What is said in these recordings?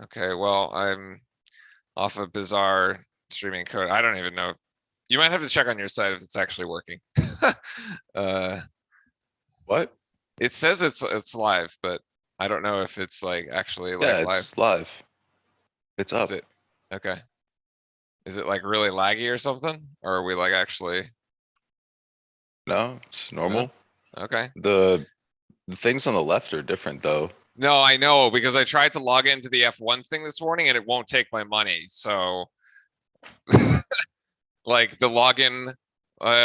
Okay, well, I'm off a bizarre streaming code. I don't even know. You might have to check on your side if it's actually working. uh, What? it says it's live, but I don't know if it's like actually like Yeah, live. it's live. It's Is up. it? Okay. Is it like really laggy or something? Or are we like actually No, it's no? normal. Okay. The things on the left are different though. No, I know because I tried to log into the F1 thing this morning and it won't take my money. So like the login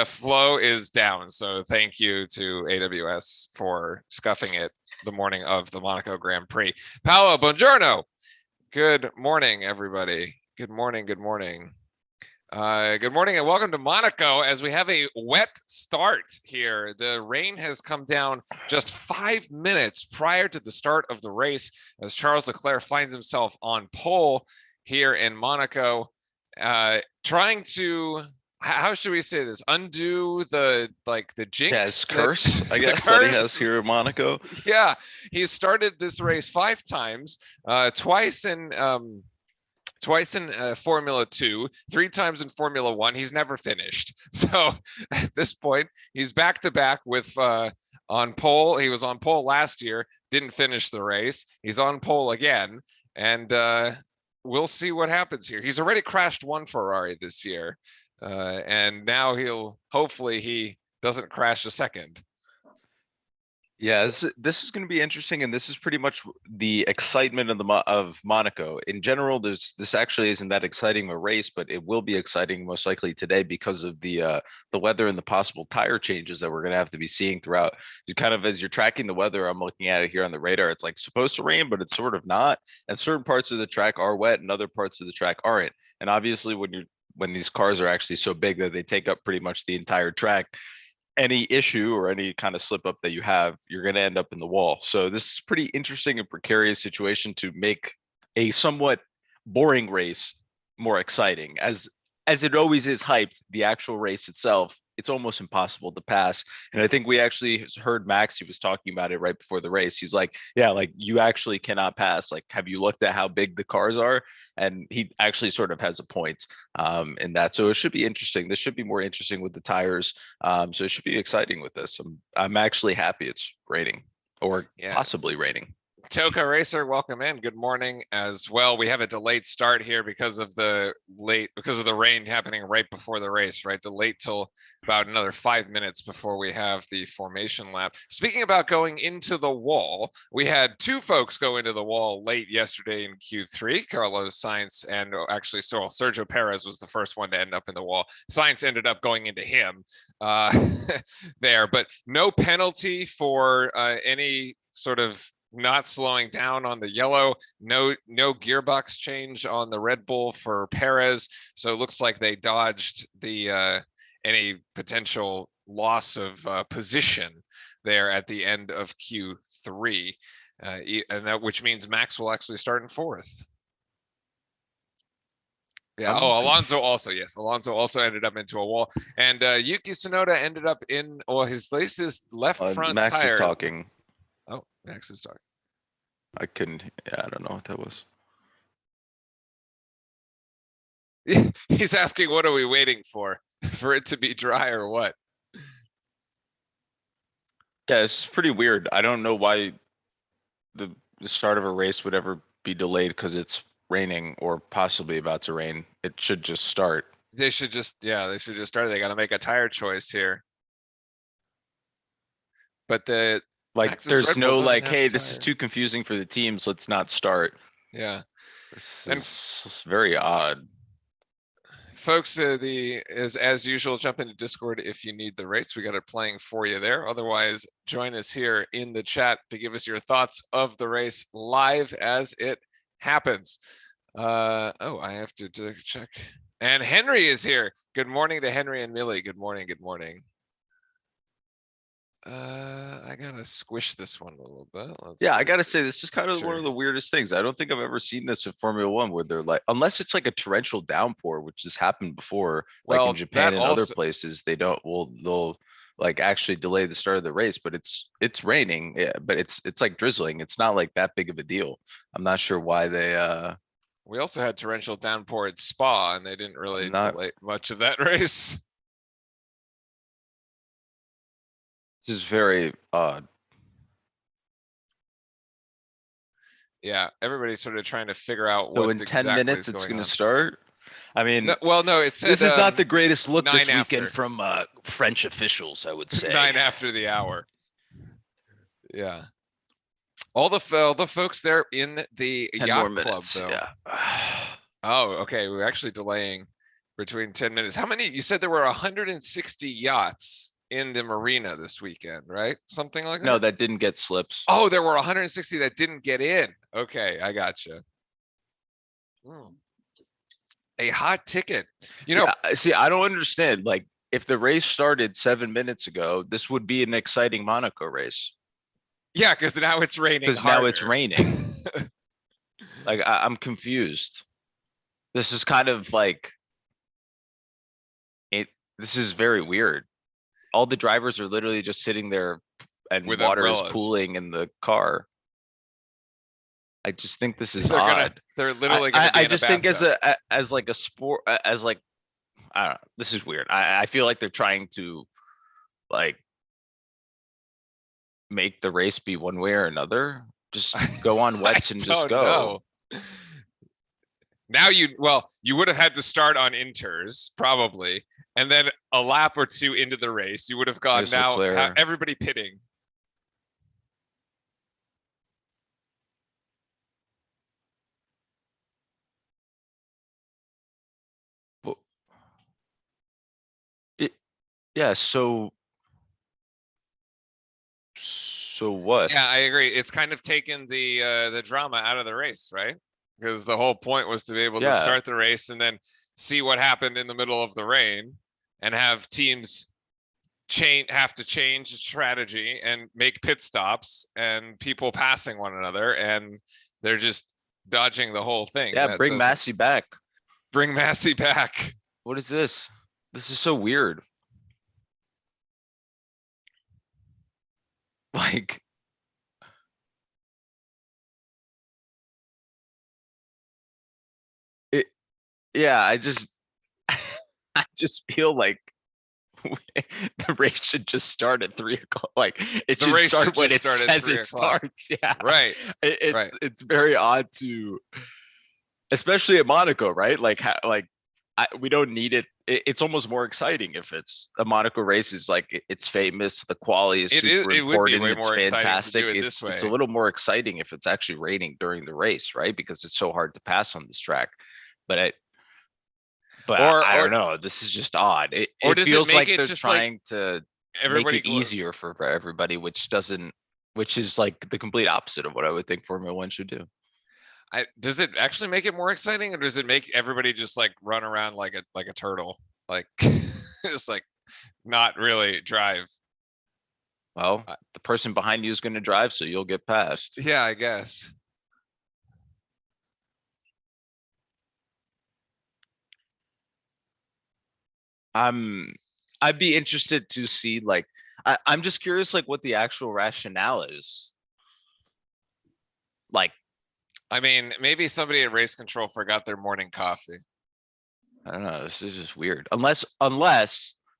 flow is down. So thank you to AWS for scuffing it the morning of the Monaco Grand Prix. Paolo, buongiorno. Good morning, everybody. Good morning. Good morning. Good morning and welcome to Monaco as we have a wet start here. The rain has come down just 5 minutes prior to the start of the race as Charles Leclerc finds himself on pole here in Monaco, trying to, how should we say this, undo the Yeah, it's jinx that curse, I the guess, that he has curse. here in Monaco. Yeah, he started this race 5 times, twice in Formula 2, 3 times in Formula 1. He's never finished. So at this point, he's back to back with on pole. He was on pole last year, didn't finish the race. He's on pole again, and we'll see what happens here. He's already crashed one Ferrari this year, and now hopefully he doesn't crash a second. Yeah, this is going to be interesting, and this is pretty much the excitement of of Monaco. In general, this actually isn't that exciting of a race, but it will be exciting most likely today because of the weather and the possible tire changes that we're going to have to be seeing throughout. You kind of as you're tracking the weather, I'm looking at it here on the radar. It's like supposed to rain, but it's sort of not. And certain parts of the track are wet, and other parts of the track aren't. And obviously, when these cars are actually so big that they take up pretty much the entire track, any issue or any kind of slip up that you have, you're going to end up in the wall. So this is pretty interesting and precarious situation to make a somewhat boring race more exciting. As it always is hyped, the actual race itself, it's almost impossible to pass. And I think we actually heard Max, he was talking about it right before the race. He's like, yeah, like you actually cannot pass. Like, have you looked at how big the cars are? And he actually sort of has a point in that. So it should be interesting. This should be more interesting with the tires. So it should be exciting with this. I'm actually happy it's raining or Yeah. possibly raining. Toka Racer, welcome in. Good morning as well. We have a delayed start here because of the rain happening right before the race, right? Delayed till about another 5 minutes before we have the formation lap. Speaking about going into the wall, we had two folks go into the wall late yesterday in Q3, Carlos Sainz and actually Sergio Perez was the first one to end up in the wall. Sainz ended up going into him there, but no penalty for any sort of not slowing down on the yellow, no gearbox change on the Red Bull for Perez. So it looks like they dodged the any potential loss of position there at the end of Q3, and that which means Max will actually start in fourth. Yeah. Oh, Alonso also. Yes, Alonso also ended up into a wall, and Yuki Tsunoda ended up in. Well, his latest left front Max is tire. talking. Oh, Max is talking. I couldn't. Yeah, I don't know what that was. He's asking, what are we waiting for? For it to be dry or what? Yeah, it's pretty weird. I don't know why the start of a race would ever be delayed because it's raining or possibly about to rain. It should just start. They should just start. They got to make a tire choice here. But Like, Max's there's Red Bull no doesn't like, have hey, the this is tire. too confusing for the teams. Let's not start. Yeah, This and is very odd. folks, as usual, jump into Discord if you need the race. We got it playing for you there. Otherwise, join us here in the chat to give us your thoughts of the race live as it happens. Oh, I have to check. And Henry is here. Good morning to Henry and Millie. Good morning. Good morning. I gotta squish this one a little bit. Yeah, I gotta say, this is kind of one of Sure. the weirdest things. I don't think I've ever seen this in Formula One where they're like, unless it's like a torrential downpour, which has happened before, like in Well, that Japan and other also places, they don't. Well, they'll like actually delay the start of the race, but it's raining, yeah, but it's like drizzling. It's not like that big of a deal. I'm not sure why they We also had torrential downpour at Spa, and they didn't I'm really not delay much of that race. this is very odd. Yeah, everybody's sort of trying to figure out So what in 10 exactly minutes is it's going gonna on. start. I mean, No, well, no, it said this is not the greatest look this 9 weekend after. from French officials, I would say. 9 after the hour. Yeah. All the folks there in the 10 more yacht club, minutes. though. Yeah. Oh, okay. We're actually delaying between 10 minutes. How many? You said there were 160 yachts in the marina this weekend, right? Something like No, that? that didn't get slips. Oh, there were 160 that didn't get in. Okay, I gotcha. A hot ticket. You know, Yeah, see, I don't understand. Like, if the race started 7 minutes ago, this would be an exciting Monaco race yeah, because now it's raining because now it's harder. raining. Like, I'm confused. This is kind of like it. This is very weird. All the drivers are literally just sitting there and With water is umbrellas. pooling in the car. I just think this is They're odd. literally gonna be I in a just think bathtub. as like a sport, as like, I don't know. This is weird. I feel like they're trying to like make the race be one way or another. Just go on I wets and just don't go. know. Now you would have had to start on inters probably, and then a lap or two into the race, you would have gone Here's now Leclerc. everybody pitting. Well, yeah. So what? Yeah, I agree. It's kind of taken the drama out of the race, right? Because the whole point was to be able to Yeah. start the race and then see what happened in the middle of the rain and have teams have to change strategy and make pit stops and people passing one another, and they're just dodging the whole thing. Yeah. That Bring doesn't Massey back. bring Massey back. What is this? This is so weird. Like, it, yeah, I just feel like the race should just start at 3 o'clock. Like, it The should race start should when just it start at says 3 it o'clock. starts. Yeah. Right, right. It's very odd to, especially at Monaco, right? Like, we don't need it. It's almost more exciting if it's a Monaco race is like it's famous. The quality is super It would be important. way It's more exciting to do fantastic. it this It's a way. little more exciting if it's actually raining during the race, right? Because it's so hard to pass on this track. But I Or don't know. This is just odd. or It does it feels make like it they're just like trying to make everybody it easier for everybody, which is like the complete opposite of what I would think Formula One should do. does it actually make it more exciting, or does it make everybody just like run around like a turtle, like just like not really drive? Well, Uh, the person behind you is going to drive, so you'll get past. yeah, I guess. I'd be interested to see like I'm just curious like what the actual rationale is. Like, I mean, maybe somebody at race control forgot their morning coffee. I don't know, this is just weird. Unless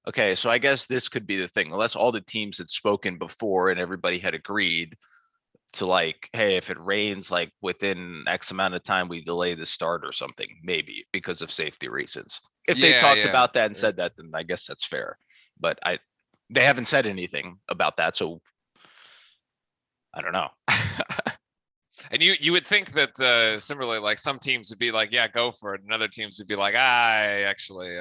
okay, so I guess this could be the thing. Unless all the teams had spoken before and everybody had agreed to like, hey, if it rains like within X amount of time, we delay the start or something, maybe because of safety reasons. If they Yeah, talked yeah. about that and said that, then I guess that's fair. But they haven't said anything about that, so I don't know. And you would think that similarly, like some teams would be like, yeah, go for it, and other teams would be like, I actually,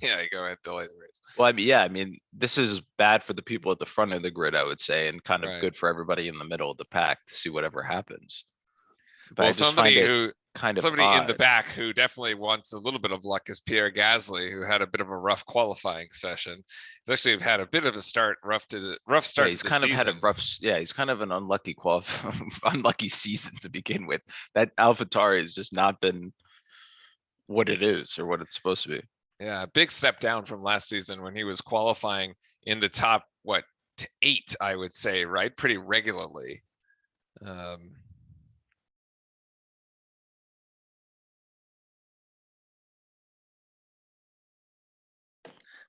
yeah, go ahead, delay the race. Well, I mean, yeah, I mean, this is bad for the people at the front of the grid, I would say, and kind of Right. good for everybody in the middle of the pack to see whatever happens. But I Well, just find it kind of somebody in the odd. back who definitely wants a little bit of luck is Pierre Gasly, who had a bit of a rough qualifying session. He's actually had a bit of a rough Yeah, start he's to the kind of had a season. rough, yeah, he's kind of an unlucky unlucky season to begin with. That AlphaTauri has just not been what it is or what it's supposed to be. Yeah, big step down from last season when he was qualifying in the top what, 8, I would say, right? Pretty regularly.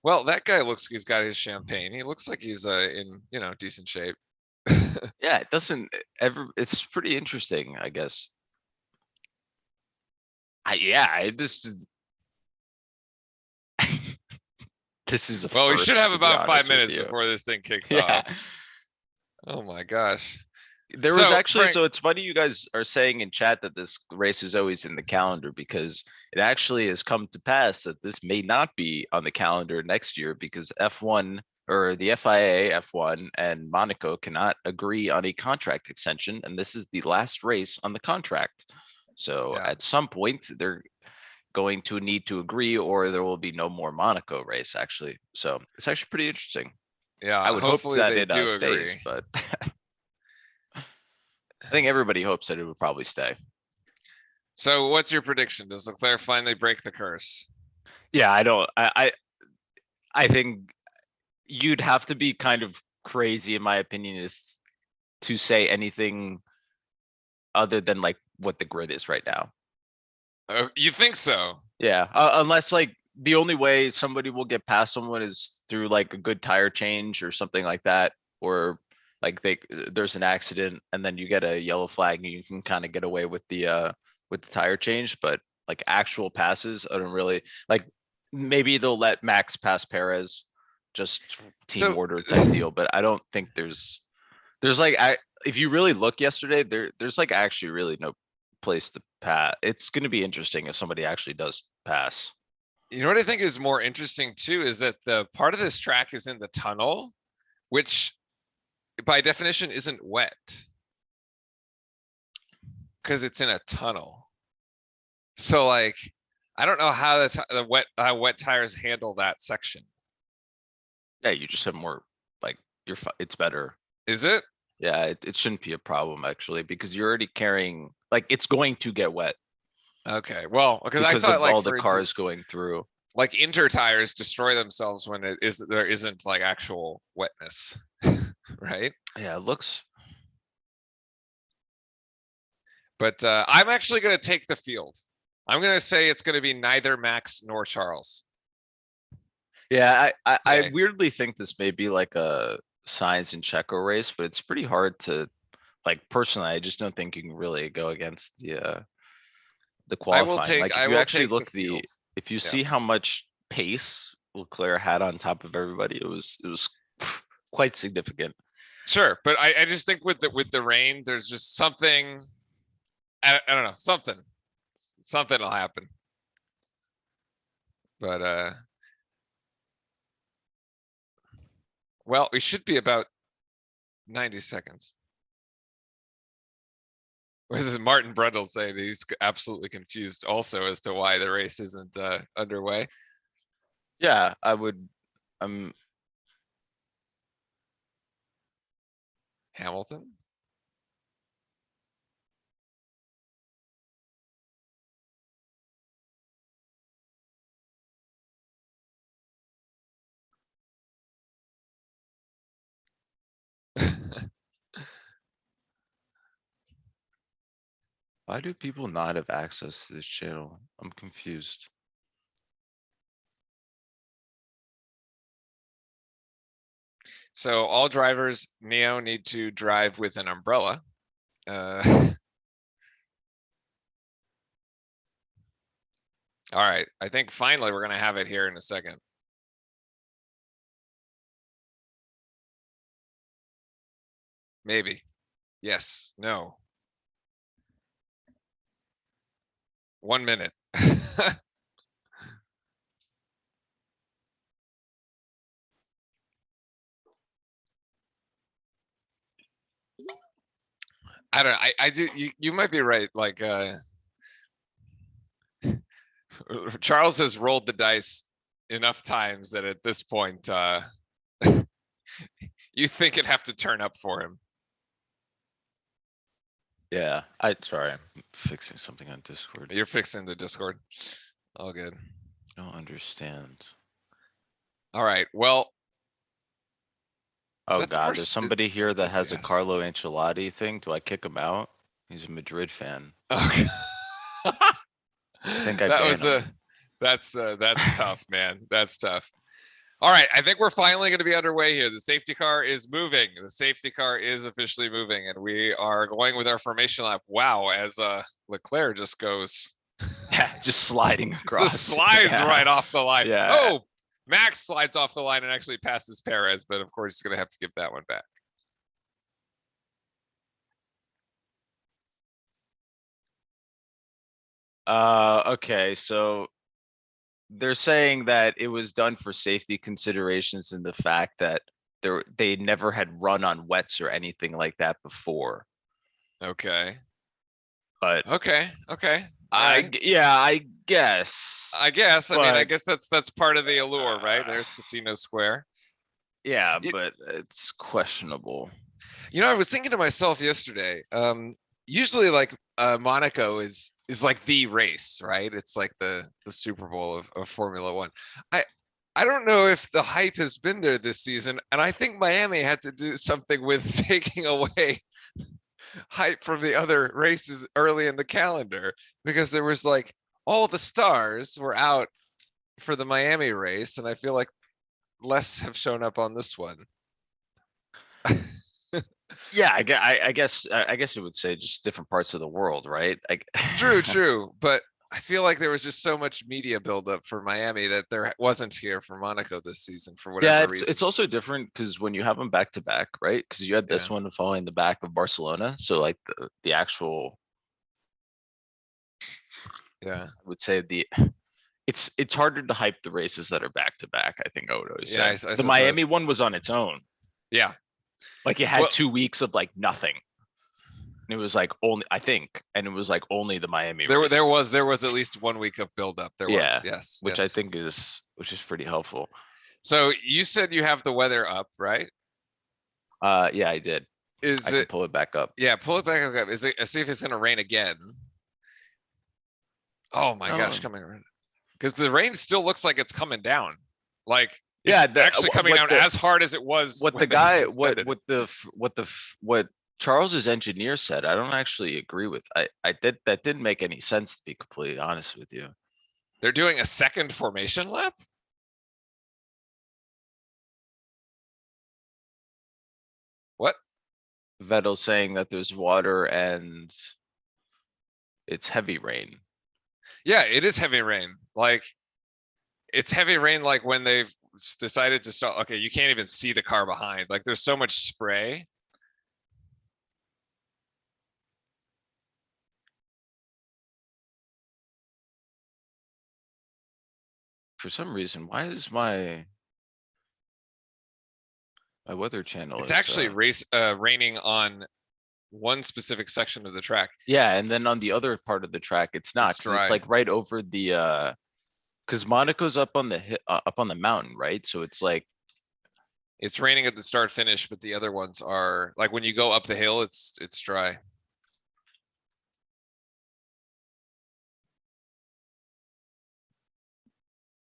Well, that guy looks, he's got his champagne. He looks like he's in, decent shape. Yeah, it doesn't ever, it's pretty interesting, I guess. This is. This is a Well, we should first, have to be about 5 honest with minutes you. before this thing kicks Yeah. off. Oh my gosh. There was So, actually, Frank- so it's funny you guys are saying in chat that this race is always in the calendar, because it actually has come to pass that this may not be on the calendar next year, because F1 or the FIA, F1 and Monaco cannot agree on a contract extension, and this is the last race on the contract. So Yeah. at some point, they're going to need to agree, or there will be no more Monaco race, actually. So it's actually pretty interesting. Yeah, I would hope hopefully that they it do stays, agree. but I think everybody hopes that it would probably stay. So what's your prediction? Does Leclerc finally break the curse? Yeah, I think you'd have to be kind of crazy, in my opinion, if to say anything other than like what the grid is right now. You think so? Yeah, unless like the only way somebody will get past someone is through like a good tire change or something like that, or like there's an accident and then you get a yellow flag and you can kind of get away with the tire change. But like actual passes, I don't really like. Maybe they'll let Max pass Perez, just team So- order type deal. But I don't think there's like if you really look yesterday, there's like actually really no place to pass. It's going to be interesting if somebody actually does pass. You know what I think is more interesting too is that the part of this track is in the tunnel, which by definition isn't wet because it's in a tunnel. So like, I don't know how how wet tires handle that section. Yeah, you just have more like it's better. Is it? Yeah, it shouldn't be a problem actually, because you're already carrying, like, it's going to get wet Okay, well, because I because thought of like all the for cars instance, going through. like inter tires destroy themselves when there isn't like actual wetness, right? Yeah, it looks. But I'm actually going to take the field. I'm going to say it's going to be neither Max nor Charles. Yeah, I Okay. weirdly think this may be like a Sainz and Checo race, but it's pretty hard to, like, personally, I just don't think you can really go against the qualifying. Like if I you will actually take the look field. if you Yeah. see how much pace Leclerc had on top of everybody, it was quite significant. Sure, but I just think with the rain, there's just something. I don't know, something will happen. But well, we should be about 90 seconds. This is Martin Brundle saying that he's absolutely confused also as to why the race isn't underway. Yeah, I would. Hamilton. Why do people not have access to this channel? I'm confused. So all drivers, Neo, need to drive with an umbrella. All right, I think finally we're gonna have it here in a second. Maybe. Yes, no. 1 minute. I don't know. I do. You might be right. Like, Charles has rolled the dice enough times that at this point, you think it'd have to turn up for him. Yeah, sorry, I'm fixing something on Discord. You're fixing the Discord. All good. I don't understand. All right. Well, Is Oh that the God, there's Mercedes? somebody here that has a Yes. Carlo Ancelotti thing. Do I kick him out? He's a Madrid fan. Okay. I think I That ban was him. that's tough, man. That's tough. All right, I think we're finally going to be underway here. The safety car is moving. The safety car is officially moving, and we are going with our formation lap. Wow, as Leclerc just goes, Yeah, just sliding just across. slides Yeah. right off the line. Yeah. Oh, Max slides off the line and actually passes Perez, but of course he's going to have to give that one back. Okay, so they're saying that it was done for safety considerations and the fact that they never had run on wets or anything like that before. Okay. But Okay. All right. yeah, I guess. I guess. I mean, I But guess that's part of the allure, right? There's Casino Square. yeah, You, but it's questionable. you know, I was thinking to myself yesterday. Usually, like Monaco is like the race, right? It's like the Super Bowl of Formula One. I I don't know if the hype has been there this season, and I think Miami had to do something with taking away hype from the other races early in the calendar because there was like all the stars were out for the Miami race, and I feel like less have shown up on this one. Yeah, I guess it would say just different parts of the world, right? True, but I feel like there was just so much media buildup for Miami that there wasn't here for Monaco this season for Yeah, whatever reason. it's also different because when you have them back to back, right? Because you had Yeah, this one following the back of Barcelona, so like the actual, yeah, I would say it's harder to hype the races that are back to back. I think I would always yeah. say I the Miami suppose. one was on its own. Yeah. Like it had Well, 2 weeks of like nothing. And it was like only I think, and it was like only the Miami there race. there was at least 1 week of buildup. There was, Yeah, yes, which I yes. think which is pretty helpful. So you said you have the weather up, right? Yeah, I did. I Is can it? pull it back up. Yeah, pull it back up. Is it? See if it's going to rain again. Oh my gosh, No. coming around because the rain still looks like it's coming down. Like Yeah, it's actually coming down as hard as it was what the when they guy suspended it. what Charles's engineer said, I don't actually agree with. I did that didn't make any sense to be completely honest with you. They're doing a second formation lap. What? Vettel saying that there's water and it's heavy rain. Yeah, it is heavy rain. Like it's heavy rain. Like when they've decided to start. Okay, you can't even see the car behind. Like there's so much spray. For some reason, why is my weather channel It's is actually raining on one specific section of the track. yeah, and then on the other part of the track it's not It's because it's dry. like right over the because Monaco's up on the up on the mountain, right? So it's like It's raining at the start finish, but the other ones are like when you go up the hill, it's dry.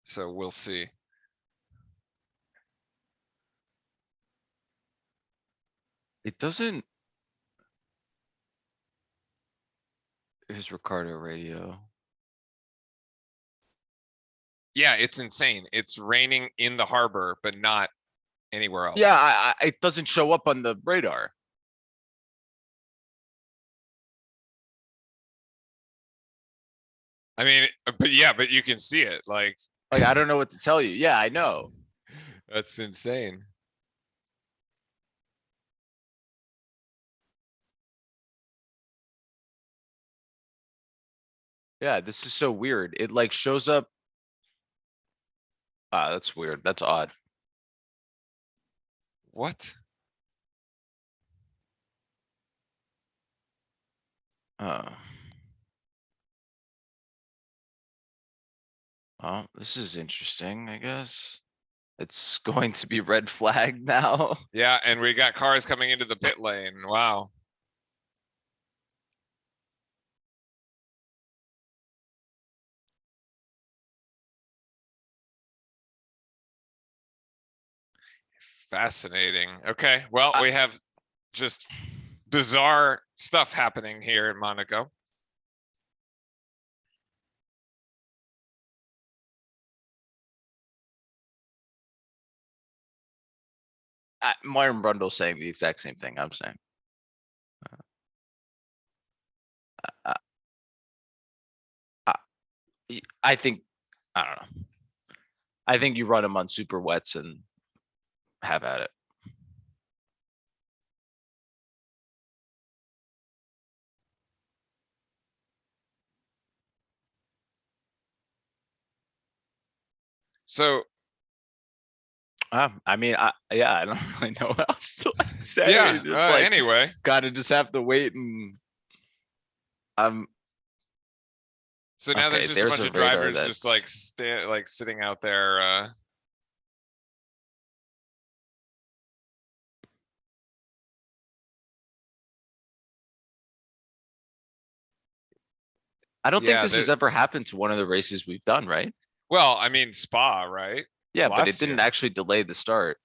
So we'll see. it doesn't. Here's Ricardo radio. Yeah, it's insane. It's raining in the harbor, but not anywhere Yeah, else. it doesn't show up on the radar. I mean, but yeah, but you can see it. Like Like I don't know what to tell you. Yeah, I know. that's insane. Yeah, this is so weird. It like shows up. Ah, that's weird. That's odd. What? Oh. Oh, this is interesting, I guess. It's going to be red flag now. Yeah, and we got cars coming into the pit lane. Wow. Fascinating. Okay, well, we have just bizarre stuff happening here in Monaco. Myron Brundle saying the exact same thing I'm saying. Uh, I think, I don't know. I think you run them on super wets and have at it. So I mean, yeah, I don't really know what else to like say. yeah, It's just like, anyway. gotta just have to wait and. So now there's Okay, just a there's bunch a of radar drivers just like sitting out there. I don't think Yeah, this has ever happened to one of the races we've done, right? well, I mean Spa, right? Yeah, but it Last didn't year. actually delay the start.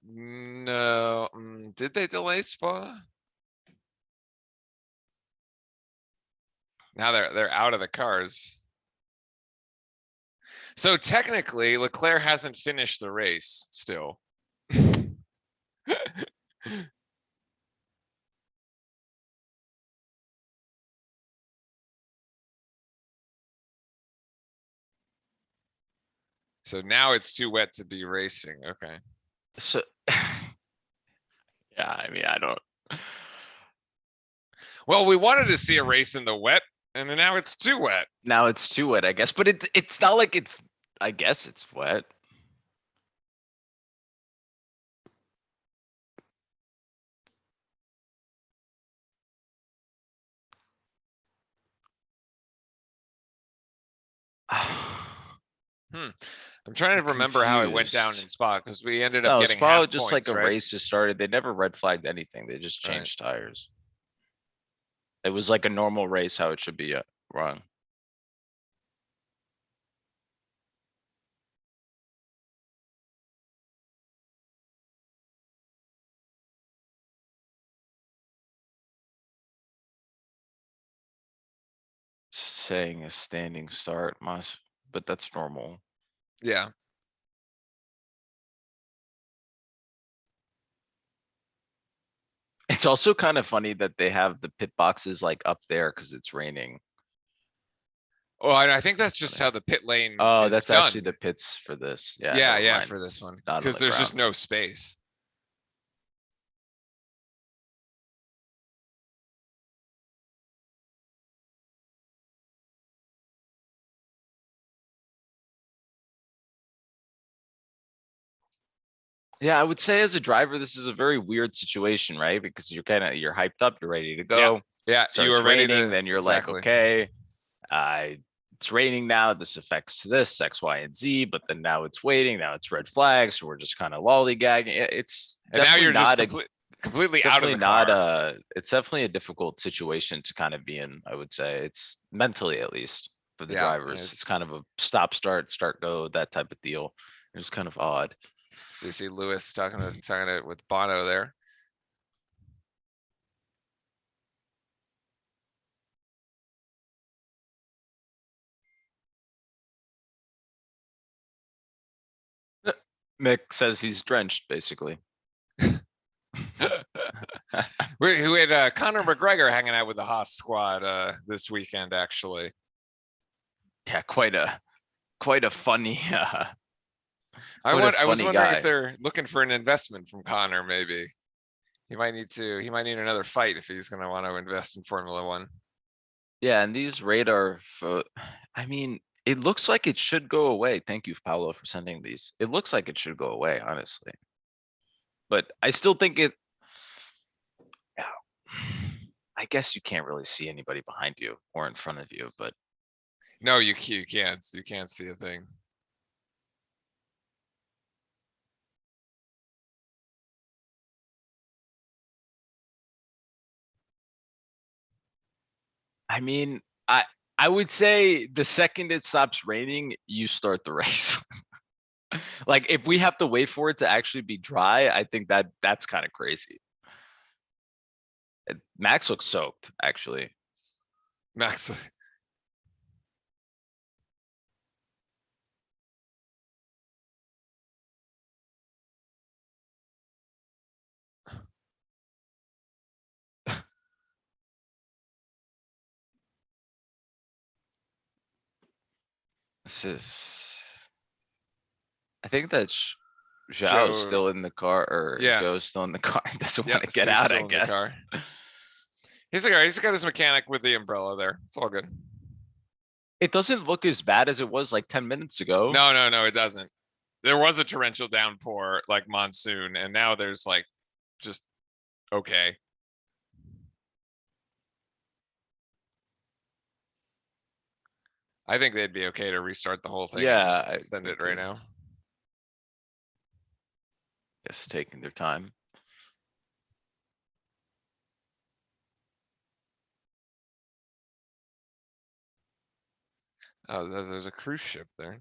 No. Did they delay Spa? Now they're out of the cars. So technically, Leclerc hasn't finished the race still. So now it's too wet to be racing. Okay. So. Yeah, I mean, I don't. Well, we wanted to see a race in the wet, and then now it's too wet. Now it's too wet, I guess, but it's not like it's, I guess it's wet. Hmm. I'm trying to remember how it went down in Confused. Spa because we ended up No, getting Spa half just like points, a right? race just started. They never red flagged anything. They just Right. changed tires. It was like a normal race, how it should be run. Saying a standing start must, but that's normal. Yeah. It's also kind of funny that they have the pit boxes like up there because it's raining. Oh, I think that's just Funny. how the pit lane Oh, is that's actually done. the pits for this. Yeah, Yeah, never yeah, mind. for this It's one not on because the there's just ground. no space. Yeah, I would say as a driver, this is a very weird situation, right? Because you're hyped up, you're ready to Yeah, go. yeah, you were Starts ready raining, to then you're like, exactly. okay, it's raining now. This affects this X, Y, and Z, but then now it's waiting. Now it's red flags. So we're just kind of lollygagging. It's And now definitely you're just not a, completely out of the car. it's definitely a difficult situation to kind of be in. I would say it's mentally, at least for the Yeah, drivers, it's it's, kind of a stop, start, go, that type of deal. It's kind of odd. so you see Lewis talking to with Bono there. Mick says he's drenched, basically. We had Conor McGregor hanging out with the Haas squad this weekend, actually. Yeah, quite a funny, I was funny wondering if guy. they're looking for an investment from Conor. Maybe he might need another fight if he's going to want to invest in Formula One. Yeah, and these radar, I mean, it looks like it should go away. Thank you, Paolo, for sending these. It looks like it should go away, honestly. But I still think it. Yeah, I guess you can't really see anybody behind you or in front of you, but No, you can't. You can't see a thing. I mean, I would say the second it stops raining, you start the race. Like, if we have to wait for it to actually be dry, I think that's kind of crazy. Max looks soaked, actually. Max. This is. I think that's Zhao's Joe. still in the car, or Yeah. Joe's still in the car. Doesn't Yeah. want to So get he's out, I still in the guess. car. He's like, all right, he's got his mechanic with the umbrella there. It's all good. It doesn't look as bad as it was like 10 minutes ago. No, it doesn't. There was a torrential downpour like monsoon, and now there's like just okay. I think they'd be okay to restart the whole thing and Yeah, just I send think it right now. Just taking their time. Oh, there's a cruise ship there.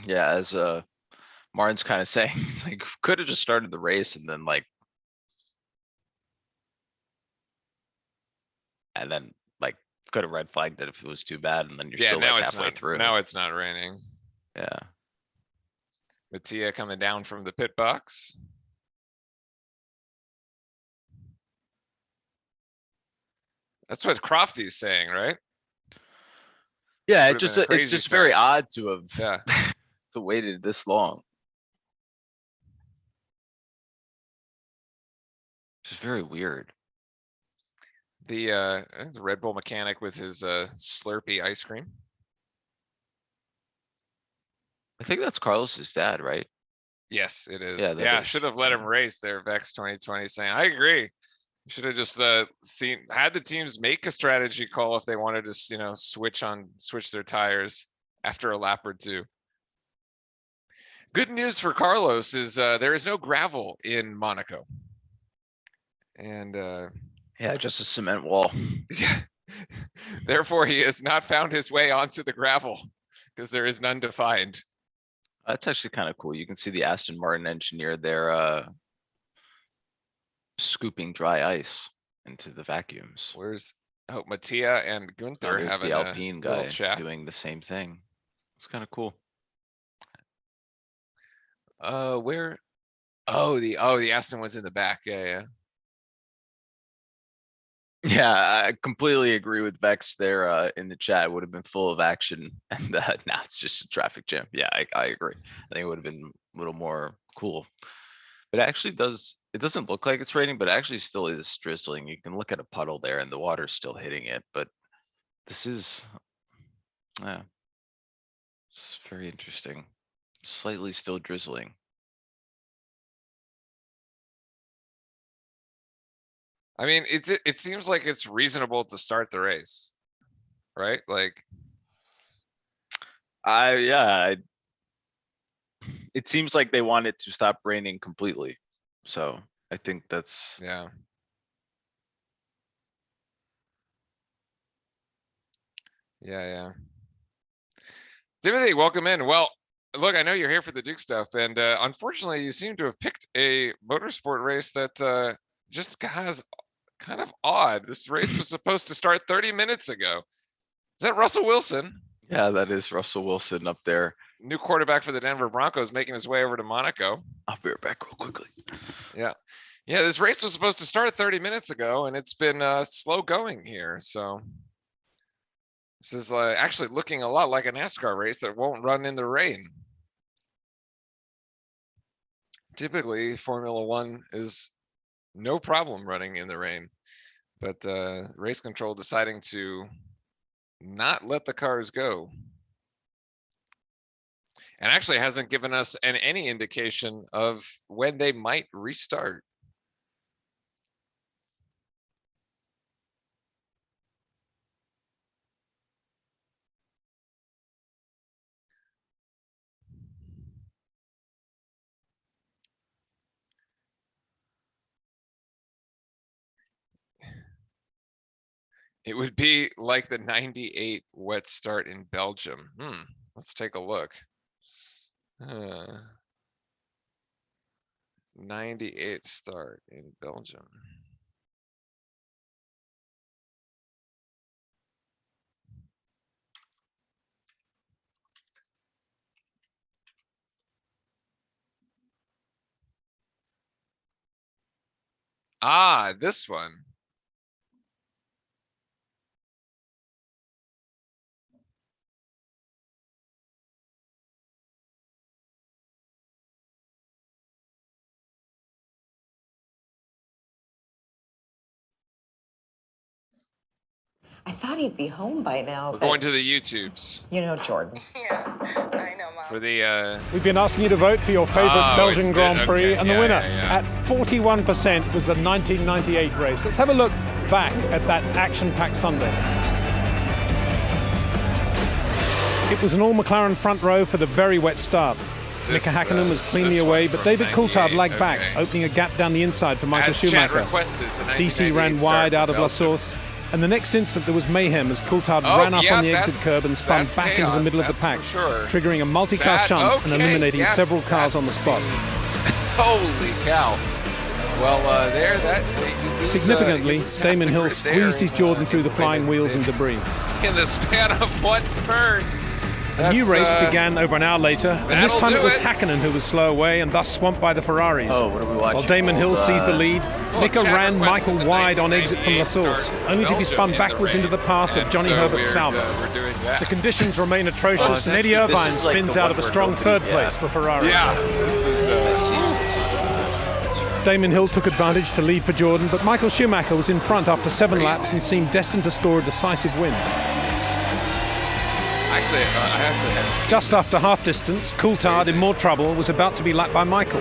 Yeah, as Martin's kind of saying, it's like, could have just started the race and then like. And then like, could have red flagged it if it was too bad, and then you're Yeah, still now like it's halfway not. through. Now it's not raining. Yeah. Mattia coming down from the pit box. That's what Crofty's saying, right? Yeah, Would have been a it's crazy just very start. odd to have Yeah. to waited this long. Just very weird. The Red Bull mechanic with his Slurpee ice cream. I think that's Carlos's dad, right? Yes, it Yeah, is. that Yeah, is. should have let him Yeah. race there, Vex 2020 saying, I agree. Should have just had the teams make a strategy call if they wanted to, switch their tires after a lap or two. Good news for Carlos is there is no gravel in Monaco. And Yeah, just a cement wall. yeah, therefore he has not found his way onto the gravel because there is none to find. That's actually kind of cool. You can see the Aston Martin engineer there, scooping dry ice into the vacuums. Where's Mattia and Oh, Gunther there's having the a Alpine little guy chat. doing the same thing. It's kind of cool. Where? Oh, the Aston was in the back. Yeah. Yeah, I completely agree with Vex there, in the chat. Would have been full of action, and now it's just a traffic jam. Yeah, I agree. I think it would have been a little more cool. But it actually it doesn't look like it's raining, but it actually still is drizzling. You can look at a puddle there and the water's still hitting it, but this is, yeah. It's very interesting. Slightly still drizzling. I mean, it seems like it's reasonable to start the race, right? Like, Yeah, it seems like they want it to stop raining completely. So I think that's, yeah. Yeah. Timothy, welcome in. Well, look, I know you're here for the Duke stuff, and unfortunately, you seem to have picked a motorsport race that just has kind of odd. This race was supposed to start 30 minutes ago. Is that Russell Wilson, yeah, that is Russell Wilson up there. new quarterback for the Denver Broncos, making his way over to Monaco? I'll be right back real quickly. Yeah, this race was supposed to start 30 minutes ago, and it's been slow going here. So this is actually looking a lot like a NASCAR race that won't run in the rain. Typically, Formula One is no problem running in the rain, but race control deciding to not let the cars go. And actually hasn't given us any indication of when they might restart. It would be like the 98 wet start in Belgium. Let's take a look. Uh, 98 start in Belgium. Ah, this one. I thought he'd be home by now. We're going to the YouTubes You know, Jordan. Yeah, I know, Mom. for the We've been asking you to vote for your favourite Oh, it's Belgian the- Grand Prix, okay, and the yeah, winner yeah, at 41% was the 1998 race. Let's have a look back at that action-packed Sunday. It was an all-McLaren front row for the very wet start. This, Mika Hakkinen was cleanly this one away, but from David Coulthard 98, lagged back, okay. opening a gap down the inside for Michael as chat Schumacher. requested, the DC 1998 ran start wide for out of La Belgium. Source, and the next instant there was mayhem as Coulthard Oh, ran up yeah, on the exit that's- curb and spun that's back into the chaos, middle of the that's pack, for sure. triggering a multi-class That- shunt and okay, eliminating yes, several cars that- on the spot. Holy cow. Well, there, Significantly, Damon Hill squeezed his Jordan through the flying wheels and debris. in the span of one turn. The new That's, race began over an hour later, and this that'll time do it was it. Hakkinen who was slow away and thus swamped by the Ferraris. Oh, what are we watching? While Damon Hill seized the lead, Mika chat ran requested Michael the wide on exit from La 1998 Source, start only to be Belgium spun in the backwards into the rain. path of And Johnny so Herbert's we're, Sauber. we're doing that. The conditions remain atrocious, and Eddie this Irvine is like spins the out one of a where strong nobody- third yeah. place for Ferrari. Yeah, this is Damon Hill took advantage to lead for Jordan, but Michael Schumacher was in front after 7 laps and seemed destined to score a decisive win. actually, I actually had Just after half distance, Coulthard, in more trouble, was about to be lapped by Michael.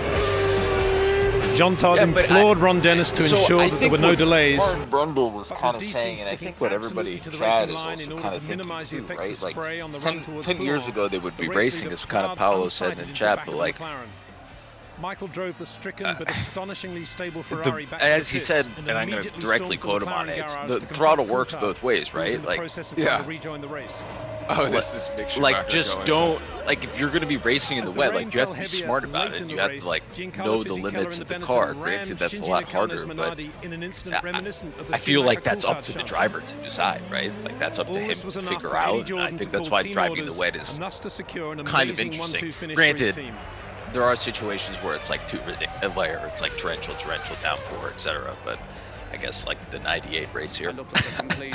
Jean Todt Yeah, but implored Ron Dennis to so ensure I that there think were no what delays. Warren Brundle was But kind of with DC saying, and I sticking think what everybody absolutely to the Chad racing is line also in order kind to of thinking minimise the too, effects right? of Like spray on the 10, run towards 10 years Milan. ago they would The be race racing leader this kind of Coulthard Paolo said unsighted in into chat, back but of the like McLaren. Michael drove the stricken but astonishingly stable Ferrari back to as the he pits said, and and I'm going immediately to directly stormed quote the him on McLaren it, it's garage the to confront throttle works Coulthard, both ways, who was in right? the Like, process of Yeah. trying to rejoin the race. Oh, this is Mick like Schumacher just going. don't, like if you're going to be racing in As the the wet, rain like you have fell to be heavier smart about late it. in You the have to race, like Giancarlo know the Fisichella limits and of the Benetton car. ran Granted, that's a Shinji lot Nakano's harder, but Minardi in an incident I- reminiscent of the I feel like Schumacher that's up Coulthard to the shunt. driver to decide, right? Like that's up to All him this to was enough figure for Eddie out. And I Jordan think to that's call why team driving in the orders wet is and thus to secure an kind of amazing interesting. 1-2 finish Granted, for his team. there are situations where it's like too ridiculous, where it's like torrential, downpour, etc. But I guess like the 98 race here.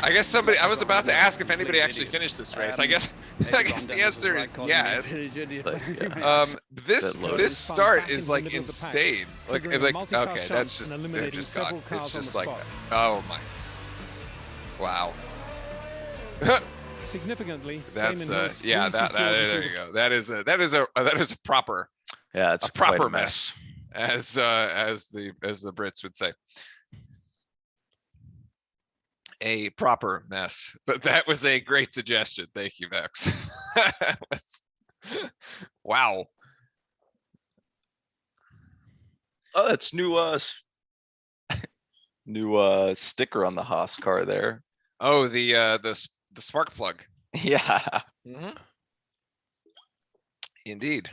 I guess I was about to ask if anybody actually finished this race. I guess the answer is yes. But, yeah. This That loaded. this start Back is into the like middle of the pack, insane. Like triggering a like multi-car okay, shunt that's just and they're eliminating just several gone. It's cars on just the like spot. that. Oh my. Wow. Significantly, That's Damon Hill yeah. squeezed his That Jordan there through you the go. That is a proper Yeah, it's a quite proper mess, as the Brits would say. A proper mess, but that was a great suggestion. Thank you, Vex. Wow. Oh, that's new new sticker on the Haas car there. Oh, the spark plug. Yeah. Indeed.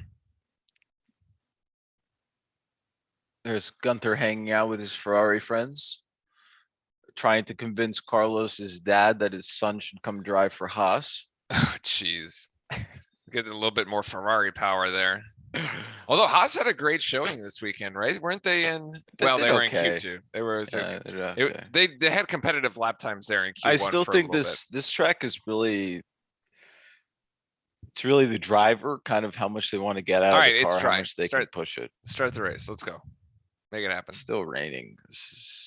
There's Gunther hanging out with his Ferrari friends, trying to convince Carlos's dad that his son should come drive for Haas. Oh, jeez. Getting a little bit more Ferrari power there. Although Haas had a great showing this weekend, right? Weren't they in? Well, they were in Q2. They were. They had competitive lap times there in Q1. I still for a think little this track is really, it's really the driver, kind of how much they want to get out All of right, the it's car, how dry. much they can push it. Start the race. Let's go. Make it happen. It's still raining.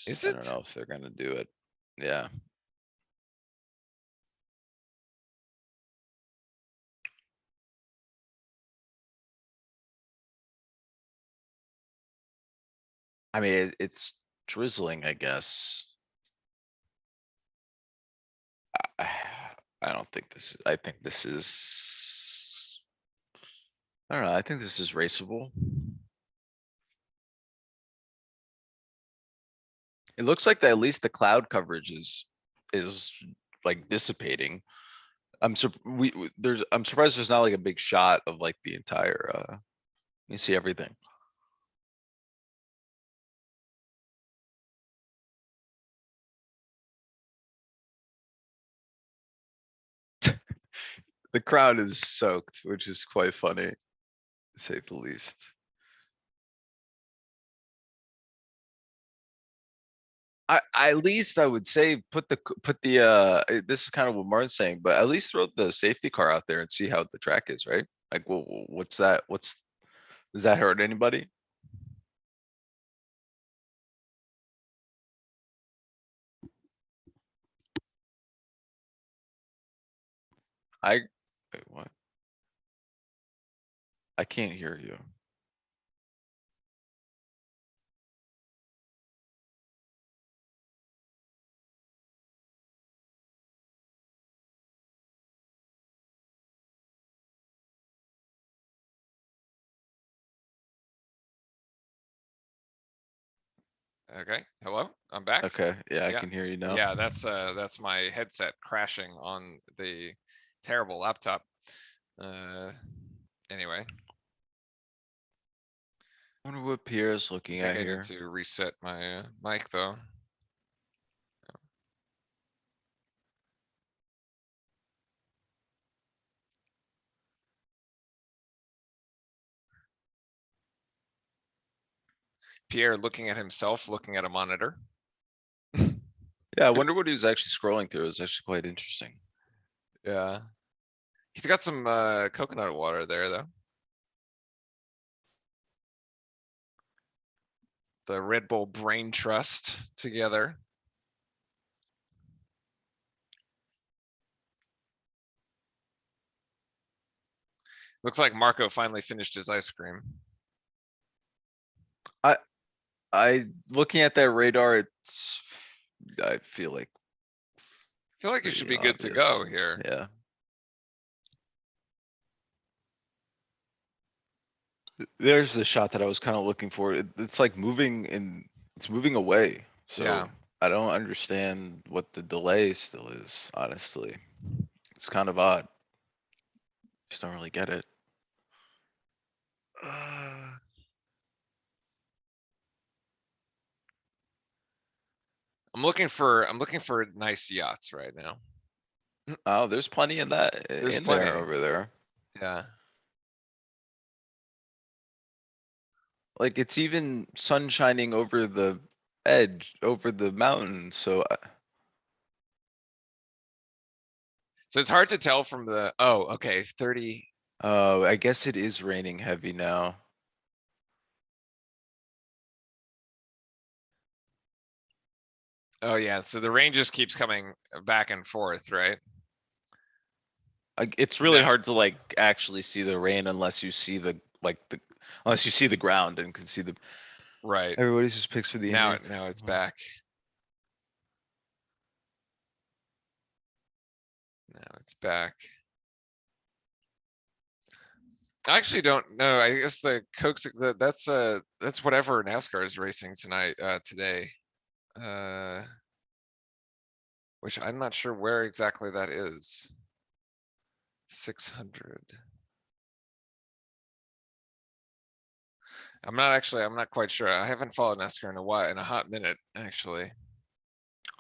Is I it? don't know if they're gonna do it. Yeah. I mean, it's drizzling, I guess. I don't think this is, I think this is. I don't know, I think this is raceable. It looks like at least the cloud coverage is like dissipating. I'm surprised there's not like a big shot of like the entire You see everything. The crowd is soaked, which is quite funny, to say the least. At least I would say this is kind of what Martin's saying, but at least throw the safety car out there and see how the track is, right? Like, what's that? Does that hurt anybody? Wait, what? I can't hear you. Okay, hello, I'm back. Okay, yeah, I Yeah. can hear you now. Yeah, that's my headset crashing on the terrible laptop. Anyway, Wonder what Pierre's looking I think at I here. need to reset my mic though. Pierre looking at himself, looking at a monitor. Yeah, I wonder what he was actually scrolling through. It's actually quite interesting. Yeah. He's got some coconut water there though. The Red Bull Brain Trust together. Looks like Marco finally finished his ice cream. Looking at that radar, I feel like I feel like you should be pretty good to obvious. go here. Yeah. There's the shot that I was kind of looking for. It's like it's moving away. Yeah. So I don't understand what the delay still is, honestly. It's kind of odd. Just don't really get it. I'm looking for nice yachts right now. Oh, there's plenty in There's in there plenty. over there. Yeah. Like it's even sun shining over the edge, over the mountain. So So it's hard to tell from the, oh, okay, 30. I guess it is raining heavy now. Oh yeah, so the rain just keeps coming back and forth, right? Like it's really No. hard to like actually see the rain unless you see unless you see the ground and can see the. Right. Everybody just picks for the Now, Indian. now it's back. Now it's back. I actually don't know. I guess the Cokes, that's whatever NASCAR is racing tonight, today. Uh, which I'm not sure where exactly that is. 600. I'm not quite sure. I haven't followed NASCAR in a while, in a hot minute, actually.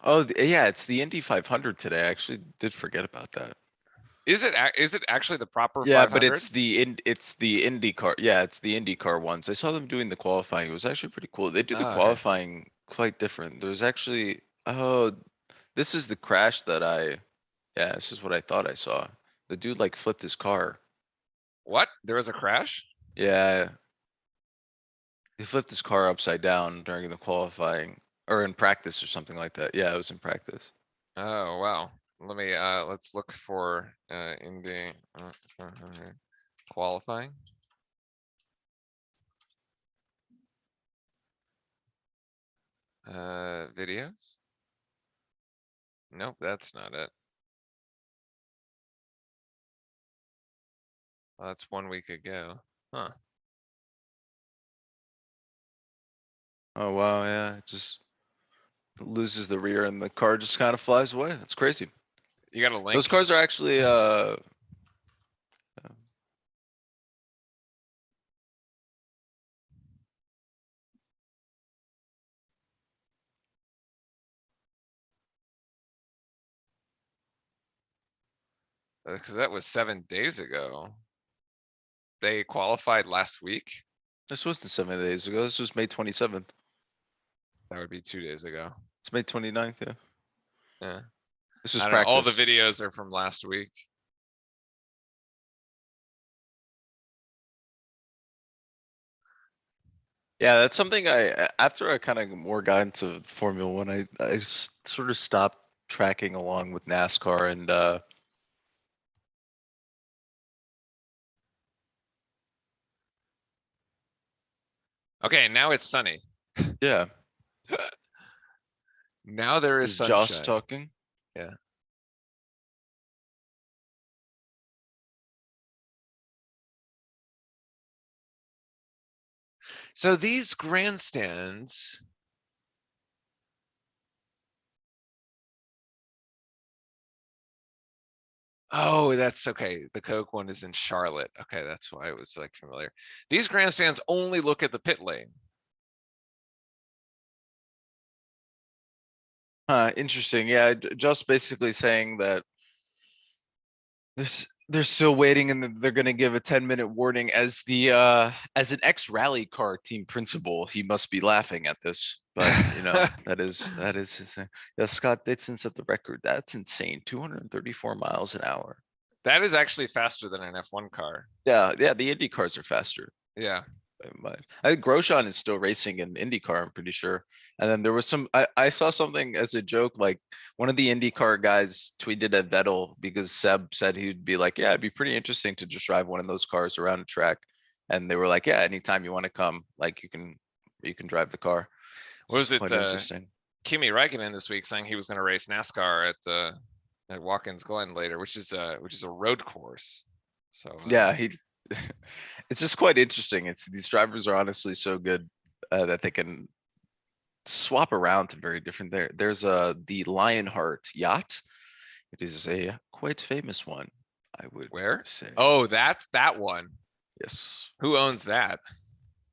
Oh, yeah, it's the Indy 500 today. I actually did forget about that. Is it actually the proper Yeah, but 500? it's the IndyCar. Yeah, it's the IndyCar ones. I saw them doing the qualifying. It was actually pretty cool. They do the Ah, okay. qualifying quite different. There's actually, oh, this is the crash yeah, this is what I thought I saw. The dude like flipped his car. What? There was a crash? Yeah. He flipped his car upside down during the qualifying or in practice or something like that. Yeah, it was in practice. Oh, wow. Let's look for, Indy, 500 qualifying. Videos? Nope, that's not it. Well, that's 1 week ago. Huh. Oh, wow, yeah, it just loses the rear and the car just kind of flies away. That's crazy. You got a link? Those cars are actually, Because that was 7 days ago. They qualified last week. This wasn't 7 days ago. This was May 27th. That would be 2 days ago. It's May 29th, yeah. Yeah. This is I don't know, all the practice. videos are from last week. Yeah, that's something after I kind of more got into Formula One, I sort of stopped tracking along with NASCAR and, Okay, now it's sunny. yeah. Now there is This is Josh sunshine. talking. Yeah. So these grandstands. Oh, that's okay. The Coke one is in Charlotte. Okay, that's why it was like familiar. These grandstands only look at the pit lane. Interesting. Yeah, just basically saying that they're still waiting and they're gonna give a 10-minute warning. As as an ex-rally car team principal, he must be laughing at this. But you know, that is his thing. Yeah, Scott Dixon set the record. That's insane. 234 miles an hour. That is actually faster than an F1 car. Yeah, the Indy cars are faster. Yeah. I think Grosjean is still racing in IndyCar, I'm pretty sure. And then there was I saw something as a joke, like one of the IndyCar guys tweeted at Vettel because Seb said he'd be like, yeah, it'd be pretty interesting to just drive one of those cars around a track. And they were like, yeah, anytime you want to come, like you can drive the car. What was It's it? quite interesting. Kimi Räikkönen this week saying he was going to race NASCAR at Watkins Glen later, which is a road course. So Yeah, it's just quite interesting. It's these drivers are honestly so good that they can swap around to very different there's the Lionheart yacht. It is a quite famous one, I would where? say. Oh, that's that one. Yes. Who owns that?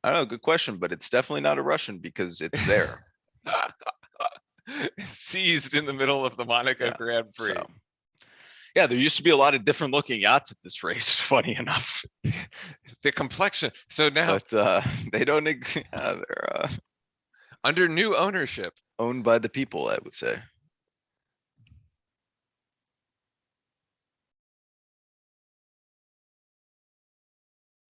I don't know, good question, but it's definitely not a Russian because it's there. Seized in the middle of the Monaco Yeah, Grand Prix. So yeah, there used to be a lot of different looking yachts at this race, funny enough. The complexion. So now But they don't yeah, they're under new ownership. owned by the people, I would say.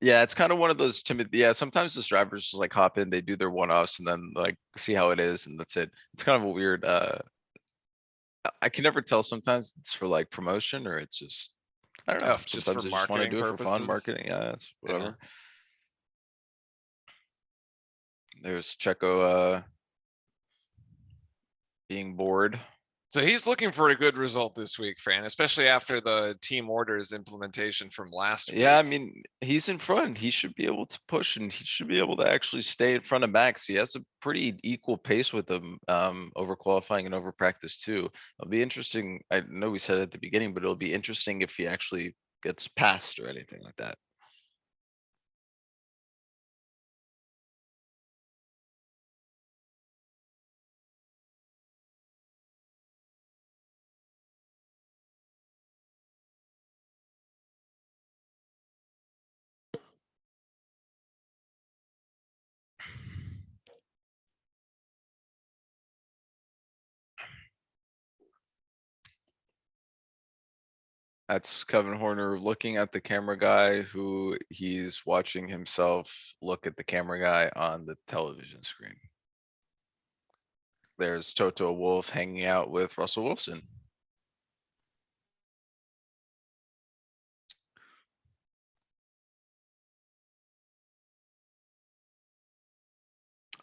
Yeah, it's kind of one of those timid. Yeah, sometimes those drivers just like hop in, they do their one-offs and then like see how it is and that's it. It's kind of a weird I can never tell, sometimes it's for like promotion or it's just, I don't know, Oh, just for sometimes they just want to marketing do it for fun, purposes. marketing, yeah, it's Yeah. whatever. There's Checo being bored. So he's looking for a good result this week, Fran, especially after the team orders implementation from last week. Yeah, I mean, he's in front. He should be able to push and he should be able to actually stay in front of Max. He has a pretty equal pace with him over qualifying and over practice too. It'll be interesting. I know we said it at the beginning, but it'll be interesting if he actually gets passed or anything like that. That's Kevin Horner looking at the camera guy who he's watching himself look at the camera guy on the television screen. There's Toto Wolff hanging out with Russell Wilson.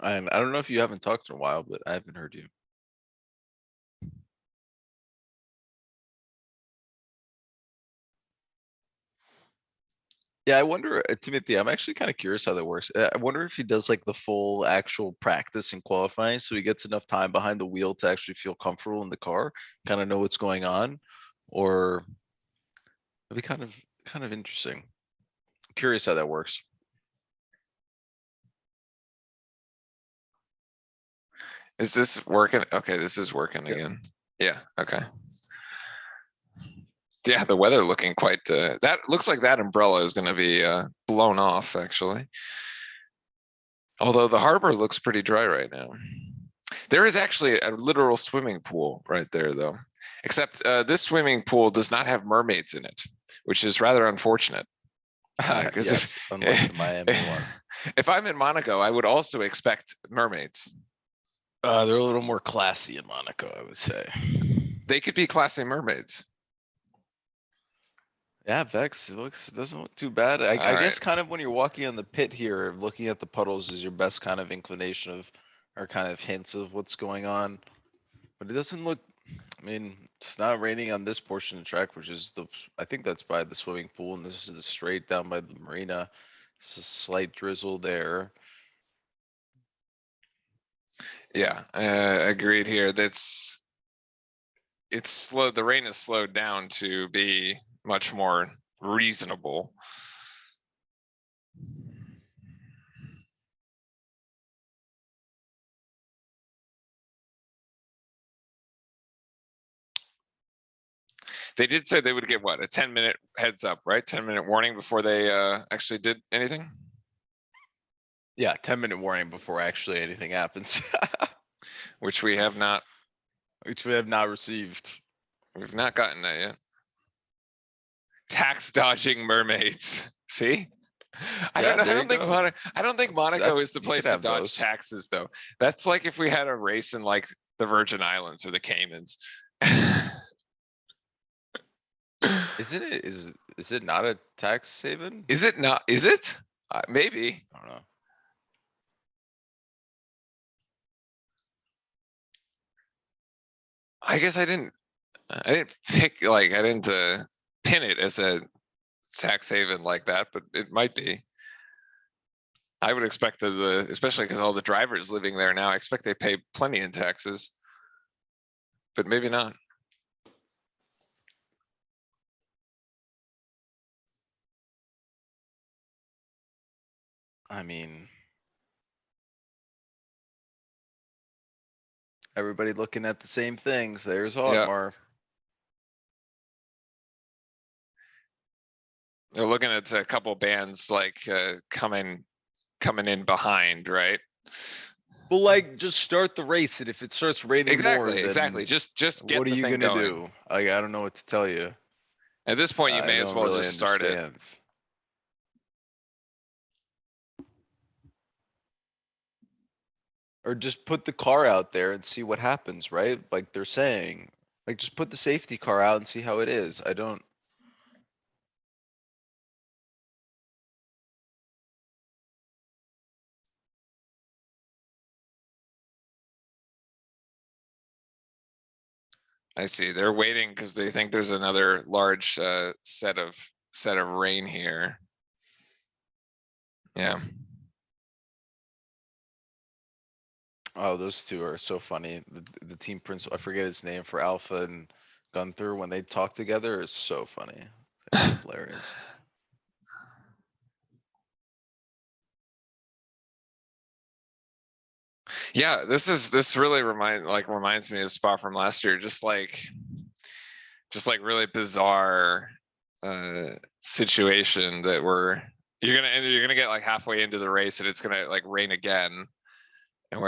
And I don't know if you haven't talked in a while, but I haven't heard you. Yeah, I wonder, Timothy, I'm actually kind of curious how that works. I wonder if he does like the full actual practice and qualifying, so he gets enough time behind the wheel to actually feel comfortable in the car, kind of know what's going on, or it'd be kind of interesting. Curious how that works. Is this working? Okay, this is working Yep. again. Yeah, okay. Yeah, the weather looking quite, that looks like that umbrella is gonna be, blown off, actually. Although the harbor looks pretty dry right now. There is actually a literal swimming pool right there, though. Except this swimming pool does not have mermaids in it, which is rather unfortunate. Because Yes, unlike the Miami one. if I'm in Monaco, I would also expect mermaids. They're a little more classy in Monaco, I would say. They could be classy mermaids. Yeah, Vex, doesn't look too bad. I All guess right. kind of when you're walking on the pit here, looking at the puddles is your best kind of inclination of, or kind of hints of what's going on. But it doesn't look, I mean, it's not raining on this portion of the track, which is I think that's by the swimming pool, and this is the straight down by the marina. It's a slight drizzle there. Yeah, agreed here. It's slow. The rain is slowed down to be much more reasonable. They did say they would get what, a 10-minute heads up, right? 10-minute warning before they actually did anything. Yeah, 10-minute warning before actually anything happens. Which we have not. Which we have not received. We've not gotten that yet. Tax dodging mermaids. See? I Yeah, don't know. there you go. I don't think Monaco is the You place could to have dodge those. taxes, though. That's like if we had a race in like the Virgin Islands or the Caymans. Isn't it, is it not a tax haven? Is it not? Is it? Maybe. I don't know. I guess I didn't pick, like, I didn't pin it as a tax haven like that, but it might be. I would expect that especially because all the drivers living there now, I expect they pay plenty in taxes. But maybe not. I mean. Everybody looking at the same things. There's Yeah. Otmar. They're looking at a couple bands like coming in behind, right? Well, like, just start the race, and if it starts raining more, then Exactly. Just get what are the you thing gonna going. do? I don't know what to tell you. At this point, you I may as don't well really just start it. understand. Or just put the car out there and see what happens, right? Like they're saying, like just put the safety car out and see how it is. I don't. I see. They're waiting because they think there's another large set of rain here. Yeah. Oh, those two are so funny. The team principal, I forget his name for Alpha and Gunther, when they talk together is so funny. It's hilarious. Yeah, this really reminds me of Spa from last year. Just like really bizarre situation that you're gonna get like halfway into the race and it's gonna like rain again. And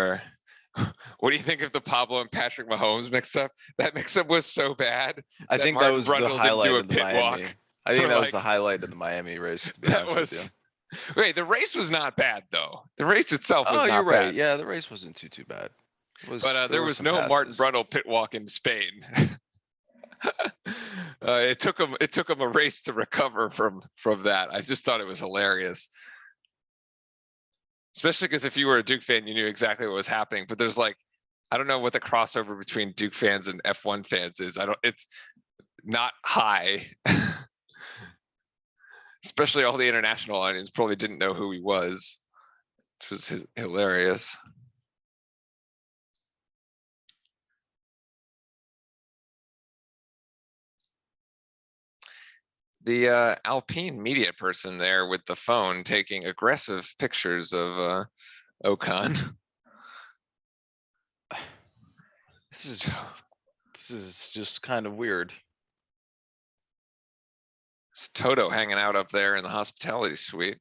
what do you think of the Pablo and Patrick Mahomes mix up? That mix up was so bad I that think that Martin was the Brundle didn't do highlight a of the pit walk. Miami. I think for, that was the like- highlight of the Miami race, to be That honest with you. was wait. The race was not bad though. The race itself was Oh, not you're right. bad. Yeah, the race wasn't too bad. But there were was some no Martin passes. Brundle pit walk in Spain. It took him a race to recover from that. I just thought it was hilarious. Especially because if you were a Duke fan, you knew exactly what was happening. But there's like, I don't know what the crossover between Duke fans and F1 fans is. It's not high. Especially all the international audience probably didn't know who he was, which was hilarious. The Alpine media person there with the phone taking aggressive pictures of Ocon. This is just kind of weird. It's Toto hanging out up there in the hospitality suite.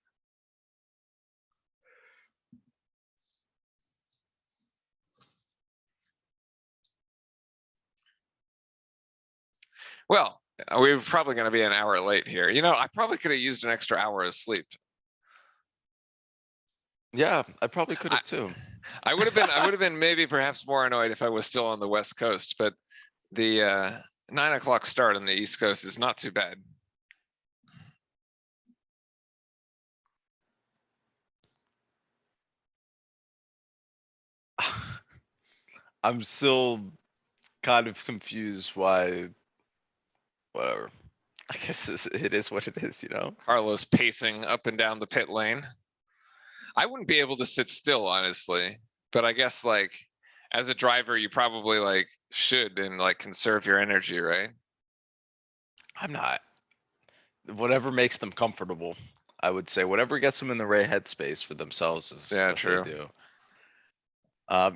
Well, we're probably going to be an hour late here. You know, I probably could have used an extra hour of sleep. Yeah, I probably could have too. I would have been maybe perhaps more annoyed if I was still on the West Coast, but the 9 o'clock start on the East Coast is not too bad. I'm still kind of confused why. Whatever. I guess it is what it is, you know? Carlos pacing up and down the pit lane. I wouldn't be able to sit still, honestly, but I guess like as a driver, you probably like should and like conserve your energy, right? I'm not. Whatever makes them comfortable, I would say. Whatever gets them in the right headspace for themselves is Yeah, what true. they do.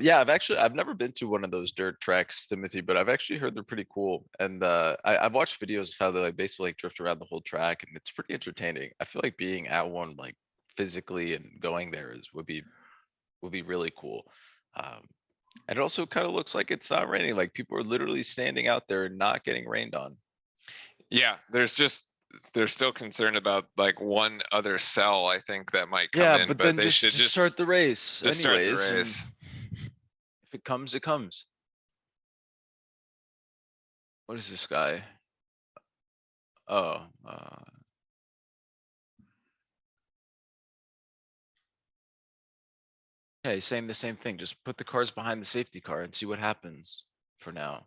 Yeah, I've never been to one of those dirt tracks, Timothy, but I've actually heard they're pretty cool. And I've watched videos of how they like basically like drift around the whole track, and it's pretty entertaining. I feel like being at one like physically and going there would be really cool. And it also kind of looks like it's not raining. Like people are literally standing out there and not getting rained on. Yeah, they're still concerned about like one other cell, I think, that might come Yeah, in, but but then they should just start the race just start the anyways. And race. if it comes, it comes. What is this guy? Oh, yeah, he's saying the same thing. Just put the cars behind the safety car and see what happens for now.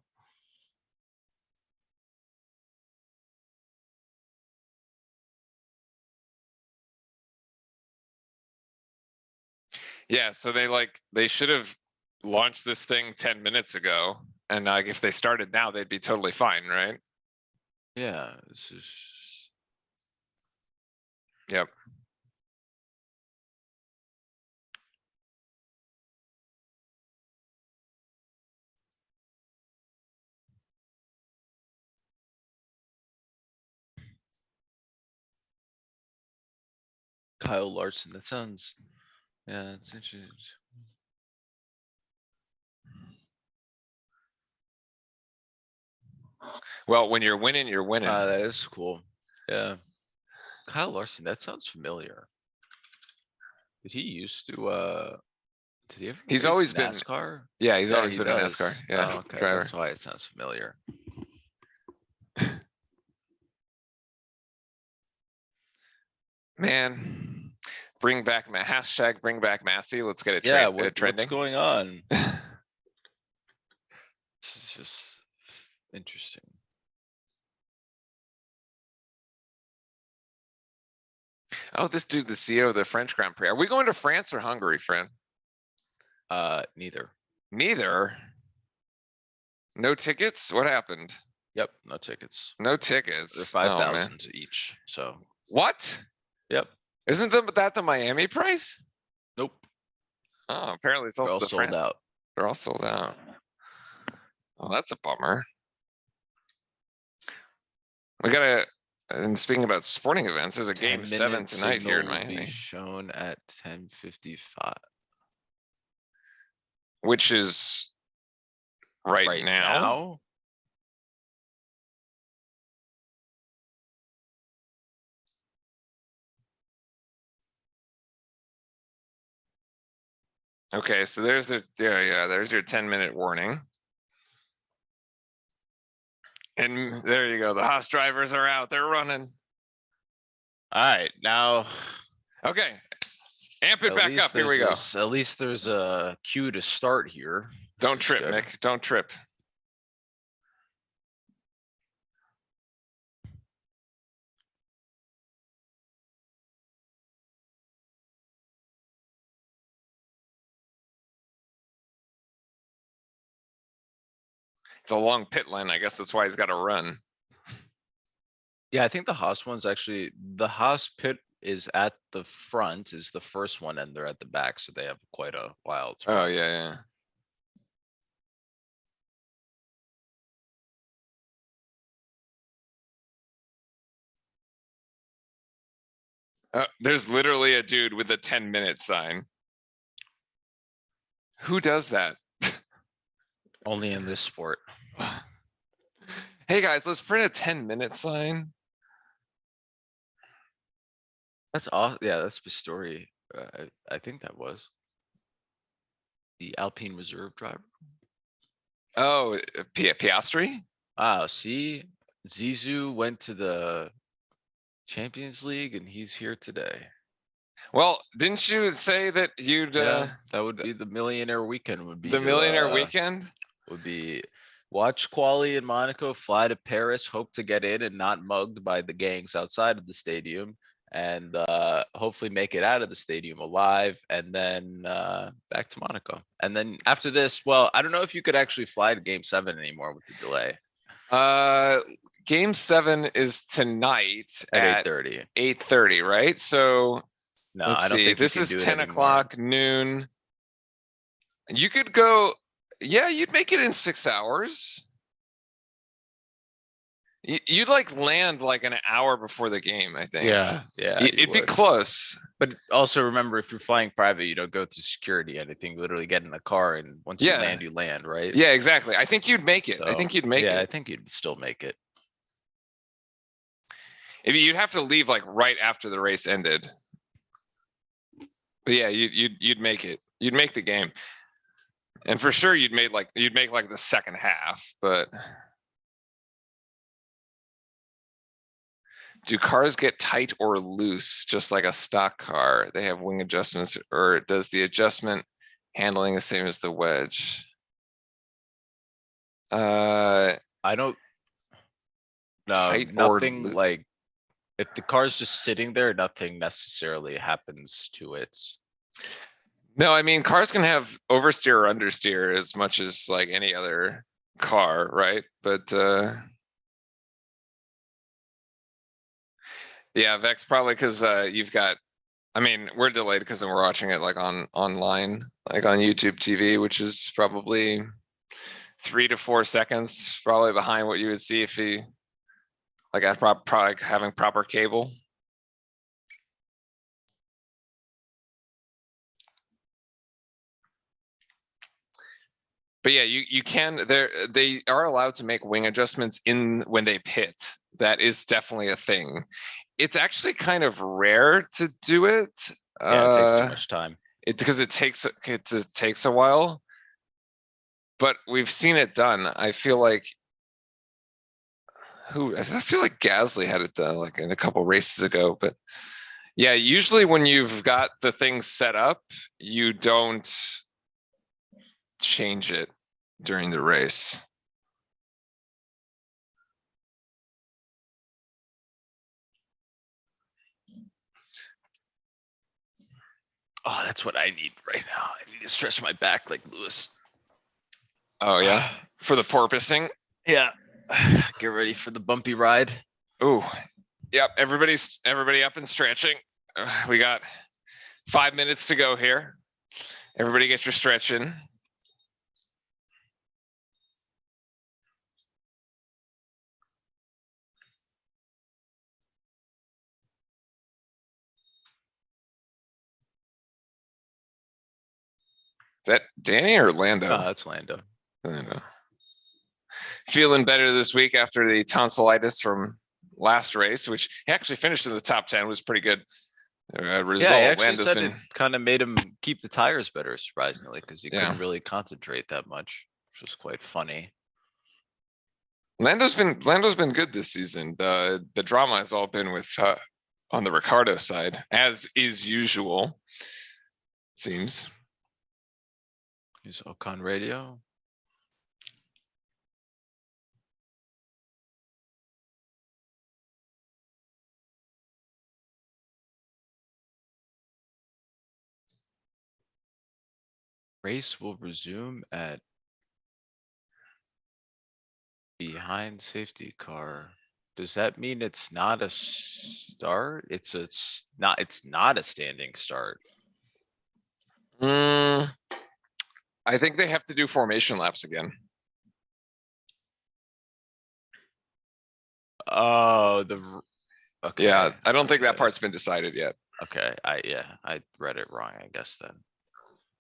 Yeah, so they should have launched this thing 10 minutes ago. And like if they started now, they'd be totally fine, right? Yeah, this is. Yep. Kyle Larson. That sounds. Yeah, it's interesting. Well, when you're winning, you're winning. That is cool. Yeah. Kyle Larson, that sounds familiar. Did he used to, did he ever He's race always been- NASCAR? Yeah, he's always he been a does. NASCAR. Yeah, Oh, okay, driver. that's why it sounds familiar. Man, bring back hashtag bring back Massey. Let's get it Yeah, trending. what's going on? This is just interesting. Oh, this dude, the CEO of the French Grand Prix. Are we going to France or Hungary, friend? Neither. Neither. No tickets? What happened? Yep, no tickets. No They're tickets. Oh, man. 5,000 each, so. What? Yep. Isn't that the Miami price? Nope. Oh, apparently it's They're also all the sold France. out. They're all sold out. Oh, that's a bummer. We gotta, and speaking about sporting events, there's a game 7 tonight here in Will be Miami, shown at 10:55. which is right now. Okay, so there's there's your 10-minute warning. And there you go. The Haas drivers are out. They're running. Alright, now. Okay. Amp it back up. Here we go. At least there's a cue to start here. Don't trip, Good. Mick. Don't trip. It's a long pit lane. I guess that's why he's got to run. Yeah, I think the Haas one's actually, the Haas pit is at the front, is the first one, and they're at the back, so they have quite a while. to Oh, run. yeah. There's literally a dude with a 10-minute sign. Who does that? Only in this sport. Hey guys, let's print a 10-minute sign. That's all. Yeah, that's the story. I think that was the Alpine Reserve driver. Oh, Piastri? Wow, see, Zizou went to the Champions League and he's here today. Well, didn't you say that you'd Yeah, that would be the millionaire weekend would be the to, millionaire weekend? would be watch quali in Monaco, fly to Paris, hope to get in and not mugged by the gangs outside of the stadium, and hopefully make it out of the stadium alive, and then back to Monaco. And then after this, well, I don't know if you could actually fly to game 7 anymore with the delay. Game 7 is tonight At at 8:30. 8:30, right? So No, let's I don't see. think you This can is do it 10 anymore. o'clock noon. You could go. Yeah, you'd make it in 6 hours. You'd like land like an hour before the game, I think. Yeah, yeah, you It'd be would. close. But also remember, if you're flying private, you don't go through security, anything. You literally get in the car, and once Yeah. you land, right? Yeah, exactly. I think you'd make it. I So, think you'd make yeah, I it. think you'd still make it. Maybe you'd have to leave like right after the race ended. But yeah, you'd make it. You'd make the game. And for sure you'd make like the second half, but do cars get tight or loose just like a stock car? They have wing adjustments, or does the adjustment handling the same as the wedge? I don't. No, Tight or nothing loo- like if the car's just sitting there, nothing necessarily happens to it. No, I mean, cars can have oversteer or understeer as much as like any other car, right? But yeah, Vex, probably because you've got, I mean, we're delayed because we're watching it like online, like on YouTube TV, which is probably 3 to 4 seconds, probably behind what you would see if he like probably having proper cable. But yeah, you can, they are allowed to make wing adjustments in when they pit. That is definitely a thing. It's actually kind of rare to do it. Yeah, it takes too much time. Because it takes a while. But we've seen it done. I feel like I feel like Gasly had it done like in a couple races ago, but yeah, usually when you've got the thing set up, you don't change it during the race. Oh, that's what I need right now. I need to stretch my back like Lewis. Oh yeah, for the porpoising. Yeah. Get ready for the bumpy ride. Ooh, yep. Everybody up and stretching. We got 5 minutes to go here. Everybody get your stretch in. Is that Danny or Lando? No, that's Lando. Lando. Feeling better this week after the tonsillitis from last race, which he actually finished in the top 10, was pretty good result. Yeah, he actually Lando's said been, it kind of made him keep the tires better, surprisingly, because he Yeah. couldn't really concentrate that much, which was quite funny. Lando's been good this season. The drama has all been with on the Ricardo side, as is usual. It seems. Use Ocon radio. Race will resume at behind safety car. Does that mean it's not a start? It's not a standing start. I think they have to do formation laps again. Oh, okay. Yeah, I don't think that Okay. part's been decided yet. Okay, I read it wrong, I guess then.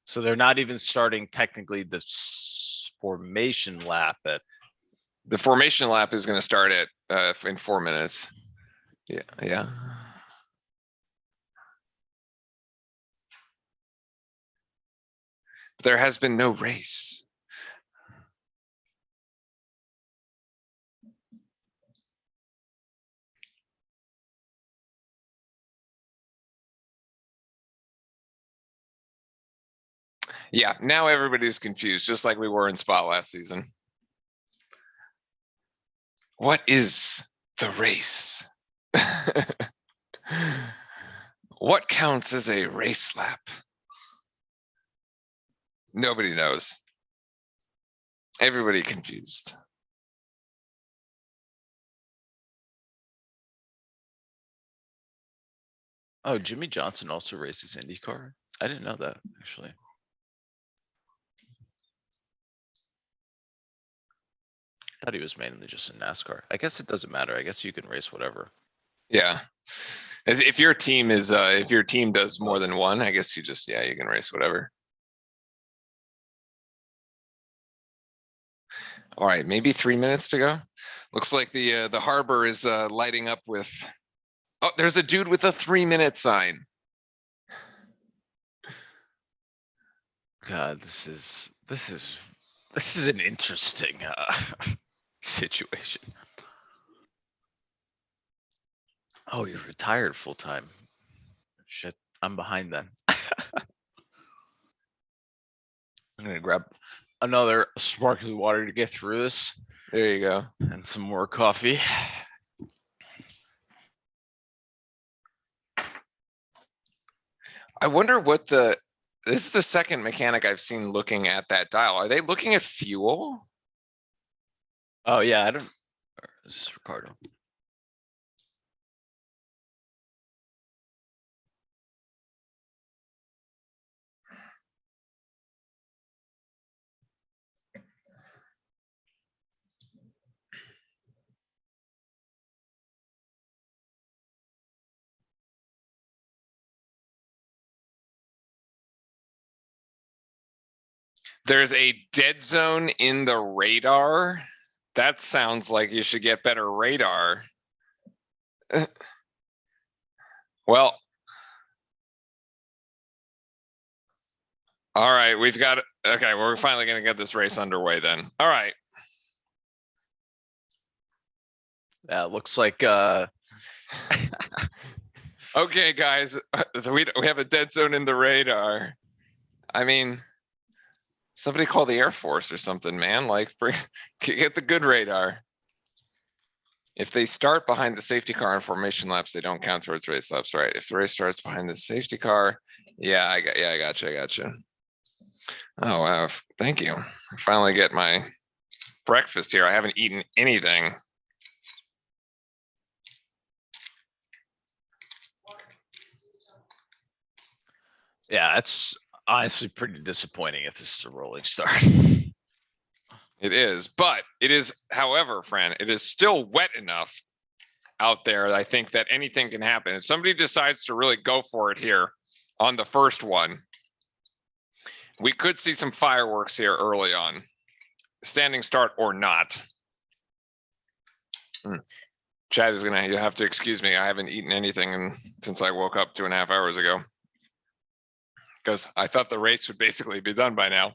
So they're not even starting technically the formation lap at, The formation lap is gonna start at, in 4 minutes. Yeah. There has been no race. Yeah, now everybody's confused, just like we were in Spot last season. What is the race? What counts as a race lap? Nobody knows. Everybody confused. oh, Jimmy Johnson also races IndyCar? I didn't know that, actually. Thought he was mainly just in NASCAR. I guess it doesn't matter. I guess you can race whatever. Yeah. If your team is, if your team does more than one, I guess you just, yeah, you can race whatever. All right, maybe 3 minutes to go. Looks like the harbor is lighting up with. Oh, there's a dude with a 3-minute sign. God, this is an interesting situation. Oh, you're retired full time. Shit, I'm behind then. I'm gonna grab another sparkling water to get through this There you go. and some more coffee. I wonder what this is the second mechanic I've seen looking at that dial. Are they looking at fuel? Oh yeah, I don't. This is Ricardo. There's a dead zone in the radar. That sounds like you should get better radar. Well. All right, we've got, okay, we're finally gonna get this race underway then. All right. Yeah, it looks like Okay, guys, so we have a dead zone in the radar. I mean, somebody call the Air Force or something, man, like get the good radar. If they start behind the safety car in formation laps, they don't count towards race laps, right? If the race starts behind the safety car, yeah, I got you. Oh, wow, thank you. I finally get my breakfast here. I haven't eaten anything. yeah, it's honestly pretty disappointing if this is a rolling start. It is, but it is, however, Fran, it is still wet enough out there. I think that anything can happen. If somebody decides to really go for it here on the first one, we could see some fireworks here early on, standing start or not. Chad is you'll have to excuse me. I haven't eaten anything since I woke up 2.5 hours ago, because I thought the race would basically be done by now.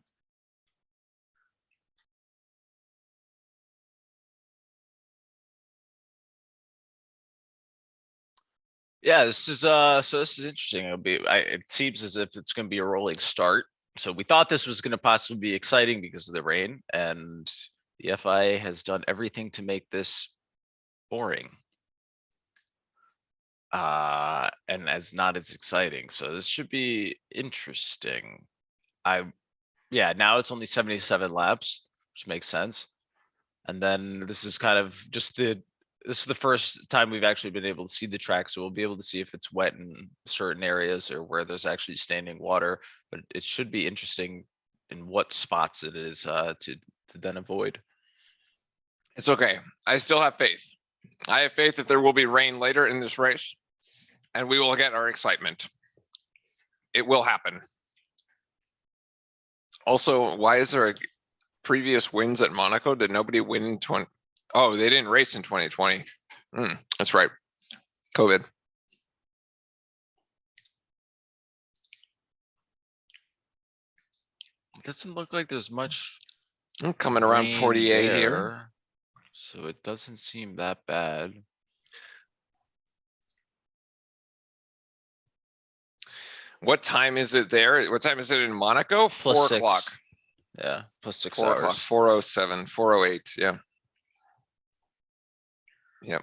Yeah, this is so this is interesting. It seems as if it's gonna be a rolling start. So we thought this was gonna possibly be exciting because of the rain, and the FIA has done everything to make this boring. And as not as exciting. So this should be interesting. Yeah, now it's only 77 laps, which makes sense. And then this is kind of just this is the first time we've actually been able to see the track, so we'll be able to see if it's wet in certain areas or where there's actually standing water. But it should be interesting in what spots it is to then avoid. It's okay. I still have faith. I have faith that there will be rain later in this race. and we will get our excitement. It will happen. Also, why is there a previous wins at Monaco? Did nobody win in 20? Oh, they didn't race in 2020. That's right. COVID. It doesn't look like there's much I'm coming around rain 48 here. there, so it doesn't seem that bad. What time is it there? What time is it in Monaco? Plus 4 6. o'clock. Yeah, plus 6 4 o'clock. hours. 4:07. 4:08. Yeah. Yep.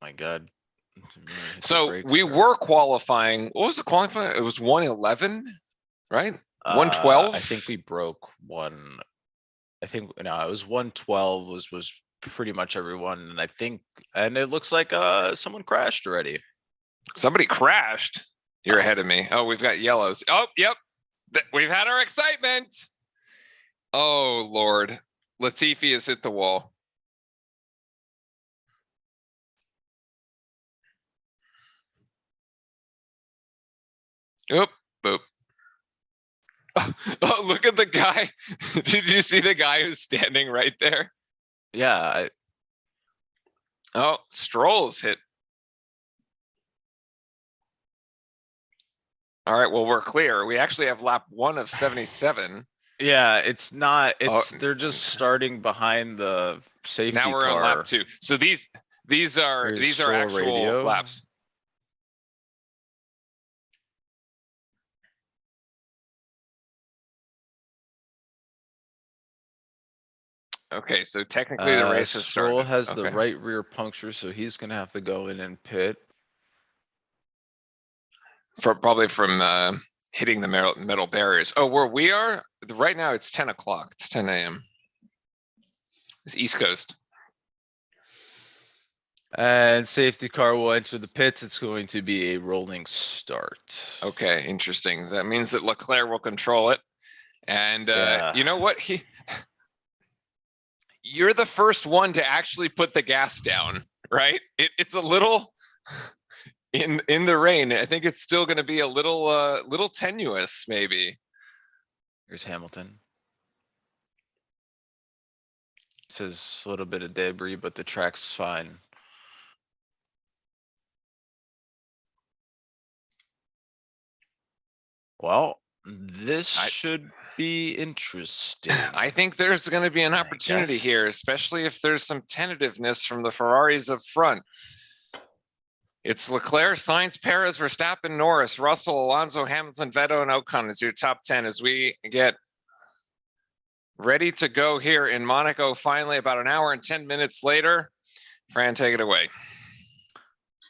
My God. Hit the So brakes we there. were qualifying. What was the qualifying? It was 111, right? 112. I think we broke one. I think no, it was 112 was pretty much everyone, and I think, and it looks like someone crashed already. Somebody crashed. You're ahead of me. Oh, we've got yellows. Oh, yep. We've had our excitement. Oh, Lord. Latifi has hit the wall. Oop, boop. Oh, look at the guy. Did you see the guy who's standing right there? Yeah, Oh, Stroll's hit. All right, well, we're clear. We actually have lap 1 of 77. yeah, it's not. It's Oh, they're just starting behind the safety now we're car. on lap 2. So these are There's Stroll actual radio. laps. Okay, so technically the race has Stroll started. has the Okay. right rear puncture, so he's gonna have to go in and pit. Probably from hitting the metal barriers. Oh, where we are right now, it's 10 o'clock. It's 10 a.m. It's East Coast. And safety car will enter the pits. It's going to be a rolling start. Okay, interesting. That means that Leclerc will control it. And Yeah. you know what? You're the first one to actually put the gas down, right? It's a little in the rain. I think it's still going to be a little tenuous, maybe. Here's Hamilton. Says a little bit of debris, but the track's fine. Well, this should be interesting. I think there's going to be an opportunity here, guess. especially if there's some tentativeness from the Ferraris up front. It's Leclerc, Sainz, Perez, Verstappen, Norris, Russell, Alonso, Hamilton, Vettel, and Ocon is your top 10 as we get ready to go here in Monaco. Finally, about an hour and 10 minutes later. Fran, take it away.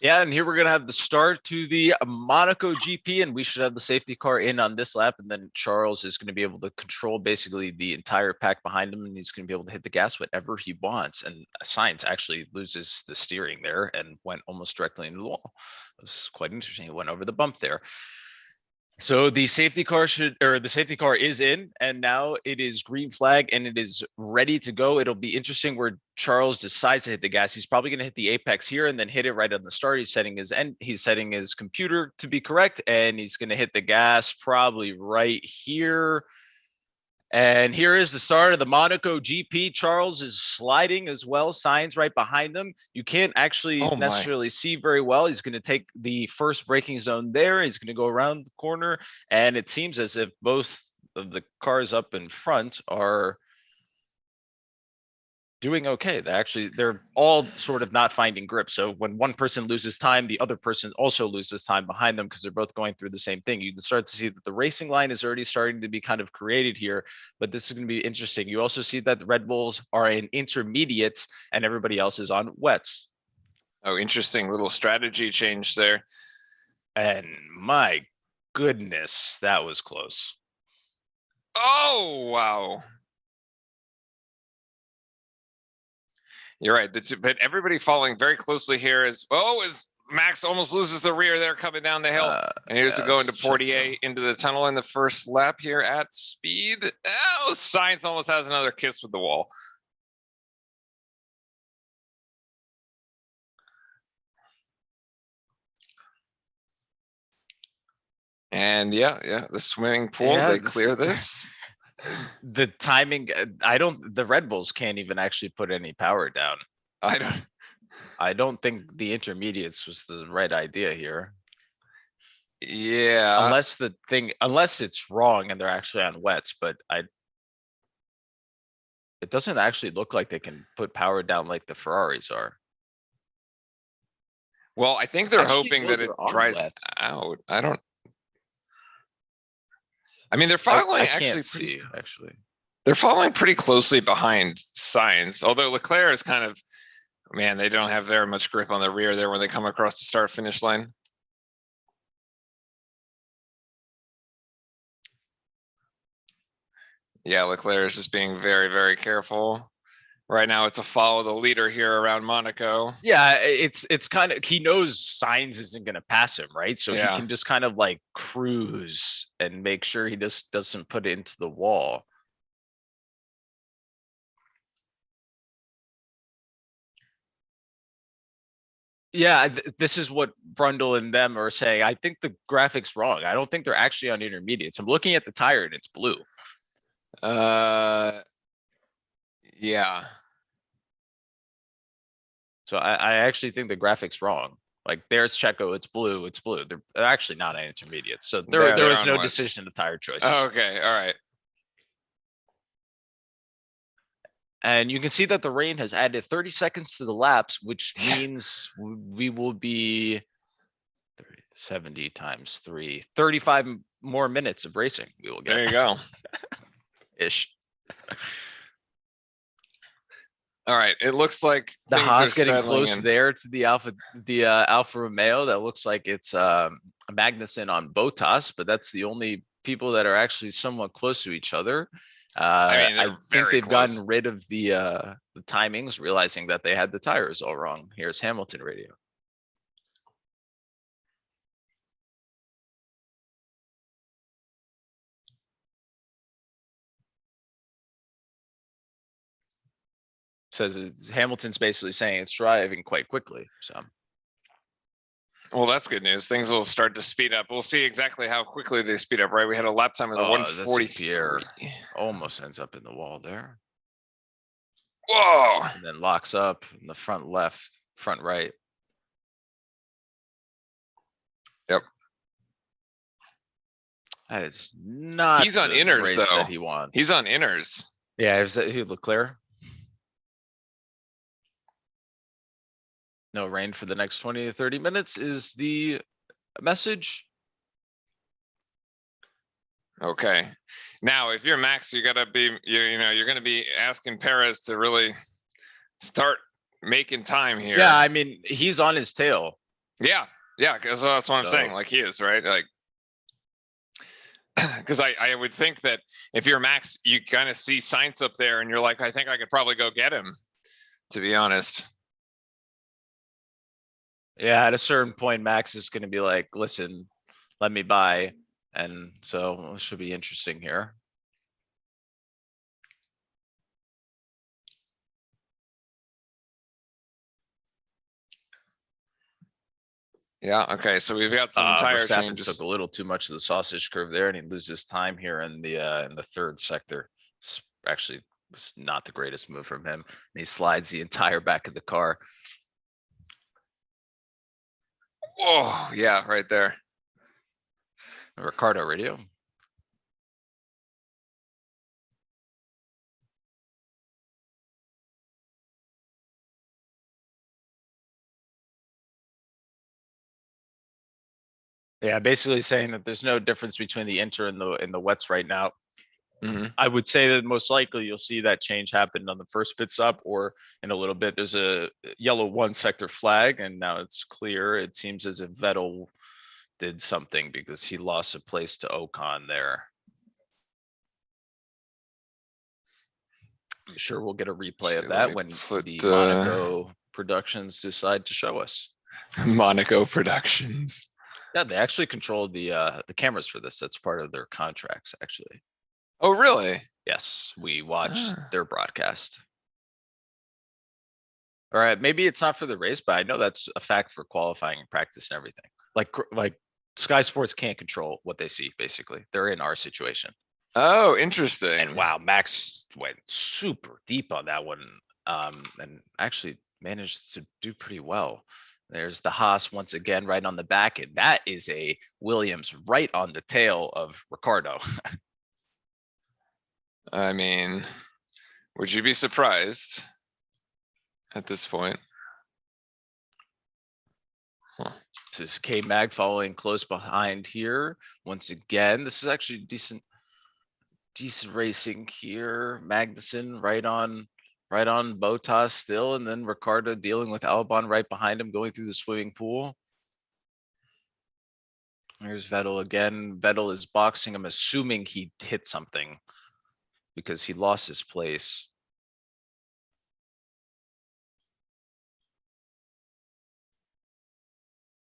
Yeah, and here we're gonna have the start to the Monaco GP, and we should have the safety car in on this lap, and then Charles is gonna be able to control basically the entire pack behind him, and he's gonna be able to hit the gas whatever he wants. And Sainz actually loses the steering there and went almost directly into the wall. It was quite interesting. He went over the bump there. So the safety car is in, and now it is green flag and it is ready to go. It'll be interesting where Charles decides to hit the gas. He's probably going to hit the apex here and then hit it right on the start. He's setting his computer to be correct, and he's going to hit the gas probably right here. And here is the start of the Monaco GP. Charles is sliding as well. Sainz right behind them. You can't actually necessarily see very well. He's going to take the first braking zone there. He's going to go around the corner. And it seems as if both of the cars up in front are doing okay. They're all sort of not finding grip. So when one person loses time, the other person also loses time behind them because they're both going through the same thing. You can start to see that the racing line is already starting to be kind of created here, but this is going to be interesting. You also see that the Red Bulls are in intermediates and everybody else is on wets. Oh, interesting little strategy change there. And my goodness, that was close. Oh, wow. You're right. But everybody following very closely here is Max almost loses the rear there coming down the hill. And here's to go into Portier into the tunnel in the first lap here at speed. Oh, Sainz almost has another kiss with the wall. And yeah, the swimming pool, Yeah, they this- clear this. The timing, the Red Bulls can't even actually put any power down. I I don't think the intermediates was the right idea here. yeah, Unless it's wrong and they're actually on wets, but it doesn't actually look like they can put power down like the Ferraris are. well, I think they're Actually, hoping no, that it they're on dries wet. out. I mean, they're I following actually can't see, actually. they're following pretty closely behind Sainz, although Leclerc is kind of, man, they don't have very much grip on the rear there when they come across the start finish line. Yeah, Leclerc is just being very careful. Right now, it's a follow the leader here around Monaco. Yeah, it's kind of, he knows Signs isn't gonna pass him, right? So he Yeah. can just kind of like cruise and make sure he just doesn't put it into the wall. Yeah, this is what Brundle and them are saying. I think the graphic's wrong. I don't think they're actually on intermediates. I'm looking at the tire and it's blue. Yeah. So I actually think the graphic's wrong. Like there's Checo, it's blue, it's blue. They're actually not on intermediates. So there They're was on no wets. decision of tire choices. Okay, all right. And you can see that the rain has added 30 seconds to the laps, which Yeah. means we will be 70 times 3, 35 more minutes of racing we will There you get go. ish. All right, it looks like The things are Haas getting settling close in. there to the Alfa Romeo. That looks like it's Magnussen on Bottas, but that's the only people that are actually somewhat close to each other. mean, I they're think very they've close. gotten rid of the timings, realizing that they had the tires all wrong. Here's Hamilton radio. Says Hamilton's basically saying it's driving quite quickly. So Well, that's good news. Things will start to speed up. We'll see exactly how quickly they speed up, right? We had a lap time of the oh, that's a 143. Pierre almost ends up in the wall there, Whoa. and then locks up in the front left, front right. Yep. That is not. He's on the inners, race though. That he wants. He's on inners. Yeah, is that who Leclerc? No rain for the next 20 to 30 minutes is the message. Okay. Now, if you're Max, you gotta be, you're gonna be asking Perez to really start making time here. Yeah, I mean, he's on his tail. Yeah, because that's what I'm saying. So- Like he is, right? Like, because I would think that if you're Max, you kind of see Sainz up there, and you're like, I think I could probably go get him. To be honest. Yeah, at a certain point, Max is gonna be like, listen, let me buy. And so it should be interesting here. Yeah. Okay. So we've got some tire Verstappen changes. took a little too much of the sausage curve there and he loses time here in the third sector. Actually, was not the greatest move from him. And he slides the entire back of the car. Whoa. Yeah. Right there. Ricardo radio. Yeah, basically saying that there's no difference between the inter and the wets right now. Mhm. I would say that most likely you'll see that change happen on the first pit stop or in a little bit. There's a yellow 1 sector flag and now it's clear. It seems as if Vettel did something because he lost a place to Ocon there. I'm sure we'll get a replay Okay, of let that me when put, the Monaco productions decide to show us. Monaco Productions. Yeah, they actually control the cameras for this. That's part of their contracts, actually. Oh, really? Yes, we watched Ah. their broadcast. All right, maybe it's not for the race, but I know that's a fact for qualifying and practice and everything. Like Sky Sports can't control what they see, basically. They're in our situation. Oh, interesting. And wow, Max went super deep on that one. And actually managed to do pretty well. There's the Haas once again right on the back, and that is a Williams right on the tail of Ricardo. I mean, would you be surprised at this point? This is K Mag following close behind here. Once again, this is actually decent racing here. Magnussen right on Bottas still, and then Ricardo dealing with Albon right behind him, going through the swimming pool. Here's Vettel again. Vettel is boxing. I'm assuming he hit something because he lost his place.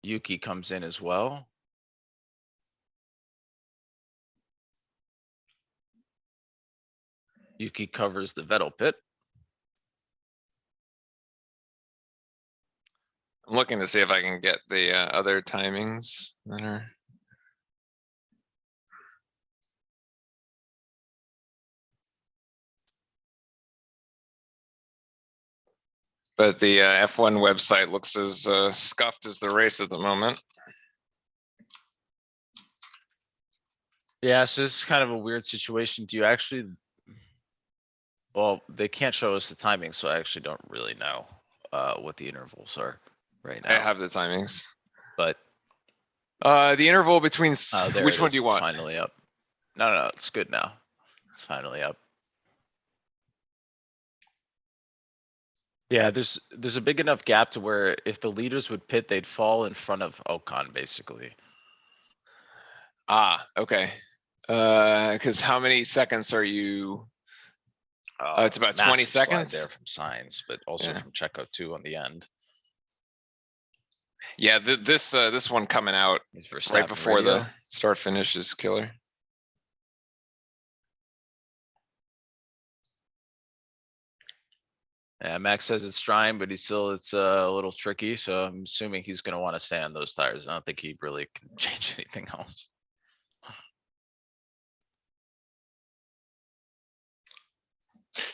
Yuki comes in as well. Yuki covers the Vettel pit. I'm looking to see if I can get the other timings that are. But the F1 website looks as scuffed as the race at the moment. Yeah, so this is kind of a weird situation. Do you actually? Well, they can't show us the timing, so I actually don't really know what the intervals are right now. I have the timings. But the interval between there which it one do is. you It's want? finally up. No, it's good now. It's finally up. Yeah, there's a big enough gap to where if the leaders would pit, they'd fall in front of Ocon, basically. Ah, okay. Because how many seconds are you? It's about 20 Massive slide seconds there from Sainz, but also Yeah. from Checo too on the end. Yeah, this one coming out He's Verstappen right before radio. the start finish is killer. Yeah, Max says it's trying, but it's a little tricky, so I'm assuming he's gonna want to stay on those tires. I don't think he really can change anything else.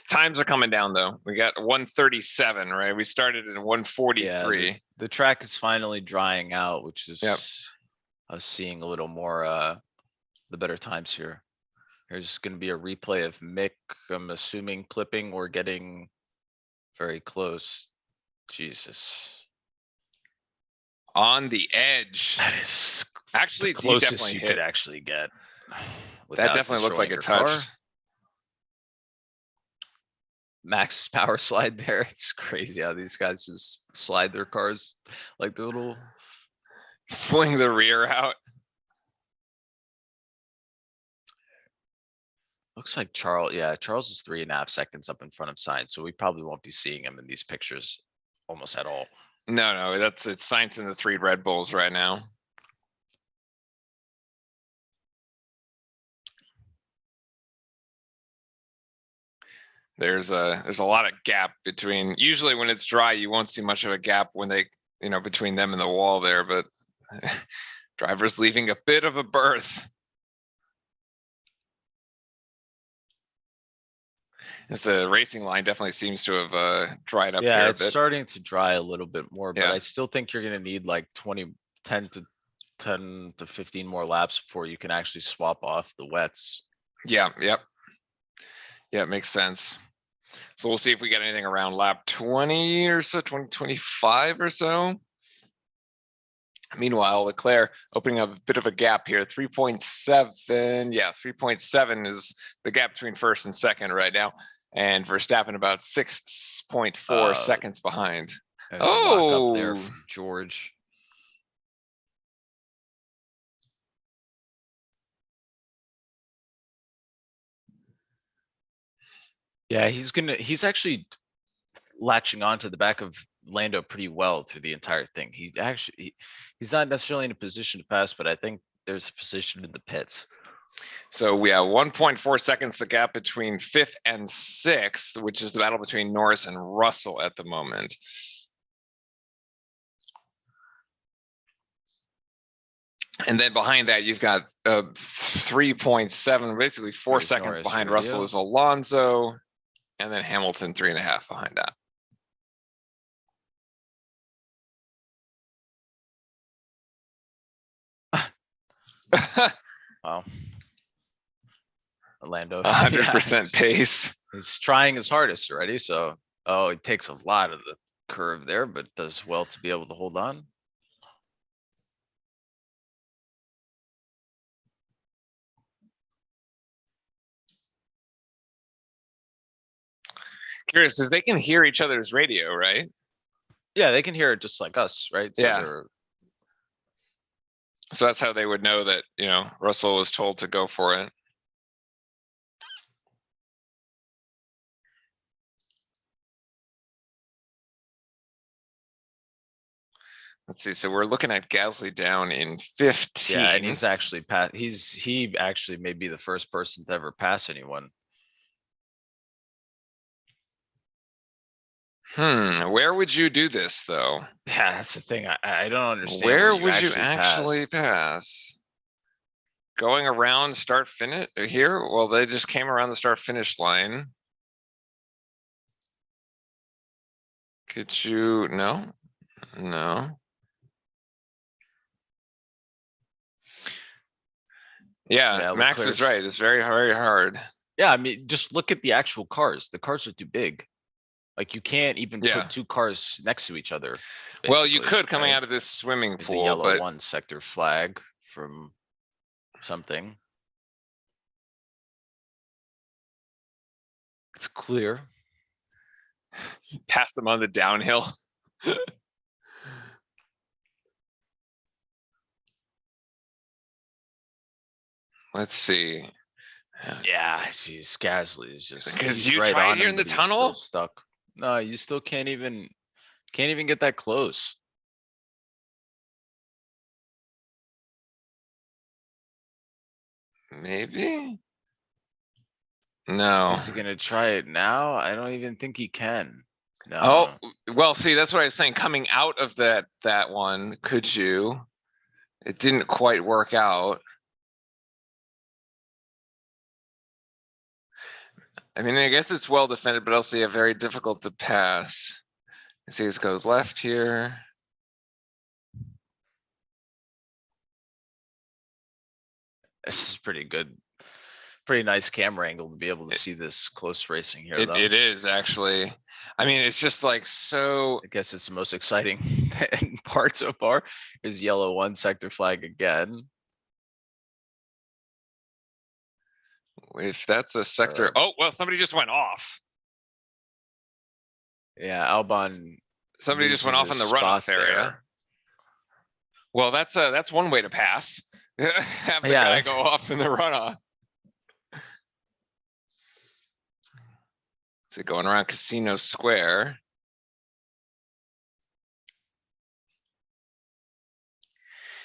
Times are coming down though. We got 137, right? We started in 143. Yeah, the track is finally drying out, which is Yep. us seeing a little more the better times here. There's gonna be a replay of Mick, I'm assuming clipping or getting very close. Jesus. On the edge. That is Actually, the he closest definitely you hit. could actually get. That without definitely looked like destroying it your car. touched. Max power slide there. It's crazy how these guys just slide their cars like the little. Fling the rear out. Looks like Charles. Yeah, Charles is 3.5 seconds up in front of Sainz, so we probably won't be seeing him in these pictures almost at all. No, it's Sainz and the 3 Red Bulls right now. There's a lot of gap between, usually when it's dry, you won't see much of a gap when they, between them and the wall there, but driver's leaving a bit of a berth. As the racing line definitely seems to have dried up here Yeah, a it's bit. starting to dry a little bit more, but Yeah. I still think you're gonna need like 10 to 15 more laps before you can actually swap off the wets. Yeah, yep. Yeah, it makes sense. So we'll see if we get anything around lap 20 or so, 25 or so. Meanwhile, Leclerc opening up a bit of a gap here, 3.7. Yeah, 3.7 is the gap between first and second right now. And Verstappen about 6.4 seconds behind. There's a lock up there Oh, from George. Yeah, he's actually latching onto the back of Lando pretty well through the entire thing. He's not necessarily in a position to pass, but I think there's a position in the pits. so we have 1.4 seconds the gap between 5th and 6th, which is the battle between Norris and Russell at the moment. And then behind that, you've got 3.7, basically 4 There's seconds Norris behind radio. Russell is Alonso, and then Hamilton 3.5 behind that. Wow. Orlando. 100% pace. He's trying his hardest already, so, oh, it takes a lot of the curve there, but does well to be able to hold on. Curious, because they can hear each other's radio, right? Yeah, they can hear it just like us, right? So Yeah. they're- So that's how they would know that, Russell was told to go for it. Let's see. So we're looking at Gasly down in 15. Yeah, and he's actually he actually may be the first person to ever pass anyone. Where would you do this though? Yeah, that's the thing. I don't understand. Where you would you actually pass. pass? Going around start finish here? Well, they just came around the start finish line. Could you? No. Yeah, Max is right. It's very, very hard. Yeah, I mean, just look at the actual cars. The cars are too big. Like you can't even Yeah. put two cars next to each other. Well, you basically, could coming right? out of this swimming There's a pool, yellow but 1 sector flag from something. It's clear. pass them on the downhill. Let's see. Yeah, geez, Gasly is just. 'Cause he's you right tried on here him, in the but he's still tunnel? Stuck. No, you still can't even get that close. Maybe? No. Is he gonna try it now? I don't even think he can. No. Oh, well, see, that's what I was saying. Coming out of that one, could you? It didn't quite work out. I mean, I guess it's well defended, but also yeah, very difficult to pass. See, this goes left here. This is pretty good. Pretty nice camera angle to be able to see this close racing here, though. It is actually. I mean, it's just like so. I guess it's the most exciting part so far is yellow 1 sector flag again. If that's a sector, oh, well, somebody just went off. Yeah, Albon. Somebody just went off in the loses his runoff spot area. there. Well, that's one way to pass. Have the Yeah, guy that's- go off in the runoff. So going around Casino Square.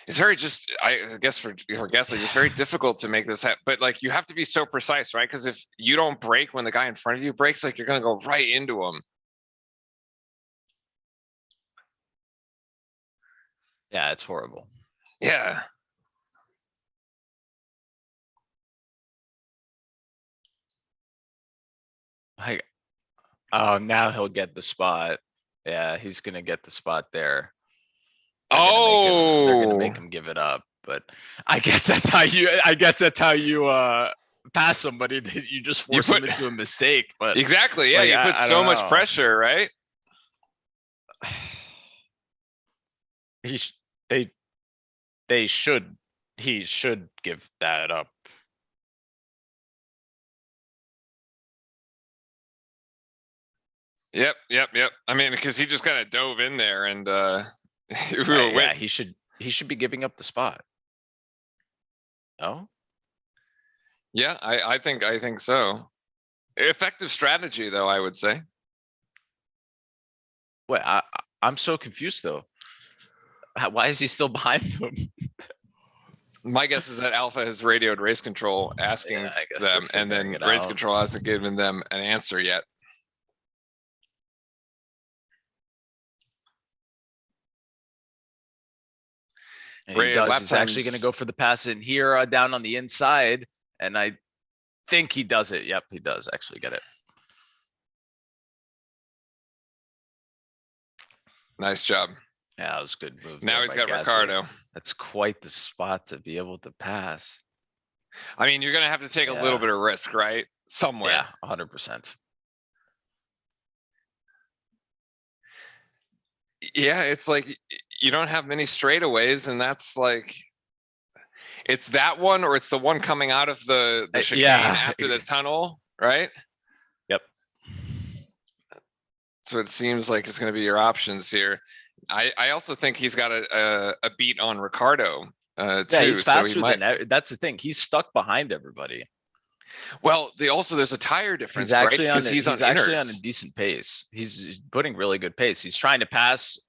It's very just, I guess for Gasly, just very difficult to make this happen. But like, you have to be so precise, right? Because if you don't brake when the guy in front of you brakes, like you're gonna go right into him. Yeah, it's horrible. Yeah. Oh, now he'll get the spot. Yeah, he's gonna get the spot there. They're gonna make him give it up, but I guess that's how you, pass somebody that you just force them into a mistake, but. Exactly. Yeah, like, you I put so don't much know. pressure, right? He should give that up. Yep. I mean, because he just kind of dove in there and we were Yeah, waiting. he should be giving up the spot. No? Yeah, I think so. Effective strategy, though, I would say. Wait, I'm so confused though. Why is he still behind them? My guess is that Alpha has radioed race control asking Yeah, I guess they're them, and then figuring it race out. control hasn't given them an answer yet. And he Ray, does. lap He's actually going to times- go for the pass in here down on the inside. And I think he does it. Yep, he does actually get it. Nice job. Yeah, that was a good move. Now there he's by got Gasly. Ricardo. That's quite the spot to be able to pass. I mean, you're gonna have to take a little Yeah. bit of risk, right? Somewhere. Yeah, 100%. Yeah, it's like you don't have many straightaways, and that's like it's that one or it's the one coming out of the chicane yeah. after the tunnel, right? Yep. That's what it seems like is going to be your options here. I also think he's got a beat on Ricardo Yeah, too, he's so he faster might. than that's the thing. He's stuck behind everybody. Well, there's a tire difference, He's actually right? on Because he's on actually on a inners. decent pace. He's putting really good pace. He's trying to pass.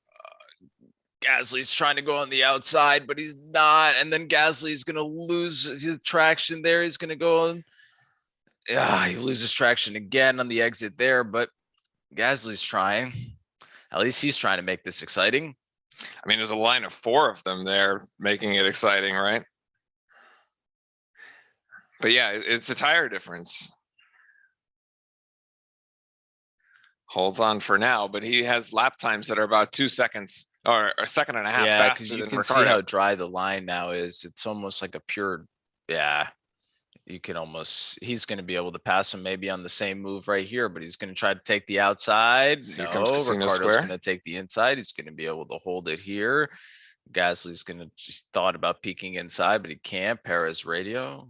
Gasly's trying to go on the outside, but he's not. And then Gasly's gonna lose his traction there. He's gonna go on. Yeah, he loses traction again on the exit there, but Gasly's trying. At least he's trying to make this exciting. I mean, there's a line of 4 of them there, making it exciting, right? But yeah, it's a tire difference. Holds on for now, but he has lap times that are about 2 seconds or a second and a half Yeah, because faster you than can see Ricardo. how dry the line now is. It's almost like a pure, yeah. You can almost, he's gonna be able to pass him maybe on the same move right here, but he's gonna try to take the outside. So here No, comes Casino Ricardo's Square. gonna take the inside. He's gonna be able to hold it here. Gasly's gonna just thought about peeking inside, but he can't. Perez radio.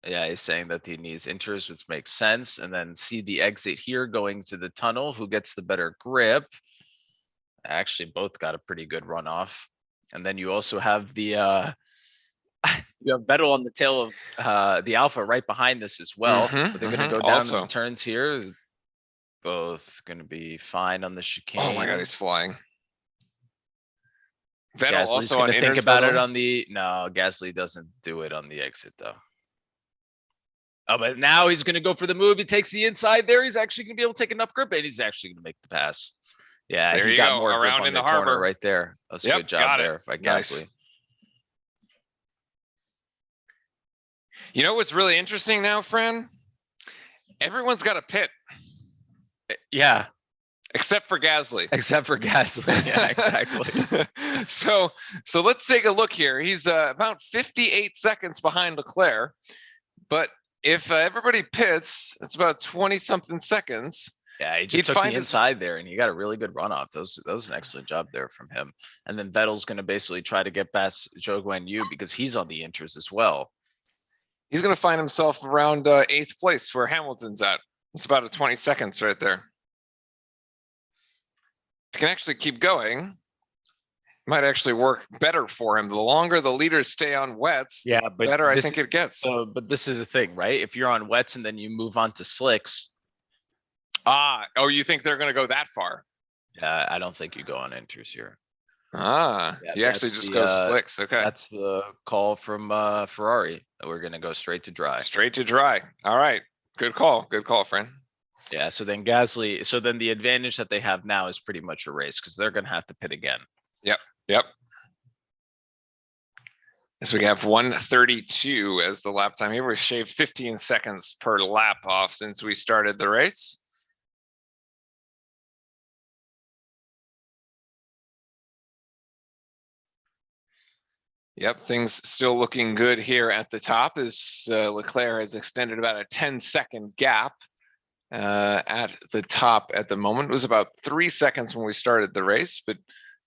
Yeah, he's saying that he needs inters, which makes sense. And then see the exit here going to the tunnel. Who gets the better grip? Actually, both got a pretty good runoff. And then you also have the you have Vettel on the tail of the Alpha right behind this as well. But they're gonna go down also. the turns here. Both gonna be fine on the chicane. Oh my god, he's flying. Vettel Gasly's also on gonna think inners, about by it the way. on the, no, Gasly doesn't do it on the exit though. Oh, but now he's gonna go for the move. He takes the inside there. He's actually gonna be able to take enough grip and he's actually gonna make the pass. Yeah, There he you got go, more grip around on in the the corner harbor. right there. That's a Yep, good job got it. there by Nice. Gasly. You know what's really interesting now, Fran? Everyone's got a pit Yeah, except for Gasly. except for Gasly. Yeah, exactly. So let's take a look here. He's about 58 seconds behind Leclerc, but if everybody pits, it's about 20 something seconds. Yeah, he He'd just took the find his- inside there and he got a really good runoff. That was an excellent job there from him. And then Vettel's gonna basically try to get past Zhou Guanyu because he's on the inters as well. He's going to find himself around 8th place where Hamilton's at. It's about a 20 seconds right there. If he can actually keep going, might actually work better for him. The longer the leaders stay on wets, Yeah, the but better I this think it gets. So, but this is the thing, right? If you're on wets and then you move on to slicks, Oh, you think they're going to go that far? I don't think you go on inters here. Yeah, you actually that's just the, go slicks. Okay. That's the call from Ferrari that we're gonna go straight to dry. Straight to dry. All right. Good call. Good call, friend. Yeah, so then Gasly, so then the advantage that they have now is pretty much a race because they're gonna have to pit again. Yep. So we have 132 as the lap time here. We've shaved 15 seconds per lap off since we started the race. Yep, things still looking good here at the top as Leclerc has extended about a 10-second gap at the top at the moment. It was about 3 seconds when we started the race, but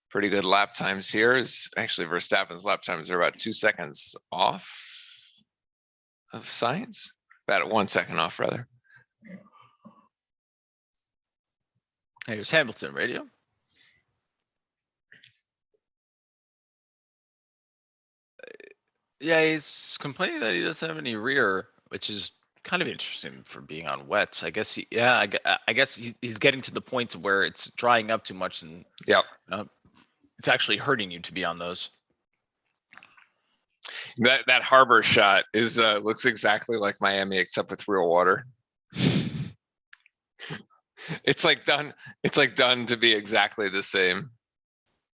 pretty good lap times here. Is actually Verstappen's lap times are about 2 seconds off of science, about 1 second off rather. Here's Hamilton radio. Yeah, he's complaining that he doesn't have any rear, which is kind of interesting for being on wets. I guess I guess he's getting to the point where it's drying up too much and Yep. it's actually hurting you to be on those. That harbor shot is looks exactly like Miami except with real water. It's like done to be exactly the same.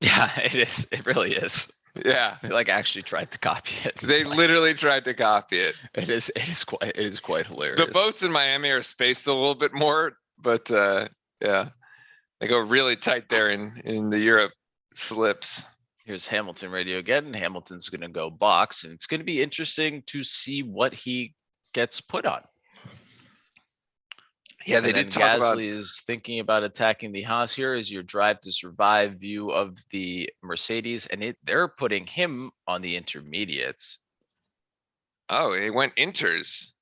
Yeah, it is. It really is. Yeah, They like actually tried to copy it. they Like, literally tried to copy it. it is quite The hilarious. boats in Miami are spaced a little bit more, but yeah, they go really tight there in the Europe slips. Here's Hamilton radio again, and Hamilton's gonna go box, and it's gonna be interesting to see what he gets put on. Yeah, they And then did talk about. Gasly is thinking about attacking the Haas here as your drive to survive view of the Mercedes, and they're putting him on the intermediates. Oh, he went inters.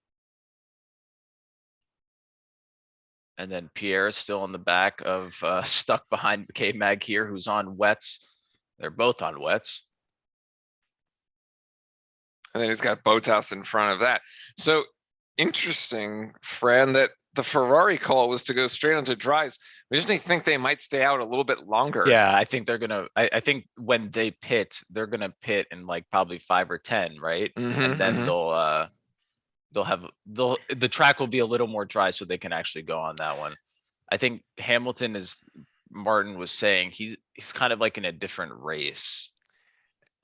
And then Pierre is still in the back of stuck behind K-Mag here, who's on wets. They're both on wets. And then he's got Bottas in front of that. So interesting, Fran, that the Ferrari call was to go straight onto dries. We just think they might stay out a little bit longer. Yeah, I think they're gonna, I think when they pit, they're gonna pit in like probably 5 or 10, right? And then the track will be a little more dry so they can actually go on that one. I think Hamilton is, Martin was saying, he's kind of like in a different race.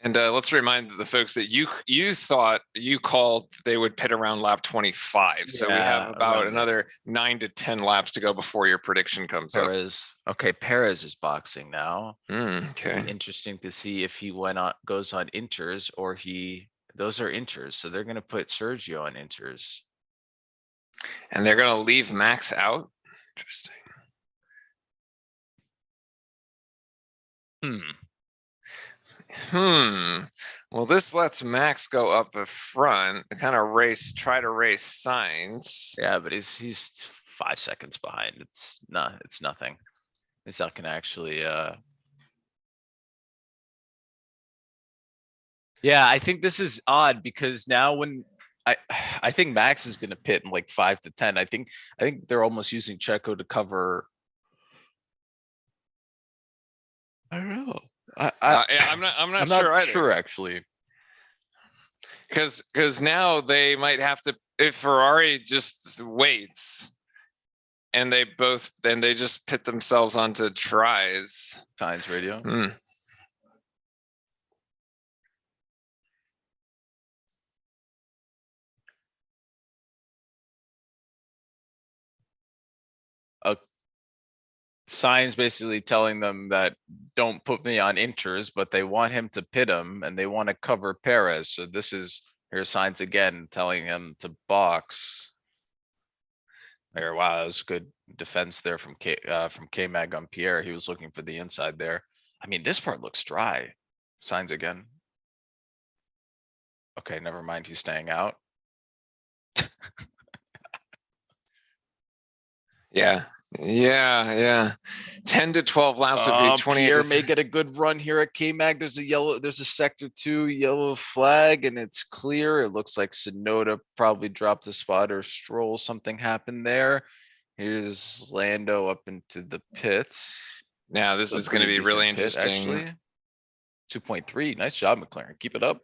And let's remind the folks that you thought you called they would pit around lap 25. So we Yeah, have about around another 9 to 10 laps to go before your prediction comes up. Perez, okay, Perez is boxing now. Okay. Interesting to see if he goes on inters or those are inters, so they're gonna put Sergio on inters. And they're gonna leave Max out. Interesting. Well, this lets Max go up the front, kind of try to race Signs. Yeah, but he's 5 seconds behind. It's nothing. It's not gonna actually, yeah, I think this is odd because now when I think Max is gonna pit in like 5 to 10. I think they're almost using Checo to cover. I don't know. Yeah, I'm not sure either. sure actually. Because now they might have to, if Ferrari just waits and then they just pit themselves onto tries. Times radio. Signs basically telling them that don't put me on inters, but they want him to pit him and they want to cover Perez. So here's Signs again telling him to box. There, wow, that was good defense there from K-Mag on Pierre. He was looking for the inside there. I mean, this part looks dry. Signs again. Okay, never mind. He's staying out. Yeah. 10 to 12 laps would be 20. Pierre may get a good run here at K-Mag. There's a sector 2 yellow flag and it's clear. It looks like Sonoda probably dropped a spot or Stroll. Something happened there. Here's Lando up into the pits. Now this is going to be really interesting. 2.3. Nice job, McLaren. Keep it up.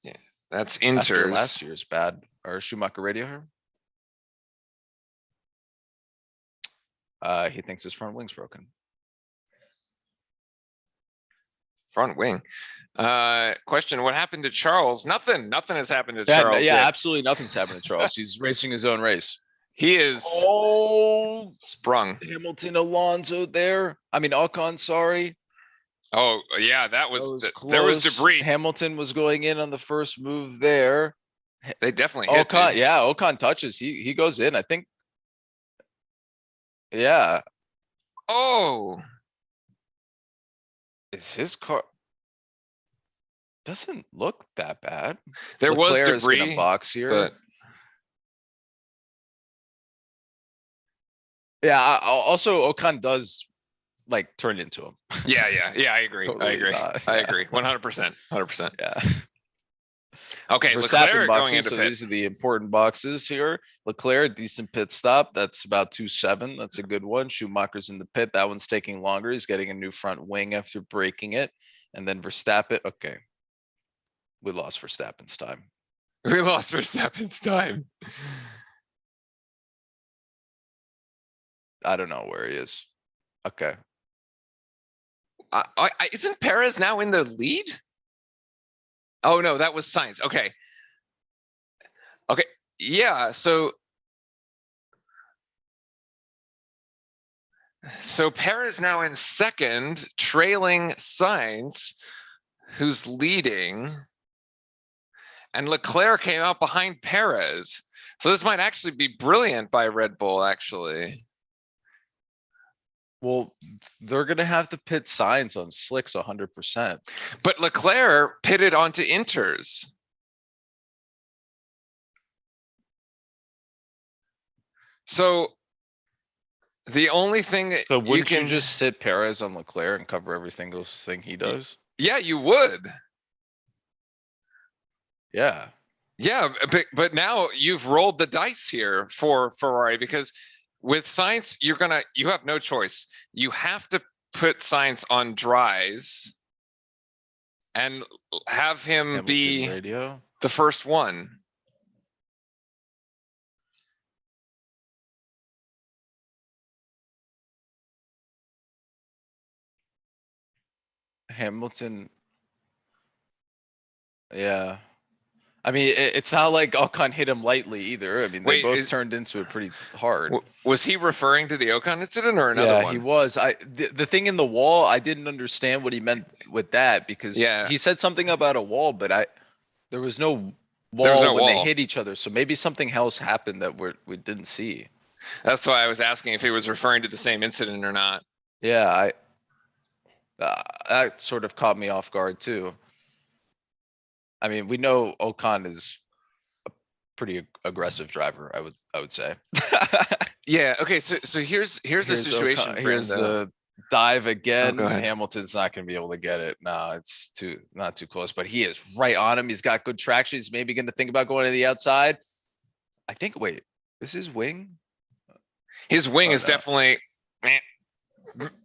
Yeah, that's After inters. last year's bad or Schumacher radio here. He thinks his front wing's broken. Front wing. Question, what happened to Charles? Nothing has happened to Charles Yeah, yet. absolutely nothing's happened to Charles. He's racing his own race. He is sprung. Hamilton, Alonso there. I mean, Ocon, sorry. Oh, yeah, that was there was close. debris. Hamilton was going in on the first move there. They definitely hit. Ocon, Dude. yeah, Ocon touches. He goes in, I think. Yeah. Oh, Is his car doesn't look that bad. there was Leclerc is gonna debris. box here. But Yeah, also Ocon does like turn into him. yeah, I agree. Totally I agree. not, I yeah. agree. 100%. Yeah. Okay, Verstappen Leclerc going boxing, into so pit. these are the important boxes here. Leclerc, decent pit stop. That's about 2.7. That's a good one. Schumacher's in the pit. That one's taking longer. He's getting a new front wing after breaking it. And then Verstappen. Okay. We lost Verstappen's time. We lost Verstappen's time. I don't know where he is. Okay. Isn't Perez now in the lead? Oh no, that was Sainz. Okay. Okay. Yeah. So Perez now in second, trailing Sainz, who's leading, and Leclerc came out behind Perez. So this might actually be brilliant by Red Bull, actually. Well, they're gonna have to pit signs on slicks 100%. But Leclerc pitted onto Inters. So the only thing So you wouldn't you can just sit Perez on Leclerc and cover every single thing he does? yeah, you would. Yeah. Yeah, but now you've rolled the dice here for Ferrari because with Sainz, you have no choice. You have to put Sainz on dries and have him Hamilton be radio. the first one. Hamilton. Yeah. I mean, it's not like Ocon hit him lightly either. I mean, they Wait, both turned into it pretty hard. Was he referring to the Ocon incident or another Yeah, one? he was. The thing in the wall, I didn't understand what he meant with that because Yeah. he said something about a wall, but there was no There was wall no when they wall. hit each other. So maybe something else happened that we didn't see. That's why I was asking if he was referring to the same incident or not. Yeah, that sort of caught me off guard too. I mean, we know Ocon is a pretty aggressive driver, I would say. Yeah. Okay. So here's a situation. Here's Brando. the dive again. go ahead. Hamilton's not gonna be able to get it. No, it's not too close, but he is right on him. He's got good traction. He's maybe gonna think about going to the outside. I think, wait, is his wing? His wing Oh, is no. definitely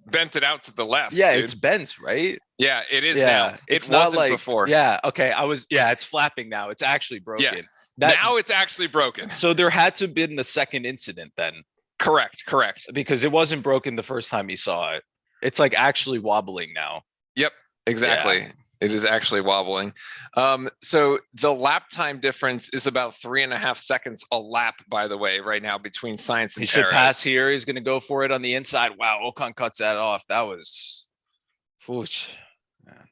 bent it out to the left. Yeah, dude. it's bent, right? Yeah, it is Yeah, now. it's It not wasn't like, before. yeah, okay, it's flapping now. It's actually broken. Now it's actually broken. So there had to have been the second incident then, Correct. because it wasn't broken the first time he saw it. It's like actually wobbling now. Yep. Exactly. It is actually wobbling. So the lap time difference is about 3.5 seconds a lap, by the way, right now between Sainz and He should Perez. pass here. He's gonna go for it on the inside. Wow, Ocon cuts that off. That was, whoosh. Man.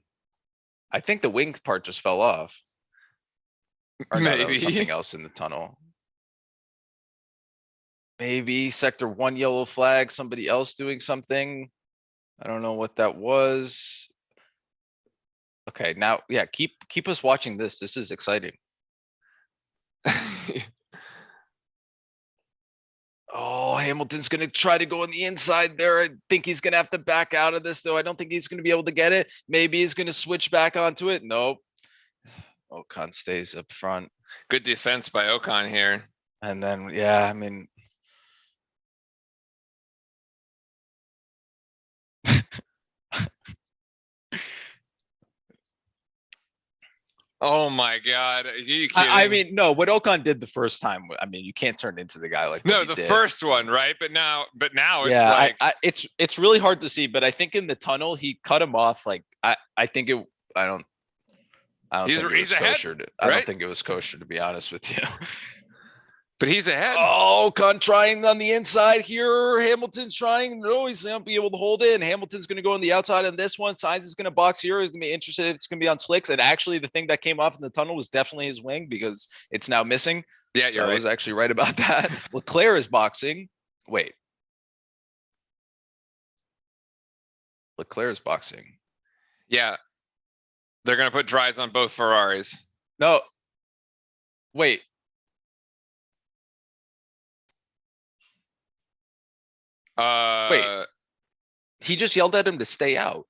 I think the wing part just fell off. Or no, that was something Maybe. else in the tunnel. Maybe sector 1 yellow flag, somebody else doing something. I don't know what that was. Okay, now, yeah, keep us watching this. This is exciting. Oh, Hamilton's gonna try to go on the inside there. I think he's gonna have to back out of this, though. I don't think he's gonna be able to get it. Maybe he's gonna switch back onto it. Nope. Ocon stays up front. Good defense by Ocon here. And then, yeah, I mean. Oh my God. Are you kidding? I mean, no, what Ocon did the first time, I mean, you can't turn into the guy like. No, what he the did. first one, right? But now it's Yeah, like it's really hard to see, but I think in the tunnel, he cut him off. Like, I think it, I don't He's- think it he's was ahead, kosher. I don't right? think it was kosher, to be honest with you. but he's ahead. Oh, Ocon trying on the inside here. Hamilton's trying. No, he's not be able to hold it. And Hamilton's going to go on the outside on this one. Sainz is going to box here. He's going to be interested if it's going to be on slicks. And actually, the thing that came off in the tunnel was definitely his wing because it's now missing. Yeah, So you're I right. was actually right about that. Leclerc is boxing. Wait. Leclerc is boxing. Yeah. They're gonna put dries on both Ferraris. No. Wait. He just yelled at him to stay out.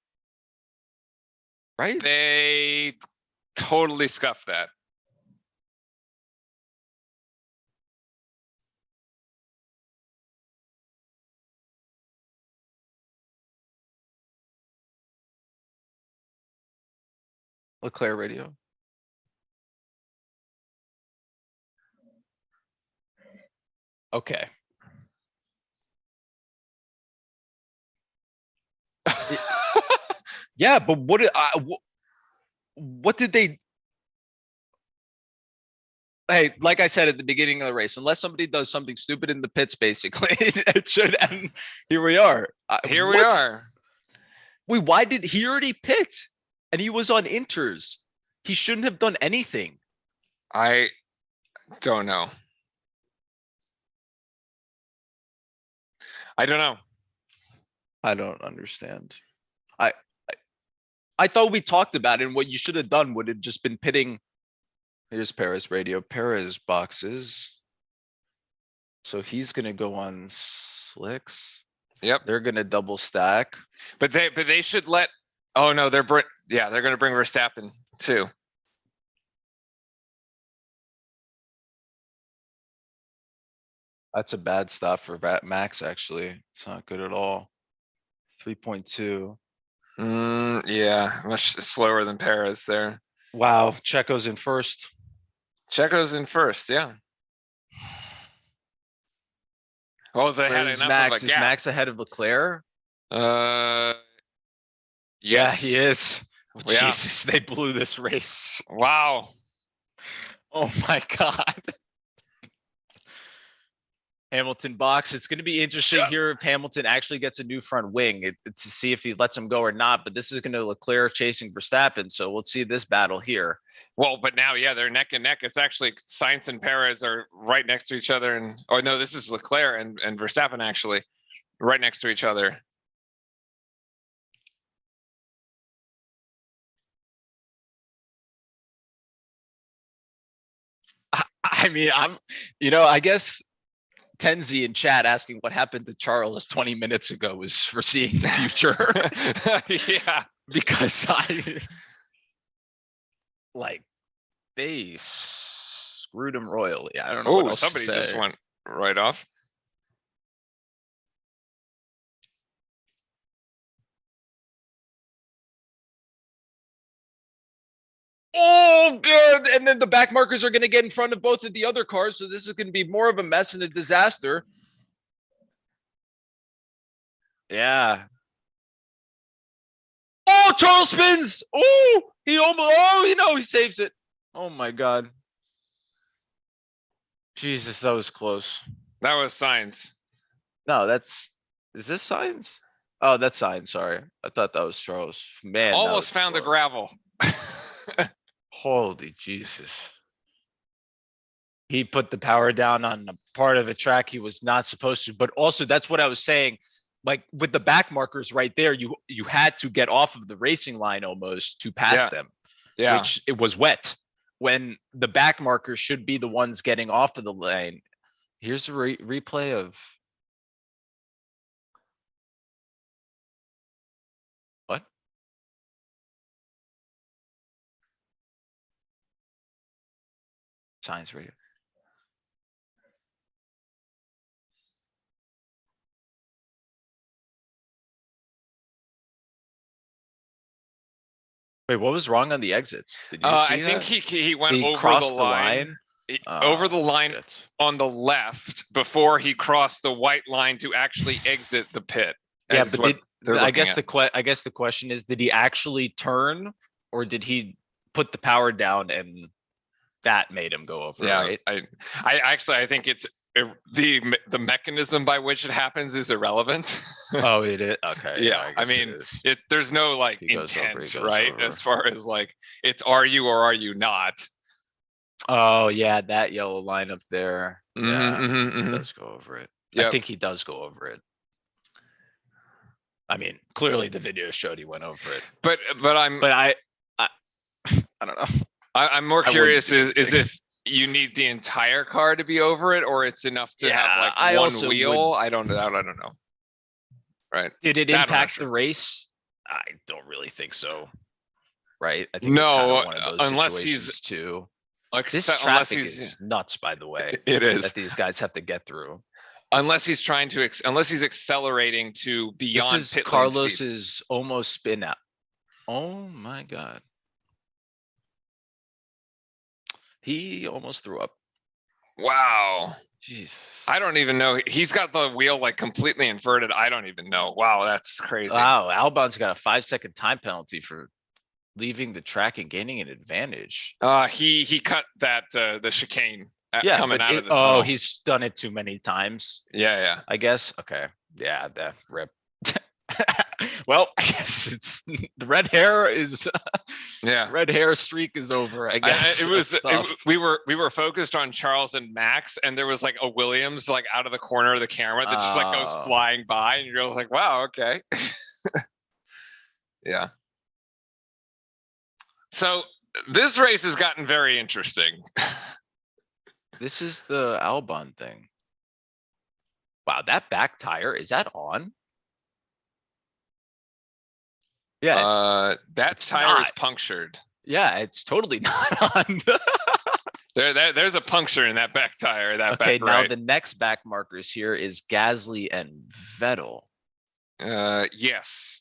Right? They totally scuffed that. Leclerc radio. Okay. Yeah, but what did they? Hey, like I said at the beginning of the race, unless somebody does something stupid in the pits, basically, it should end. Here we are. Here we What? are. Wait, why did he already pit? And he was on inters. He shouldn't have done anything. I don't know. I don't know. I don't understand. I thought we talked about it, and what you should have done would have just been pitting. Here's Perez radio, Perez boxes. So he's gonna go on slicks. Yep. They're gonna double stack. But they should let, oh no, they're gonna bring Verstappen too. That's a bad stop for Max, actually. It's not good at all. 3.2. Yeah, much slower than Perez there. Wow, Checo's in first. Checo's in first, yeah. Oh, they had Where's enough Max? of a Is gap. Max ahead of Leclerc? Yeah, Yeah, he is. Yeah. Jesus, they blew this race. Wow. Oh my god. Hamilton box. It's going to be interesting here if Hamilton actually gets a new front wing to see if he lets him go or not. But this is going to Leclerc chasing Verstappen. So we'll see this battle here. Well, but now, yeah, they're neck and neck. It's actually Sainz and Perez are right next to each other. And, oh no, this is Leclerc and Verstappen actually right next to each other. I mean, I guess Tenzi in chat asking what happened to Charles 20 minutes ago was foreseeing the future. Yeah. Because they screwed him royally. I don't know. Oh, somebody just went right off. Oh, good. And then the back markers are going to get in front of both of the other cars. So this is going to be more of a mess and a disaster. Yeah. Oh, Charles spins. Oh, he almost, he saves it. Oh my God. Jesus, that was close. That was Sainz. No, is this Signs? Oh, that's Signs. Sorry. I thought that was Charles. Man. that Almost was found the close. gravel. Holy Jesus. He put the power down on a part of a track he was not supposed to, but also that's what I was saying. Like with the back markers right there, you had to get off of the racing line almost to pass them, Yeah. which it was wet when the back markers should be the ones getting off of the lane. Here's a replay of what? Science radio. Wait, what was wrong on the exits? Did you see I think that? he went He over crossed the line. Over the line Shit. on the left before he crossed the white line to actually exit the pit. Yeah, is but what they're I looking guess at. I guess the question is, did he actually turn or did he put the power down and that made him go over? Yeah, Right. I think it's the mechanism by which it happens is irrelevant. Oh, it is. Okay. Yeah, I guess mean, it is. there's no like He goes over, he intent, goes right? over. As far as like, it's are you or are you not? Oh yeah, that yellow line up there. Yeah, he Mhm. does go over it. I Yep. think he does go over it. I mean, clearly the video showed he went over it, But I don't know. I'm more I wouldn't curious do is anything. if you need the entire car to be over it, or it's enough to Yeah, have like I one also wheel. would- I don't know. Right. Did it That I'm not impact sure. the race? I don't really think so. Right? I think it's No, kind of one of those unless situations he's too. like This unless traffic he's is nuts, by the way, it that is these guys have to get through. unless he's trying to unless he's accelerating to This beyond is pit lane speed. Carlos's almost spin out. Oh my God. He almost threw up. Wow. Jesus. I don't even know. He's got the wheel like completely inverted. I don't even know. Wow, that's crazy. Wow, Albon's got a 5-second time penalty for leaving the track and gaining an advantage. He cut that the chicane Yeah, coming but out it, of the tunnel. oh, he's done it too many times, Yeah. I guess. Okay. Yeah, that rip. Well, I guess it's the red hair is Yeah. red hair streak is over, I guess. It was That's tough. we were focused on Charles and Max, and there was like a Williams like out of the corner of the camera that just like goes Oh. flying by, and you're like, wow, okay. Yeah. So this race has gotten very interesting. This is the Albon thing. Wow, that back tire, is that on? Yeah, That it's tire is not. punctured. yeah, it's totally not on. There's a puncture in that back tire. That Okay, back now right. the next back markers here is Gasly and Vettel. Yes.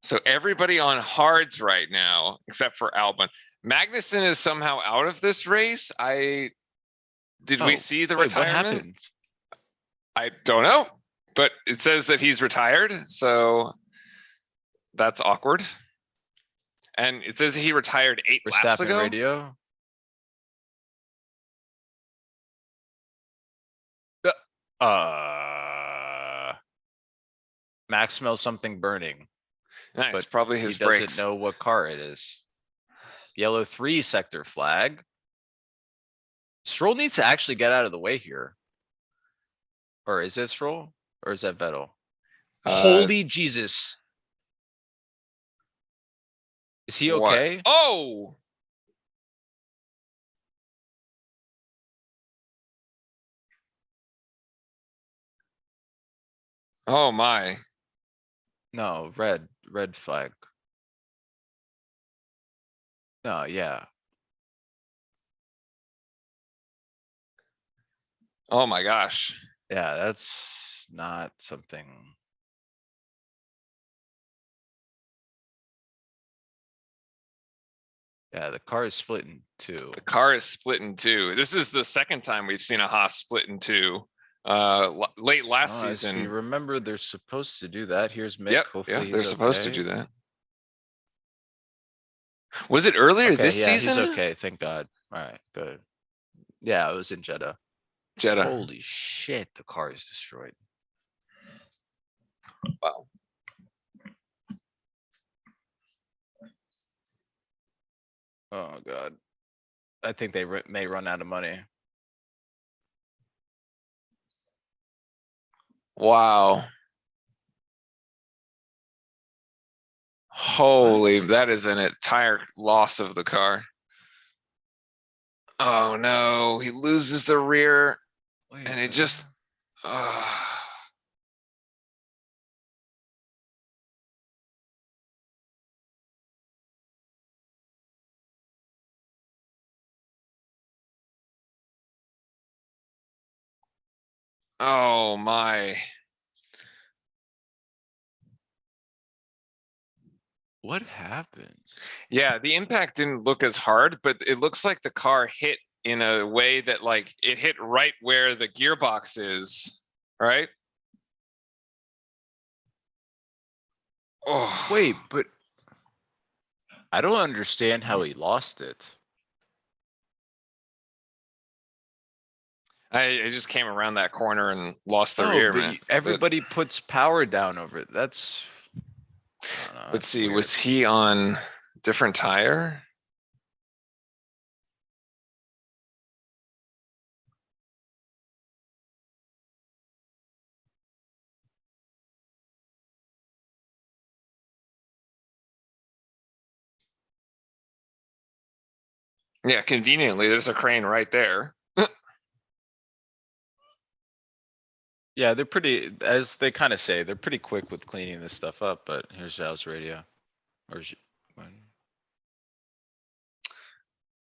So everybody on hards right now, except for Albon. Magnussen is somehow out of this race. Did we Oh, see the wait, what retirement? happened? I don't know, but it says that he's retired, so that's awkward. And it says he retired 8 laps Verstappen ago. radio. Max smells something burning. Nice, but probably He his doesn't brakes. know what car it is. Yellow 3 sector flag. Stroll needs to actually get out of the way here. Or is it Stroll? Or is that Vettel? Holy Jesus. Is he what? okay? Oh, oh my. No, red flag. No, yeah. Oh my gosh. Yeah, that's not something. Yeah, the car is split in two. The car is split in two. This is the second time we've seen a Haas split in two. Late last Oh, as we season. remember, they're supposed to do that. Here's Mick. Yep, Hopefully they're he's supposed to okay. do that. Was it earlier Okay, this yeah, season? he's okay. Thank God. Alright, good. Yeah, it was in Jeddah. Jeddah. Holy shit, the car is destroyed. Wow. Oh God. I think they may run out of money. Wow. Holy, that is an entire loss of the car. Oh no, he loses the rear Wait, and it what? just. Oh my. What happens? Yeah, the impact didn't look as hard, but it looks like the car hit in a way that like it hit right where the gearbox is, right? Oh, Wait, but I don't understand how he lost it. I just came around that corner and lost the Oh, rear, but man. everybody puts power down over it. That's. I don't know, Let's that's see, weird. was he on different tire? Yeah, conveniently, there's a crane right there. Yeah, they're pretty, as they kind of say, they're pretty quick with cleaning this stuff up, but here's Zhao's radio. Or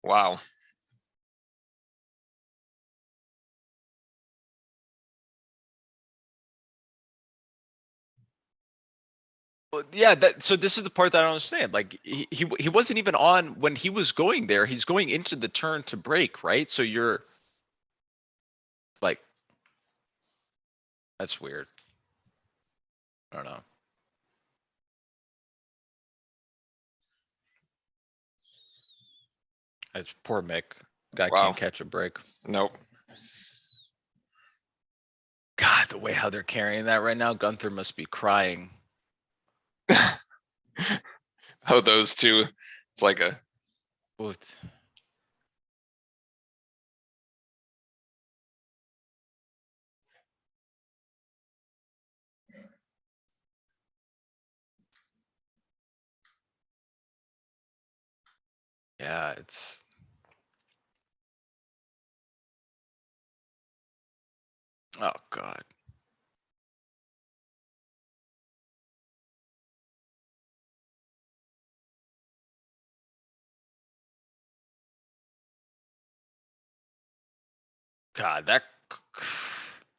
Wow. Well, yeah, so this is the part that I don't understand. Like, he wasn't even on when he was going there. He's going into the turn to brake, right? So Like. That's weird. I don't know. It's poor Mick. Guy Wow. can't catch a break. Nope. God, the way how they're carrying that right now, Gunther must be crying. Oh, those two. It's like a, What? Yeah, it's. Oh, God. God, that.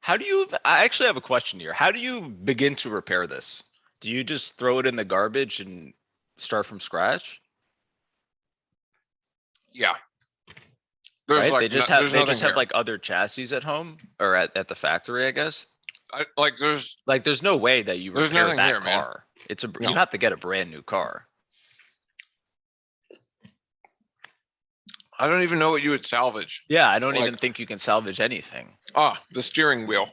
How do you, I actually have a question here. How do you begin to repair this? Do you just throw it in the garbage and start from scratch? yeah. There's Right? like, They just no- have, there's they nothing just have here. like other chassis at home or at the factory, I guess. Like there's, Like, there's no way that you There's repair nothing that here, man. car. It's a, No. you have to get a brand new car. I don't even know what you would salvage. Yeah, I don't Like- even think you can salvage anything. Ah, the steering wheel.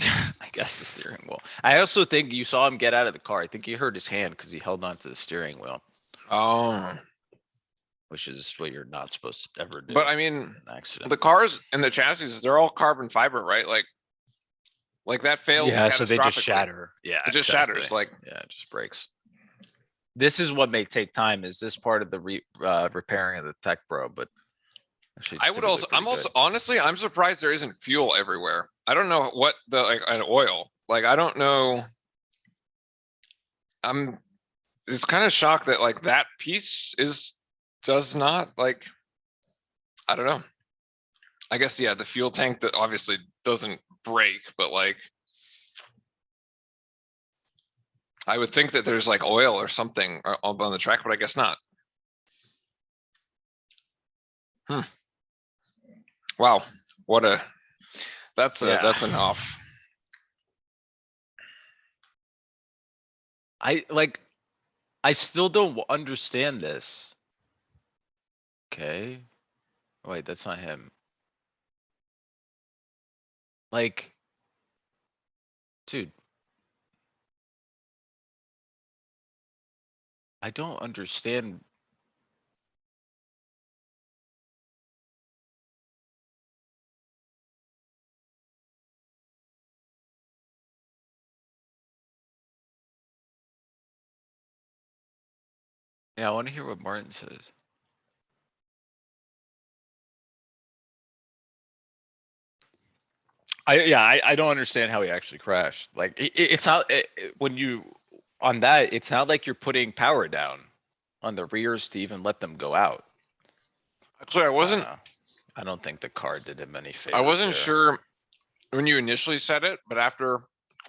I guess the steering wheel. I also think you saw him get out of the car. I think he hurt his hand because he held on to the steering wheel, Oh, which is what you're not supposed to ever do. but I mean, in an accident. the cars and the chassis, they're all carbon fiber, right? Like that fails Yeah, so they just catastrophically. shatter. Yeah, It just exactly. shatters, like, Yeah, it just breaks. This is what may take time. Is this part of the repairing of the tech bro? But actually I would typically also, I'm pretty also, good. honestly, I'm surprised there isn't fuel everywhere. I don't know what the, like, an oil, like, I don't know. I'm, it's kind of shocked that like that piece does not like, I don't know. I guess, yeah, the fuel tank that obviously doesn't break, but like, I would think that there's like oil or something up on the track, but I guess not. Wow, what a, that's Yeah. an off. I still don't understand this. Okay. Wait, that's not him. Like. Dude. I don't understand. Yeah, I wanna hear what Martin says. I don't understand how he actually crashed. Like, it's not, when you, on that, it's not like you're putting power down on the rears to even let them go out. Actually, I don't think the car did him any favors. I wasn't there. sure when you initially said it, but after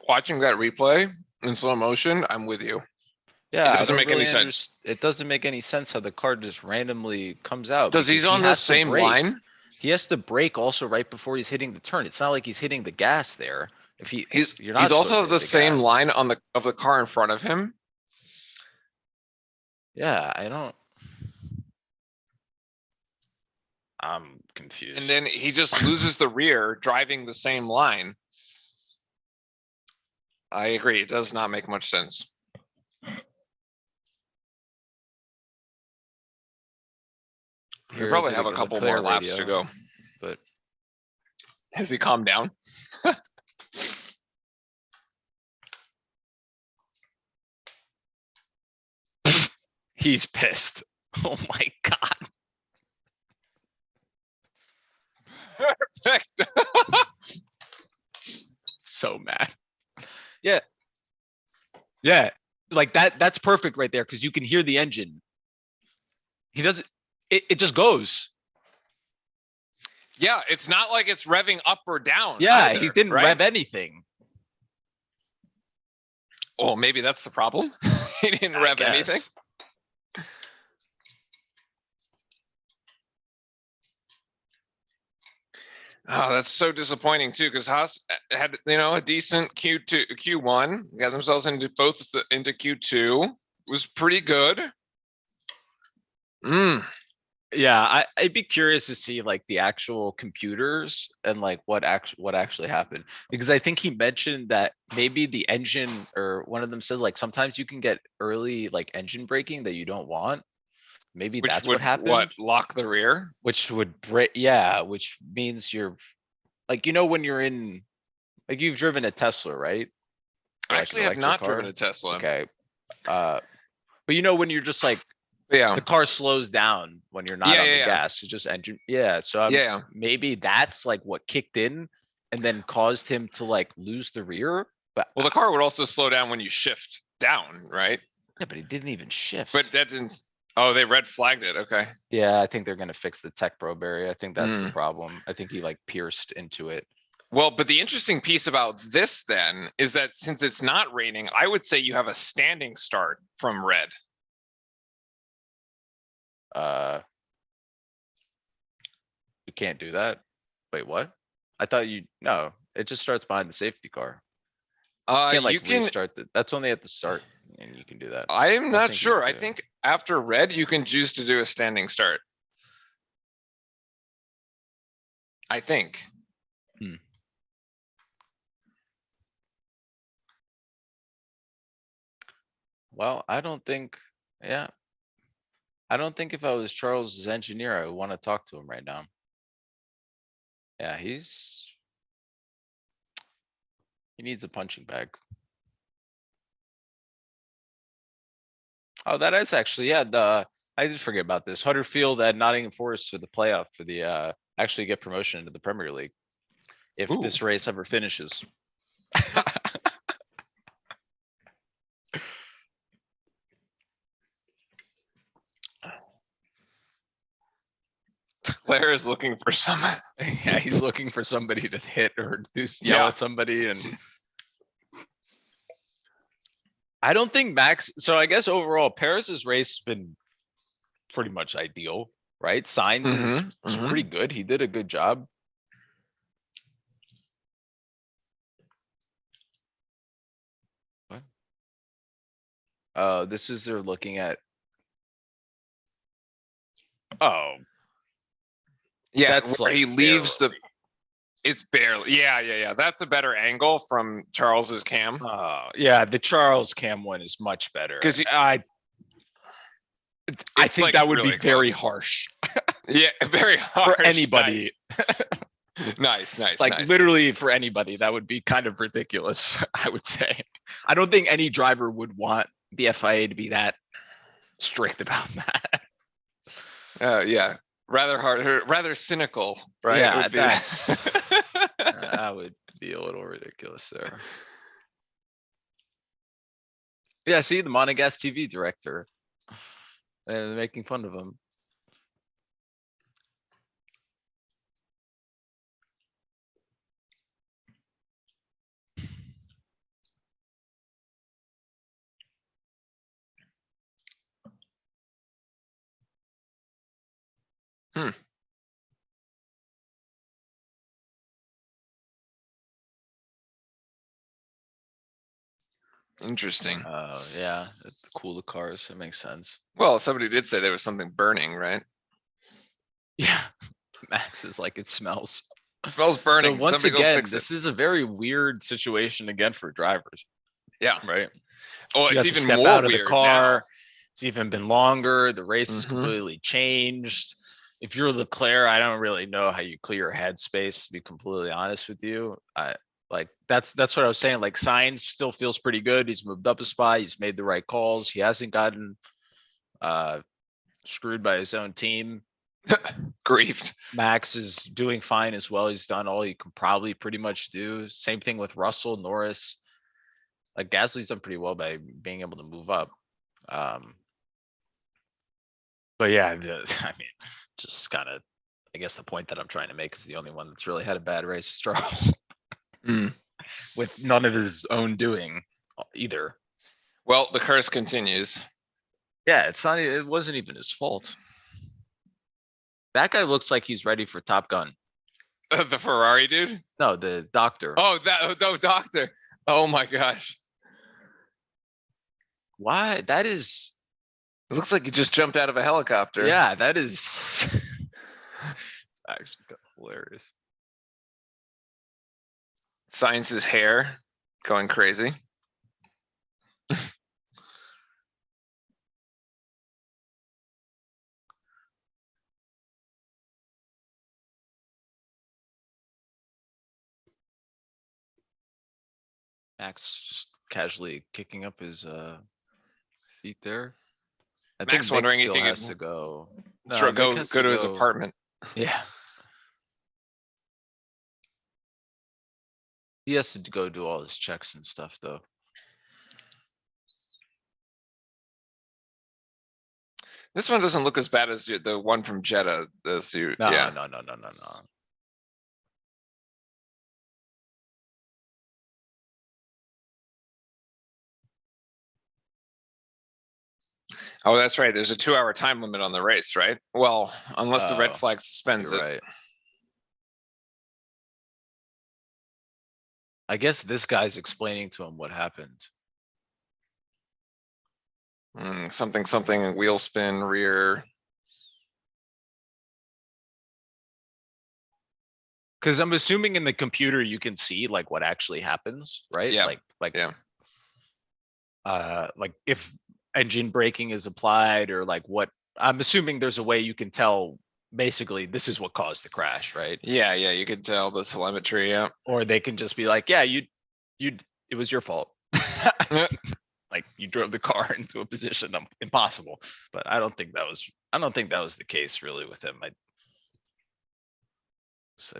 watching that replay in slow motion, I'm with you. Yeah, I doesn't don't make any really sense. It doesn't make any sense how the car just randomly comes out. Does he's because he on the has to same brake. line? He has to brake also right before he's hitting the turn. It's not like he's hitting the gas there. If you're not He's supposed to also hit the same gas. line on of the car in front of him. Yeah, I don't. I'm confused. And then he just loses the rear driving the same line. I agree. It does not make much sense. We Here probably is have a the couple player more laps to radio, go. But Has he calmed down? he's pissed. Oh my god. Perfect. So mad. Yeah. Yeah. Like that's perfect right there because you can hear the engine. He doesn't, it just goes. Yeah, it's not like it's revving up or down. Yeah, either, he didn't right? rev anything. Oh, maybe that's the problem. He didn't I rev anything. guess. Oh, that's so disappointing too, because Haas had, a decent Q2, Q1, got themselves into into Q2, was pretty good. Yeah, I'd be curious to see like the actual computers and like what actually happened. Because I think he mentioned that maybe the engine or one of them said like sometimes you can get early like engine braking that you don't want. Maybe Which that's would what happened, lock the rear? which would break, yeah, which means you're like, when you're in, like you've driven a Tesla, right? I Or like an actually have electric not driven car. a Tesla. Okay. But when you're just like, Yeah, the car slows down when you're not yeah, on the yeah, gas, it just engine, yeah, so yeah. maybe that's like what kicked in and then caused him to like lose the rear, but Well, the car would also slow down when you shift down, right? yeah, but he didn't even shift. But that didn't. Oh, they red flagged it. Okay. Yeah, I think they're gonna fix the tech probe area. I think that's the Mm. problem. I think he like pierced into it. Well, but the interesting piece about this then is that since it's not raining, I would say you have a standing start from red. You can't do that. Wait, what? I thought no, it just starts behind the safety car. You can't You like can. restart that's only at the start and you can do that. I'm not think you sure. I do. think after red, you can choose to do a standing start. I think. Well, I don't think, yeah. I don't think if I was Charles's engineer, I would wanna talk to him right now. Yeah, he needs a punching bag. Oh, that is actually, yeah, I did forget about this. Huddersfield at Nottingham Forest for the playoff for the, actually get promotion into the Premier League. If Ooh. this race ever finishes. Claire is looking for some. Yeah, he's looking for somebody to hit or yell Yeah. at somebody and. I don't think Max, so I guess overall Paris's race has been pretty much ideal, right? Signs is pretty good. He did a good job. What? This is they're looking at. Oh, Yeah, that's where like he leaves barely. it's barely. Yeah. That's a better angle from Charles's cam. Yeah, the Charles Cam one is much better. 'Cause I It's think like that would be really very close. harsh Yeah, very hard for anybody. Nice. Like literally for anybody, that would be kind of ridiculous, I would say. I don't think any driver would want the FIA to be that strict about that. Yeah, rather hard, rather cynical, right? Yeah, Would be- that's that would be a little ridiculous there. Yeah, see the Monagas TV director. And making fun of him. Interesting. Yeah, cool the cars, that makes sense. Well, somebody did say there was something burning, right? Yeah, Max is like, it smells. It smells burning. So once Somebody go again, fix it. this is a very weird situation again for drivers, Yeah. right? Oh, You it's have to even step more out of the weird car. now. It's even been longer. The race is Mhm. completely changed. If you're Leclerc, I don't really know how you clear headspace, to be completely honest with you. That's what I was saying. Like Sainz still feels pretty good. He's moved up a spot. He's made the right calls. He hasn't gotten screwed by his own team. Griefed. Max is doing fine as well. He's done all he can probably pretty much do. Same thing with Russell, Norris. Like Gasly's done pretty well by being able to move up. But yeah, I mean, just kind of, I guess the point that I'm trying to make is the only one that's really had a bad race is Stroll. With none of his own doing either. Well, the curse continues. Yeah, it wasn't even his fault. That guy looks like he's ready for Top Gun. The Ferrari dude? No, the doctor. Oh, no, doctor. Oh my gosh. Why? That is, It looks like he just jumped out of a helicopter. yeah, that is it's actually kind of hilarious. Science's hair going crazy. Max just casually kicking up his feet there. I Max think Vic wondering if still he could has to go. No, Sure, Vic go has to his go- apartment. Yeah. He has to go do all his checks and stuff though. This one doesn't look as bad as the one from Jeddah. No, Yeah. no. Oh, that's right. There's a 2-hour time limit on the race, right? Well, unless the red Oh, flag suspends You're it. right. I guess this guy's explaining to him what happened. Something, wheel spin, rear. Cause I'm assuming in the computer you can see like what actually happens, right? Yeah, Like, yeah. like if engine braking is applied or like what, I'm assuming there's a way you can tell basically this is what caused the crash, right? Yeah, you could tell the telemetry, yeah. Or they can just be like, yeah, it was your fault. Yeah. Like you drove the car into a position impossible, but I don't think that was the case really with him. I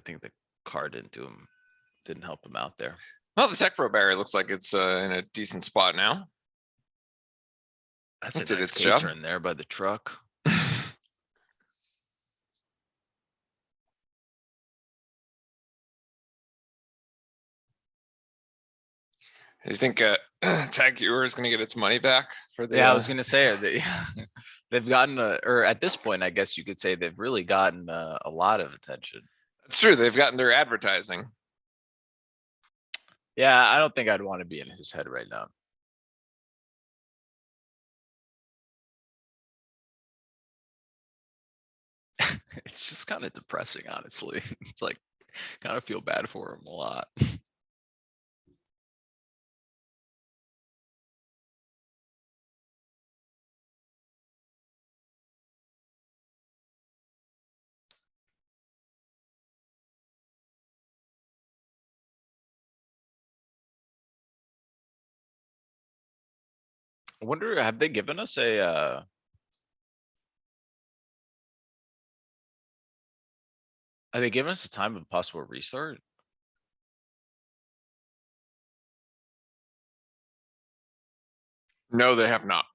think the car didn't help him out there. Well, the Tech Pro battery looks like it's in a decent spot now. That's It a did nice its K job. turn there by the truck. You think Tag Heuer is gonna get its money back for the Yeah, I was gonna say they've gotten or at this point, I guess you could say they've really gotten a lot of attention. It's true, they've gotten their advertising. Yeah, I don't think I'd want to be in his head right now. It's just kind of depressing, honestly. It's like kind of feel bad for him a lot. I wonder, have they given us a are they giving us a time of possible restart? No, they have not.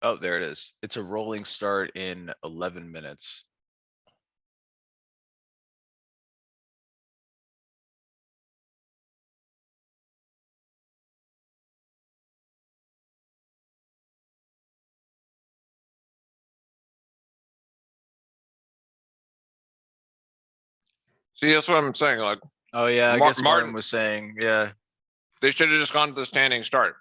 Oh, there it is. It's a rolling start in 11 minutes. See, that's what I'm saying, like, Oh yeah, I Mar- guess Martin- Martin was saying, yeah. they should have just gone to the standing start.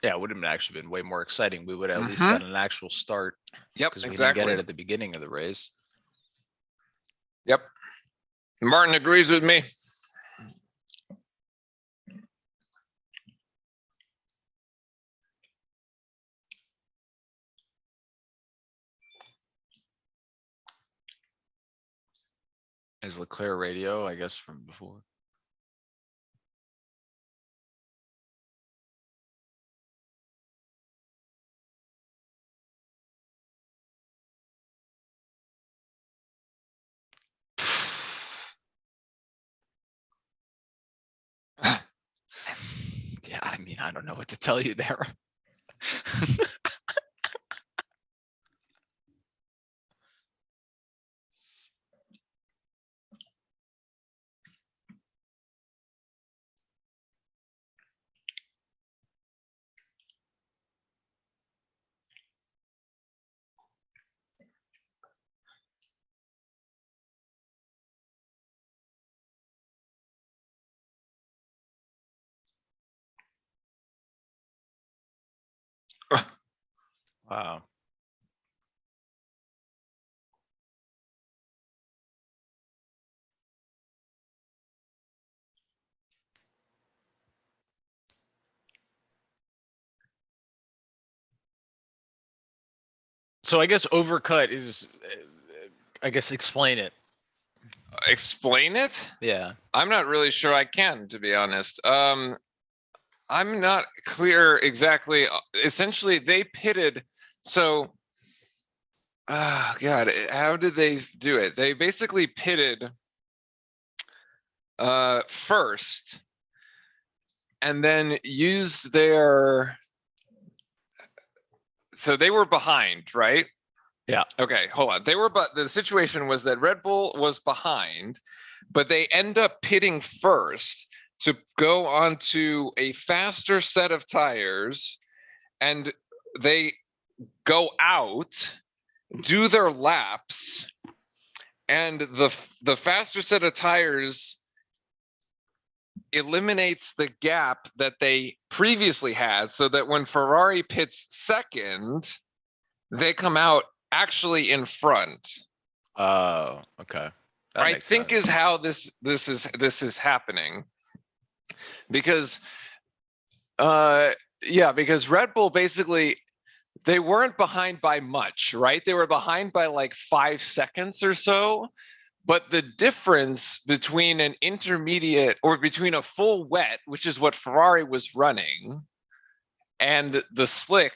Yeah, it would have actually been way more exciting. We would have at least Mhm. got an actual start. Yep, Cause we didn't get exactly. it at the beginning of the race. Yep. Martin agrees with me. Is Leclerc radio, I guess from before. Yeah, I mean, I don't know what to tell you there. Wow. So I guess overcut is, I guess explain it. Explain it? Yeah. I'm not really sure I can, to be honest. I'm not clear exactly. Essentially, they pitted. So, God, how did they do it? They basically pitted first, and then used their. So they were behind, right? Yeah. Okay, hold on. They were, but the situation was that Red Bull was behind, but they end up pitting first to go onto a faster set of tires, and they go out, do their laps, and the faster set of tires eliminates the gap that they previously had, so that when Ferrari pits second, they come out actually in front. Oh, okay. That I makes think sense. is how this is happening, because yeah, because Red Bull basically, they weren't behind by much, right? They were behind by like 5 seconds or so. But the difference between an intermediate, or between a full wet, which is what Ferrari was running, and the slick,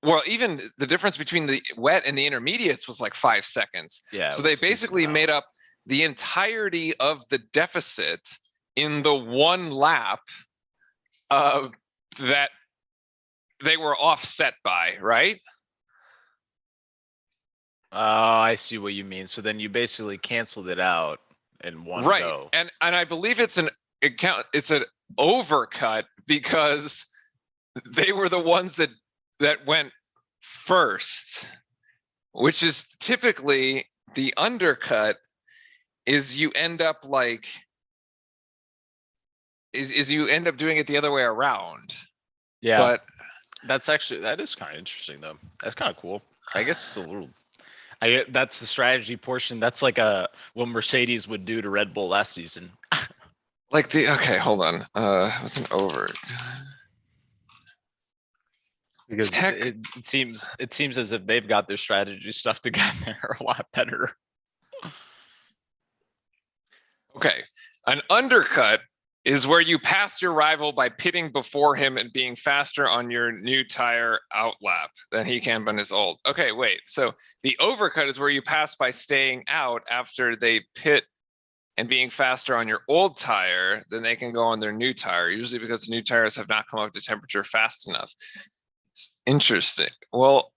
well, even the difference between the wet and the intermediates was like 5 seconds. Yeah. So they basically made up the entirety of the deficit in the one lap that they were offset by, right? Oh, I see what you mean. So then you basically canceled it out in one Right. go. And I believe it's an overcut, because they were the ones that went first, which is typically the undercut. Is you end up like is you end up doing it the other way around. Yeah. But That's actually, that is kind of interesting though. That's kind of cool. I guess it's a little, that's the strategy portion. That's like what Mercedes would do to Red Bull last season. like okay, hold on. What's an over? Because Tech. it seems as if they've got their strategy stuff together a lot better. Okay, an undercut is where you pass your rival by pitting before him and being faster on your new tire out lap than he can on his old. Okay, wait. So the overcut is where you pass by staying out after they pit and being faster on your old tire than they can go on their new tire, usually because the new tires have not come up to temperature fast enough. It's interesting. Well,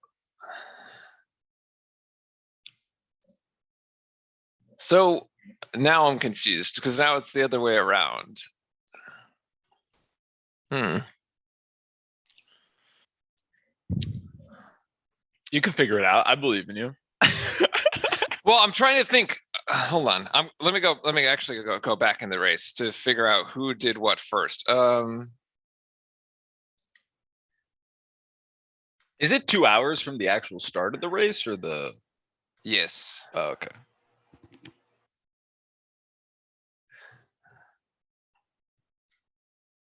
so now I'm confused, because now it's the other way around. You can figure it out. I believe in you. Well, I'm trying to think. Hold on. Let me actually go back in the race to figure out who did what first. Is it 2 hours from the actual start of the race or the? Yes. Oh, okay.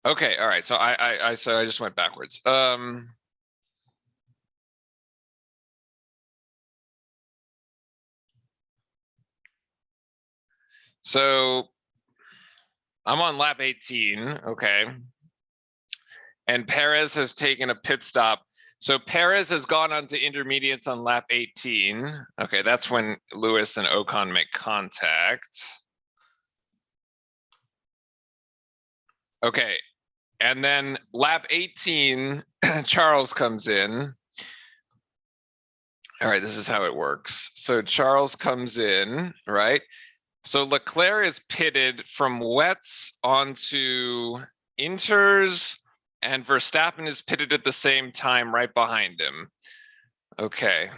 Okay. All right. So I just went backwards. So I'm on lap 18. Okay. And Perez has taken a pit stop. So Perez has gone on to intermediates on lap 18. Okay, that's when Lewis and Ocon make contact. Okay, and then lap 18, Charles comes in. All right, this is how it works. So Charles comes in, right? So Leclerc is pitted from wets onto inters, and Verstappen is pitted at the same time right behind him. Okay.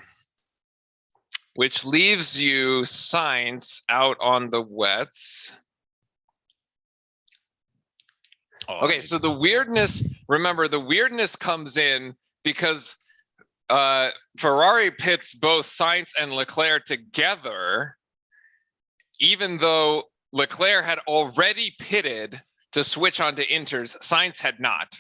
Which leaves you Sainz out on the wets. Okay, so the weirdness, remember, the weirdness comes in because Ferrari pits both Sainz and Leclerc together, even though Leclerc had already pitted to switch onto inters, Sainz had not.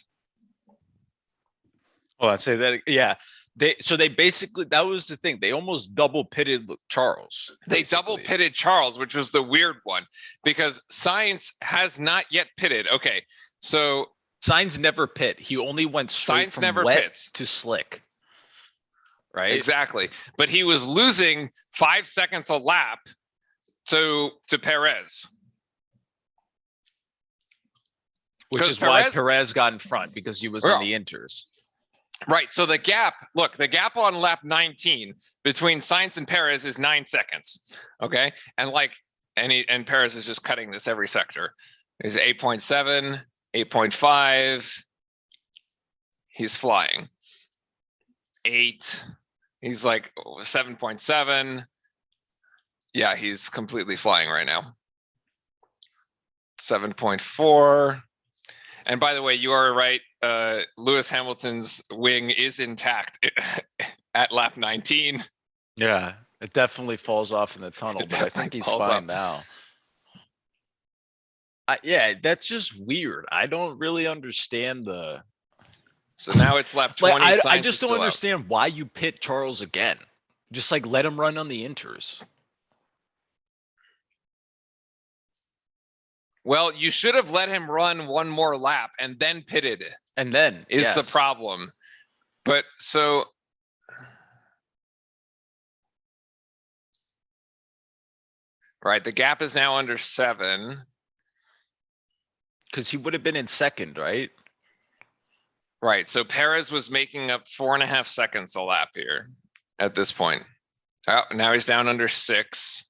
Well, I'd say that, yeah. They basically, that was the thing. They almost double pitted Charles. They double basically. pitted Charles, which was the weird one because Sainz has not yet pitted. Okay, so Sainz never pit. He only went straight Sainz from never wet pits. to slick. Right? Exactly. But he was losing 5 seconds a lap to Perez. Which is why Perez got in front, because he was on the inters. Right. So the gap on lap 19 between Sainz and Perez is 9 seconds. Okay. And and Perez is just cutting this every sector. He's 8.7, 8.5. He's flying. 8. He's like 7.7. Yeah, he's completely flying right now. 7.4. And by the way, you are right. Lewis Hamilton's wing is intact at lap 19. Yeah, it definitely falls off in the tunnel, but I think he's fine now. Yeah, that's just weird. I don't really understand the. So now it's lap 20. I just don't understand why you pit Charles again. Just like let him run on the inters. Well, you should have let him run one more lap and then pitted. And then is the problem. But so right, the gap is now under 7. Because he would have been in second, right? Right. So Perez was making up 4.5 seconds a lap here at this point. Oh, now he's down under 6.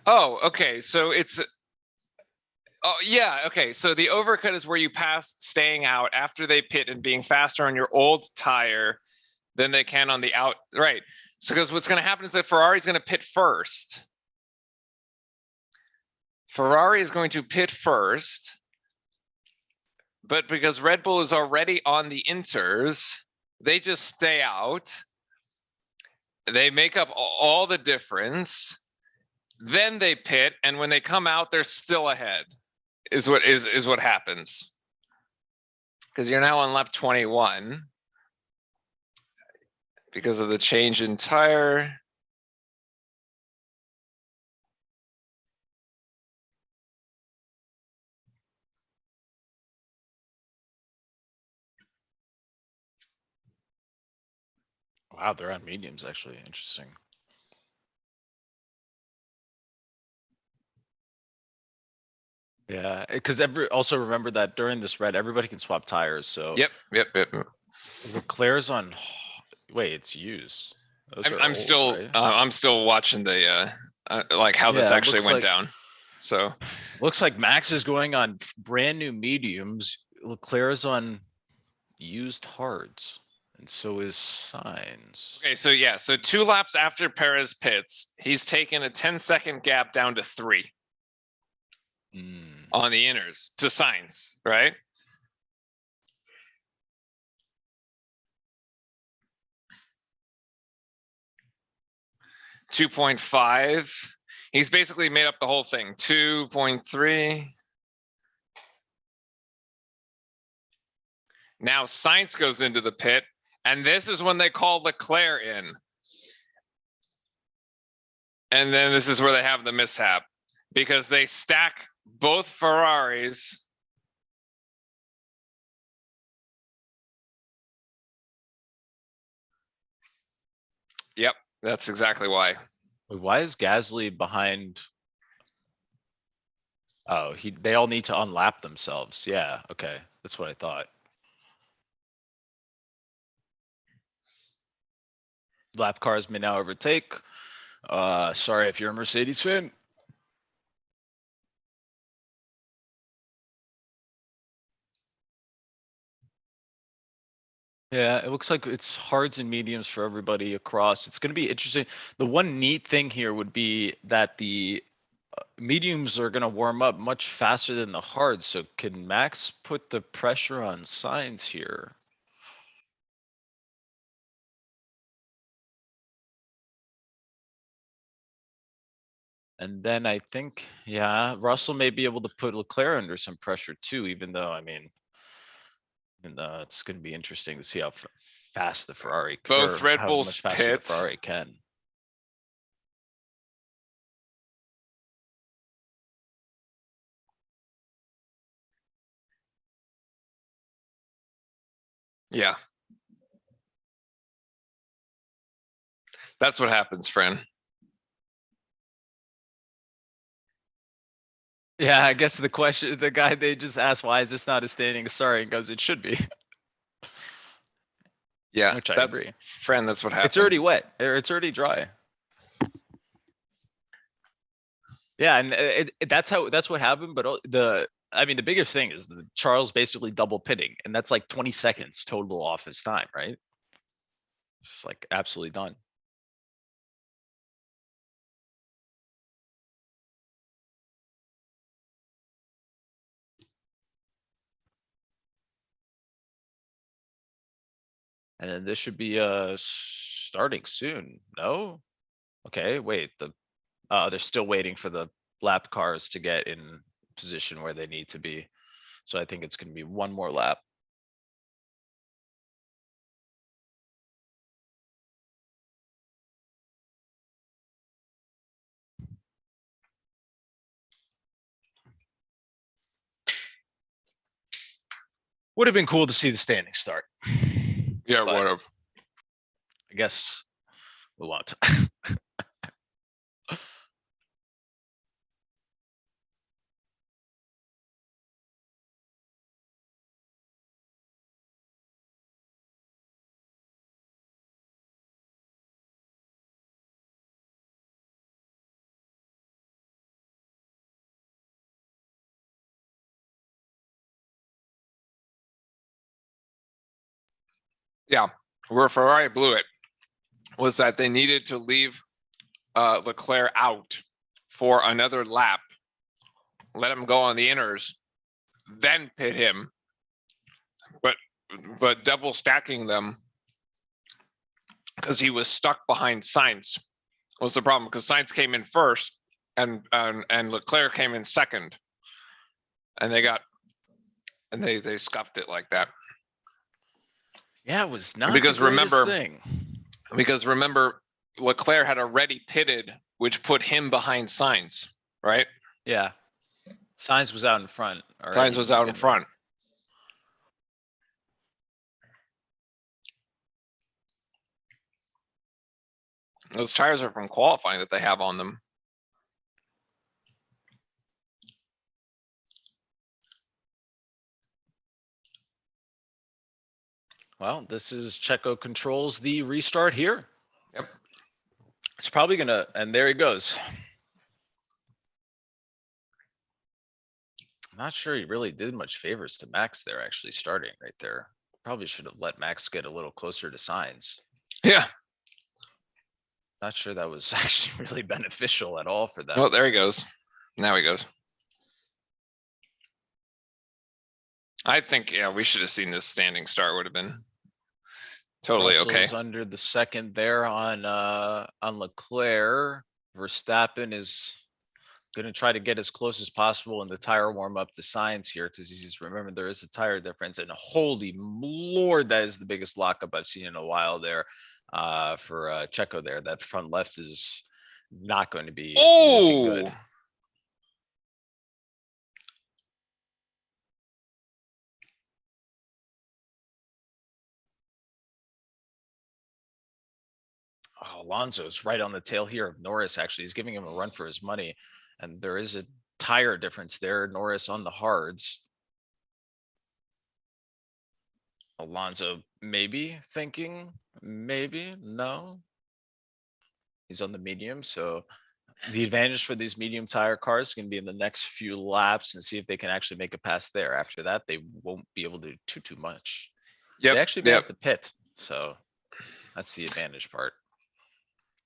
Oh, okay. So it's, oh yeah. Okay. So the overcut is where you pass staying out after they pit and being faster on your old tire than they can on the out. Right. So because what's going to happen is that Ferrari's going to pit first. Ferrari is going to pit first. But because Red Bull is already on the inters, they just stay out. They make up all the difference. Then they pit, and when they come out, they're still ahead. Is what happens. Because you're now on lap 21 because of the change in tire. Wow, they're on mediums actually. Interesting. Yeah, because also remember that during this red, everybody can swap tires. So Yep. Leclerc's on. Wait, it's used. I'm still watching the like how this actually went down. So looks like Max is going on brand new mediums. Leclerc's on used hards, and so is Sainz. Okay, so yeah, so 2 laps after Perez pits, he's taken a 10-second gap down to 3 on the inners to Sainz, right? $2.5. He's basically made up the whole thing. 2.3. Now Sainz goes into the pit, and this is when they call Leclerc in. And then this is where they have the mishap because they stack both Ferraris. Yep, that's exactly why. Why is Gasly behind? Oh, they all need to unlap themselves. Yeah, okay. That's what I thought. Lap cars may now overtake. Sorry if you're a Mercedes fan. Yeah, it looks like it's hards and mediums for everybody across. It's gonna be interesting. The one neat thing here would be that the mediums are gonna warm up much faster than the hards. So can Max put the pressure on signs here? And then I think, yeah, Russell may be able to put Leclerc under some pressure too, even though, I mean, and it's gonna be interesting to see how fast the Ferrari, Both or Red how Bulls much faster the pit. Ferrari can. Yeah. That's what happens, friend. Yeah, I guess the question, the guy they just asked, why is this not a standing start? And goes, it should be, Yeah, which I that's agree. friend. That's what happened. It's already wet, or it's already dry. Yeah, and that's what happened. But I mean, the biggest thing is the Charles basically double pitting, and that's like 20 seconds total off his time, right? Just like absolutely done. And then this should be starting soon. No? Okay, wait, they're still waiting for the lap cars to get in position where they need to be. So I think it's gonna be one more lap. Would have been cool to see the standing start. Yeah, But would have. I guess we won't. Yeah, where Ferrari blew it was that they needed to leave Leclerc out for another lap, let him go on the inners, then pit him. But double stacking them because he was stuck behind Sainz was the problem, because Sainz came in first and Leclerc came in second, and they scuffed it like that. Yeah, it was not Because the greatest remember- thing. Because remember, Leclerc had already pitted, which put him behind Sainz, right? Yeah. Signs was out in front. Sainz was out in front. Those tires are from qualifying that they have on them. Well, this is Checo controls the restart here. Yep. It's probably gonna, and there he goes. I'm not sure he really did much favors to Max there, actually starting right there. Probably should have let Max get a little closer to signs. Yeah. Not sure that was actually really beneficial at all for them. Oh, there he goes. Now he goes. I think, yeah, we should have seen this standing start would have been totally okay. Russell's under the second there on Leclerc. Verstappen is gonna try to get as close as possible in the tire warm up to signs here, because he's, remember, there is a tire difference, and holy lord, that is the biggest lockup I've seen in a while there for Checo there. That front left is not going to be looking good. Oh, Oh, Alonso's right on the tail here of Norris. Actually, he's giving him a run for his money, and there is a tire difference there. Norris on the hards. Alonso maybe thinking, maybe no. He's on the medium, so the advantage for these medium tire cars is going to be in the next few laps and see if they can actually make a pass there. After that, they won't be able to do too much. Yep. They actually made Yep. up the pit, so that's the advantage part.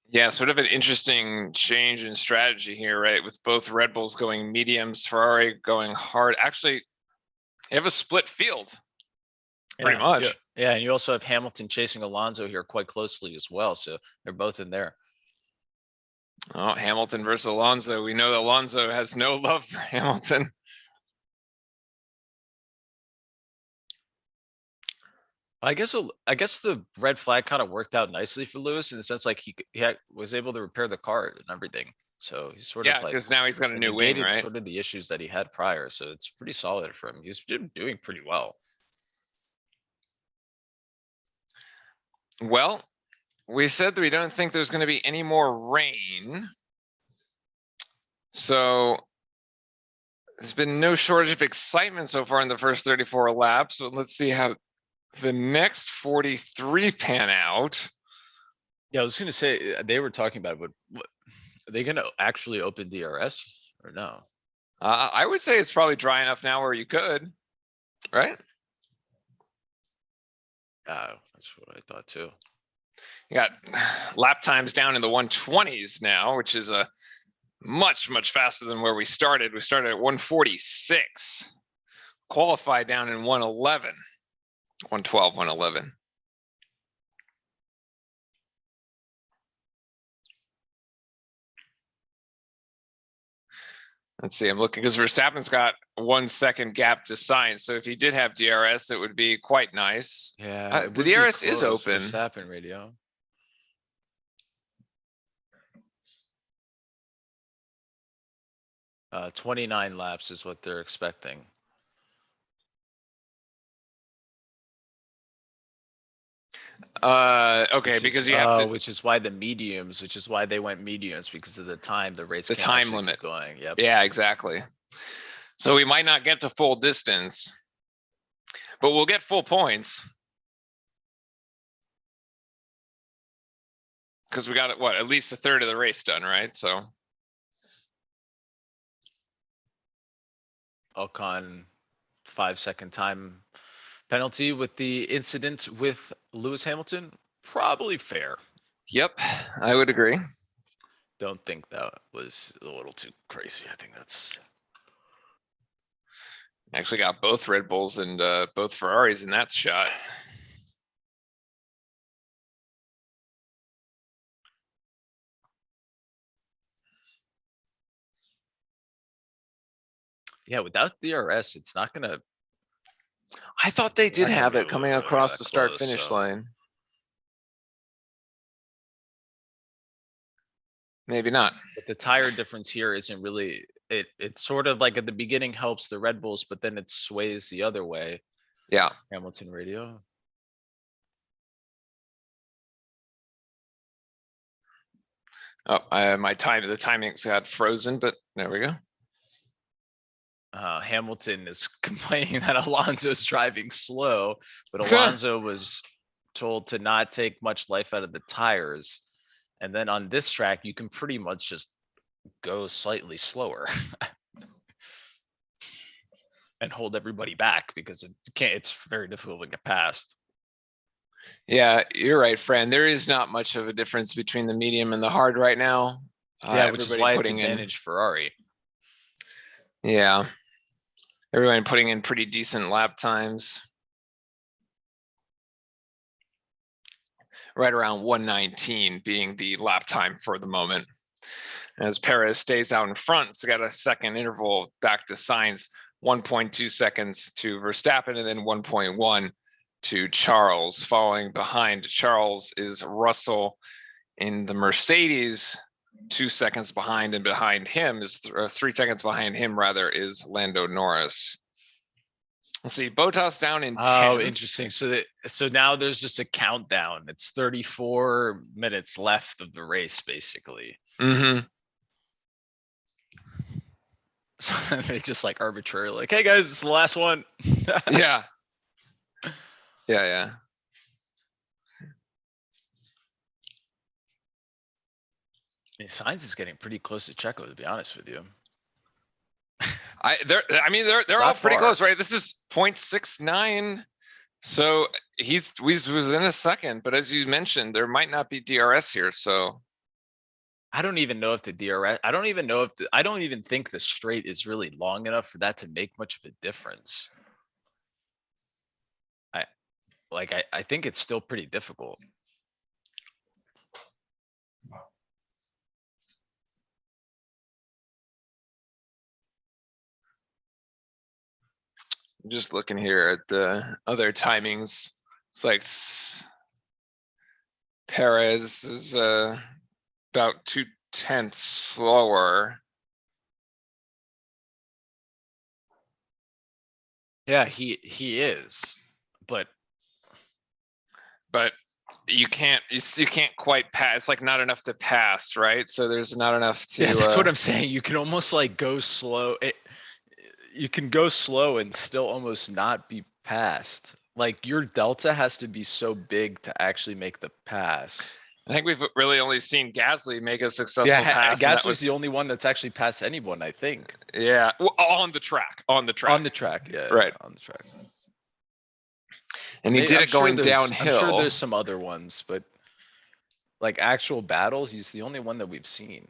Yeah, sort of an interesting change in strategy here, right? With both Red Bulls going mediums, Ferrari going hard. Actually, you have a split field. Pretty Yeah, much. Yeah, and you also have Hamilton chasing Alonso here quite closely as well, so they're both in there. Oh, Hamilton versus Alonso. We know that Alonso has no love for Hamilton. I guess the red flag kind of worked out nicely for Lewis in the sense like was able to repair the car and everything. So he's sort Yeah, of like because now he's got a it new wing, negated right? sort of the issues that he had prior. So it's pretty solid for him. He's been doing pretty well. Well, we said that we don't think there's going to be any more rain. So there's been no shortage of excitement so far in the first 34 laps. But let's see how the next 43 pan out. Yeah, I was gonna say they were talking about it, but are they gonna actually open DRS or no? I would say it's probably dry enough now where you could, right? That's what I thought too. You got lap times down in the 120s now, which is a much faster than where we started. We started at 146, qualified down in 111, 112, 111. Let's see, I'm looking because Verstappen's got 1 second gap to sign. So if he did have DRS, it would be quite nice. Yeah, The DRS is open. Verstappen radio. Uh, 29 laps is what they're expecting. Okay, because you have to, Which is why which is why they went mediums because of the time the race. The can't time actually keep limit. going. Yep. yeah, exactly. So we might not get to full distance, but we'll get full points. Because we got what, at least a third of the race done, right? So Ocon 5-second time penalty with the incident with Lewis Hamilton. Probably fair. yep, I would agree. Don't think that was a little too crazy. I think that's Actually got both Red Bulls and both Ferraris in that shot. yeah. Without DRS, it's not gonna. I thought they did Not gonna have be it coming really across that the start close, finish so. line. Maybe not. But the tire difference here isn't really. It's sort of like at the beginning helps the Red Bulls, but then it sways the other way. Yeah. Hamilton radio. Oh, the timing's got frozen, but there we go. Hamilton is complaining that Alonso's driving slow, but Alonso was told to not take much life out of the tires. And then on this track, you can pretty much just go slightly slower. And hold everybody back because it's very difficult to get past. Yeah, you're right, Fran. There is not much of a difference between the medium and the hard right now. Yeah, which is Everybody why it's putting in, advantage Ferrari. yeah, everyone putting in pretty decent lap times. Right around 119 being the lap time for the moment. As Perez stays out in front, it's got a second interval back to Sainz, 1.2 seconds to Verstappen, and then 1.1 to Charles. Following behind Charles is Russell in the Mercedes, 2 seconds behind, and behind him is 3 seconds behind him rather is Lando Norris. Let's see, Bottas down in 10th. Oh, interesting. So now there's just a countdown. It's 34 minutes left of the race, basically. Mm-hmm. So they just like arbitrarily like, hey guys, it's the last one. Yeah. Yeah. Sainz is getting pretty close to Checo, to be honest with you. They're all Not pretty far. close, right? This is 0.69 So he was in a second, but as you mentioned, there might not be DRS here, so. I don't even know if the DRS, I don't even know if, I don't even think the straight is really long enough for that to make much of a difference. I think it's still pretty difficult. I'm just looking here at the other timings. It's like Perez is about 2/10 slower. Yeah, he is, but But you can't quite pass. It's like not enough to pass, right? So there's not enough to. yeah, that's what I'm saying. You can almost like go slow. You can go slow and still almost not be passed. Like your delta has to be so big to actually make the pass. I think we've really only seen Gasly make a successful Yeah, pass. And that Gasly's was the only one that's actually passed anyone, I think. yeah, on the track. On the track, yeah. Right. On the track. And he did I'm it sure going there's- I'm sure downhill. there's some other ones, but like actual battles, he's the only one that we've seen.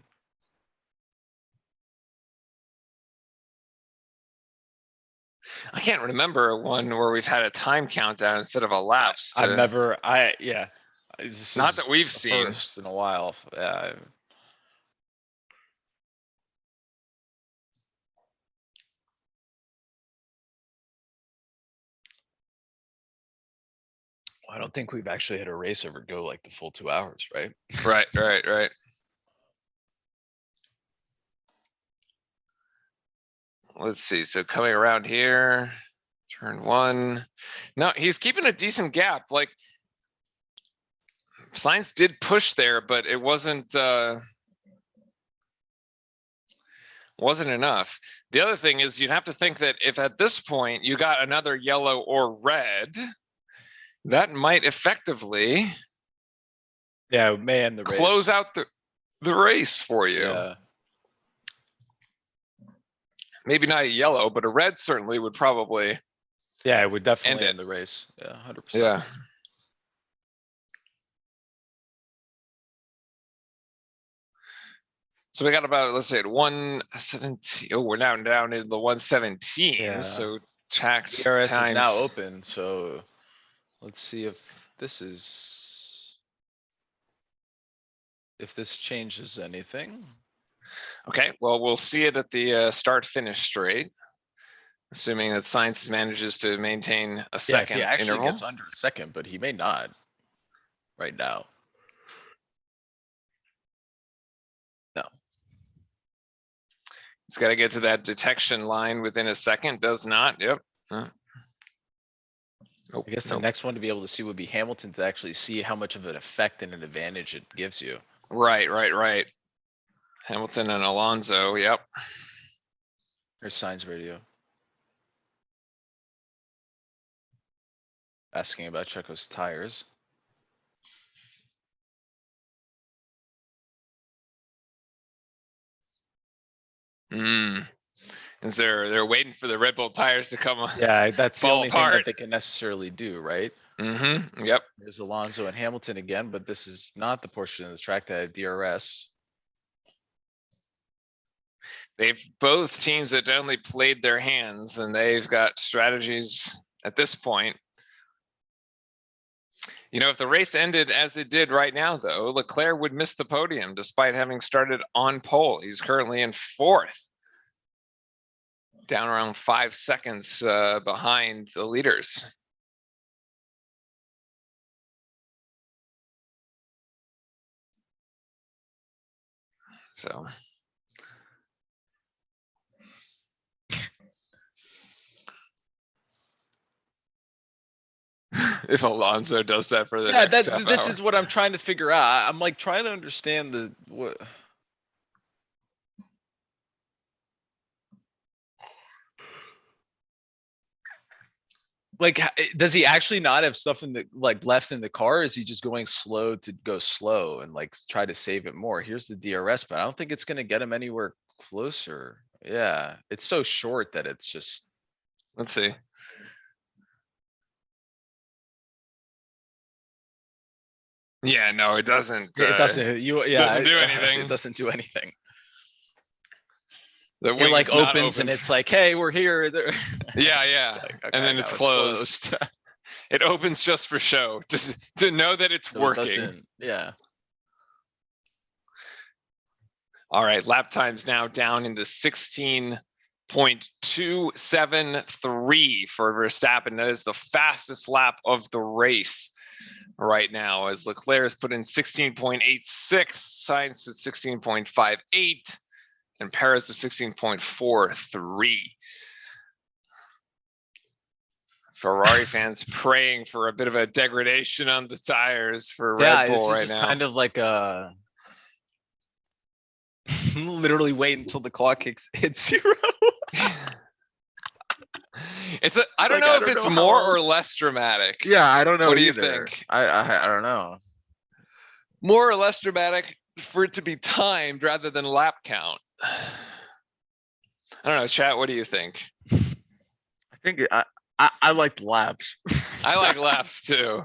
I can't remember one where we've had a time countdown instead of a lapse. I've never, yeah. This Not is that we've the seen. First in a while, yeah. I don't think we've actually had a race ever go like the full 2 hours, right? Right. Let's see. So coming around here, turn one. No, he's keeping a decent gap. Like Sainz did push there, but it wasn't enough. The other thing is you'd have to think that if at this point you got another yellow or red, that might effectively Yeah, may end the race. close out the race for you. Yeah, Maybe not a yellow, but a red certainly would probably. yeah, it would definitely it. end the race. Yeah, 100%. Yeah. So we got about, let's say at 117. Oh, we're now down in the 117. Yeah. So track DRS times. is now open, so let's see if this is. If this changes anything. Okay, well, we'll see it at the start finish straight. Assuming that Sainz manages to maintain a Yeah, second he actually interval. gets under a second, but he may not. Right now. No. He's got to get to that detection line within a second. Does not. Yep. I guess the Nope. next one to be able to see would be Hamilton to actually see how much of an effect and an advantage it gives you. Right. Hamilton and Alonso. Yep. There's Signs radio. Asking about Checo's tires. Is they're waiting for the Red Bull tires to come on. Yeah, that's the Fall only thing apart. that they can necessarily do, right? Yep. There's Alonso and Hamilton again, but this is not the portion of the track that had DRS. They've both teams that only played their hands and they've got strategies at this point. You know, if the race ended as it did right now, though, Leclerc would miss the podium despite having started on pole. He's currently in fourth, down around 5 seconds behind the leaders. So. If Alonso does that for the Yeah, next half this hour. is what I'm trying to figure out. I'm like trying to understand what. Like, does he actually not have stuff in the, like, left in the car? Is he just going slow to go slow and like try to save it more? Here's the DRS, but I don't think it's gonna get him anywhere closer. Yeah, it's so short that it's just. Let's see. Yeah, no, it doesn't. It doesn't, yeah. doesn't do anything. It doesn't do anything. The It wing like is not opens and open. it's like, hey, we're here. There. Yeah, yeah. It's like, And okay, then now it's closed. It opens just for show, just to know that it's So it working. doesn't- Yeah. All right, lap times now down into 16.273 for Verstappen. That is the fastest lap of the race right now, as Leclerc has put in 16.86, Sainz with 16.58, and Perez with 16.43. Ferrari fans praying for a bit of a degradation on the tires for Red Bull this is right just now. kind of like a literally wait until the clock hits 0. I don't like, know I if don't it's know how more or else- less dramatic. Yeah, I don't know. What do you either. think? I don't know. More or less dramatic for it to be timed rather than lap count. I don't know, chat. What do you think? I think I like laps. I like laps too.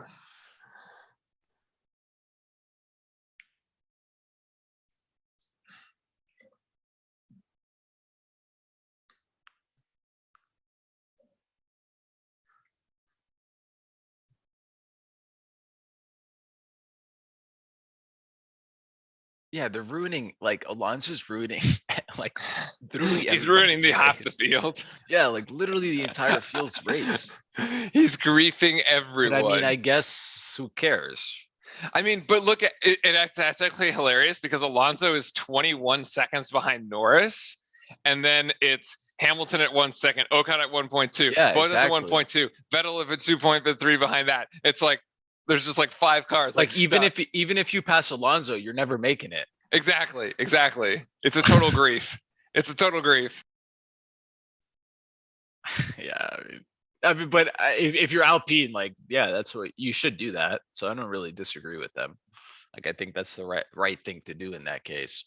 Yeah, they're ruining like Alonso's ruining like literally He's everybody's ruining the half the race. field. Yeah, like literally the entire field's race. He's griefing But everyone. I mean, I guess who cares? I mean, but look at it. That's actually hilarious because Alonso is 21 seconds behind Norris, and then it's Hamilton at 1 second, Ocon at 1.2, Yeah, Bottas at exactly. 1.2, Vettel at 2.3 behind that. It's like there's just like 5 cars. Like even stuck. if you pass Alonso, you're never making it. Exactly. It's a total grief. It's a total grief. Yeah, I mean, but if you're Alpine, like, yeah, that's what you should do that. So I don't really disagree with them. Like, I think that's the right thing to do in that case.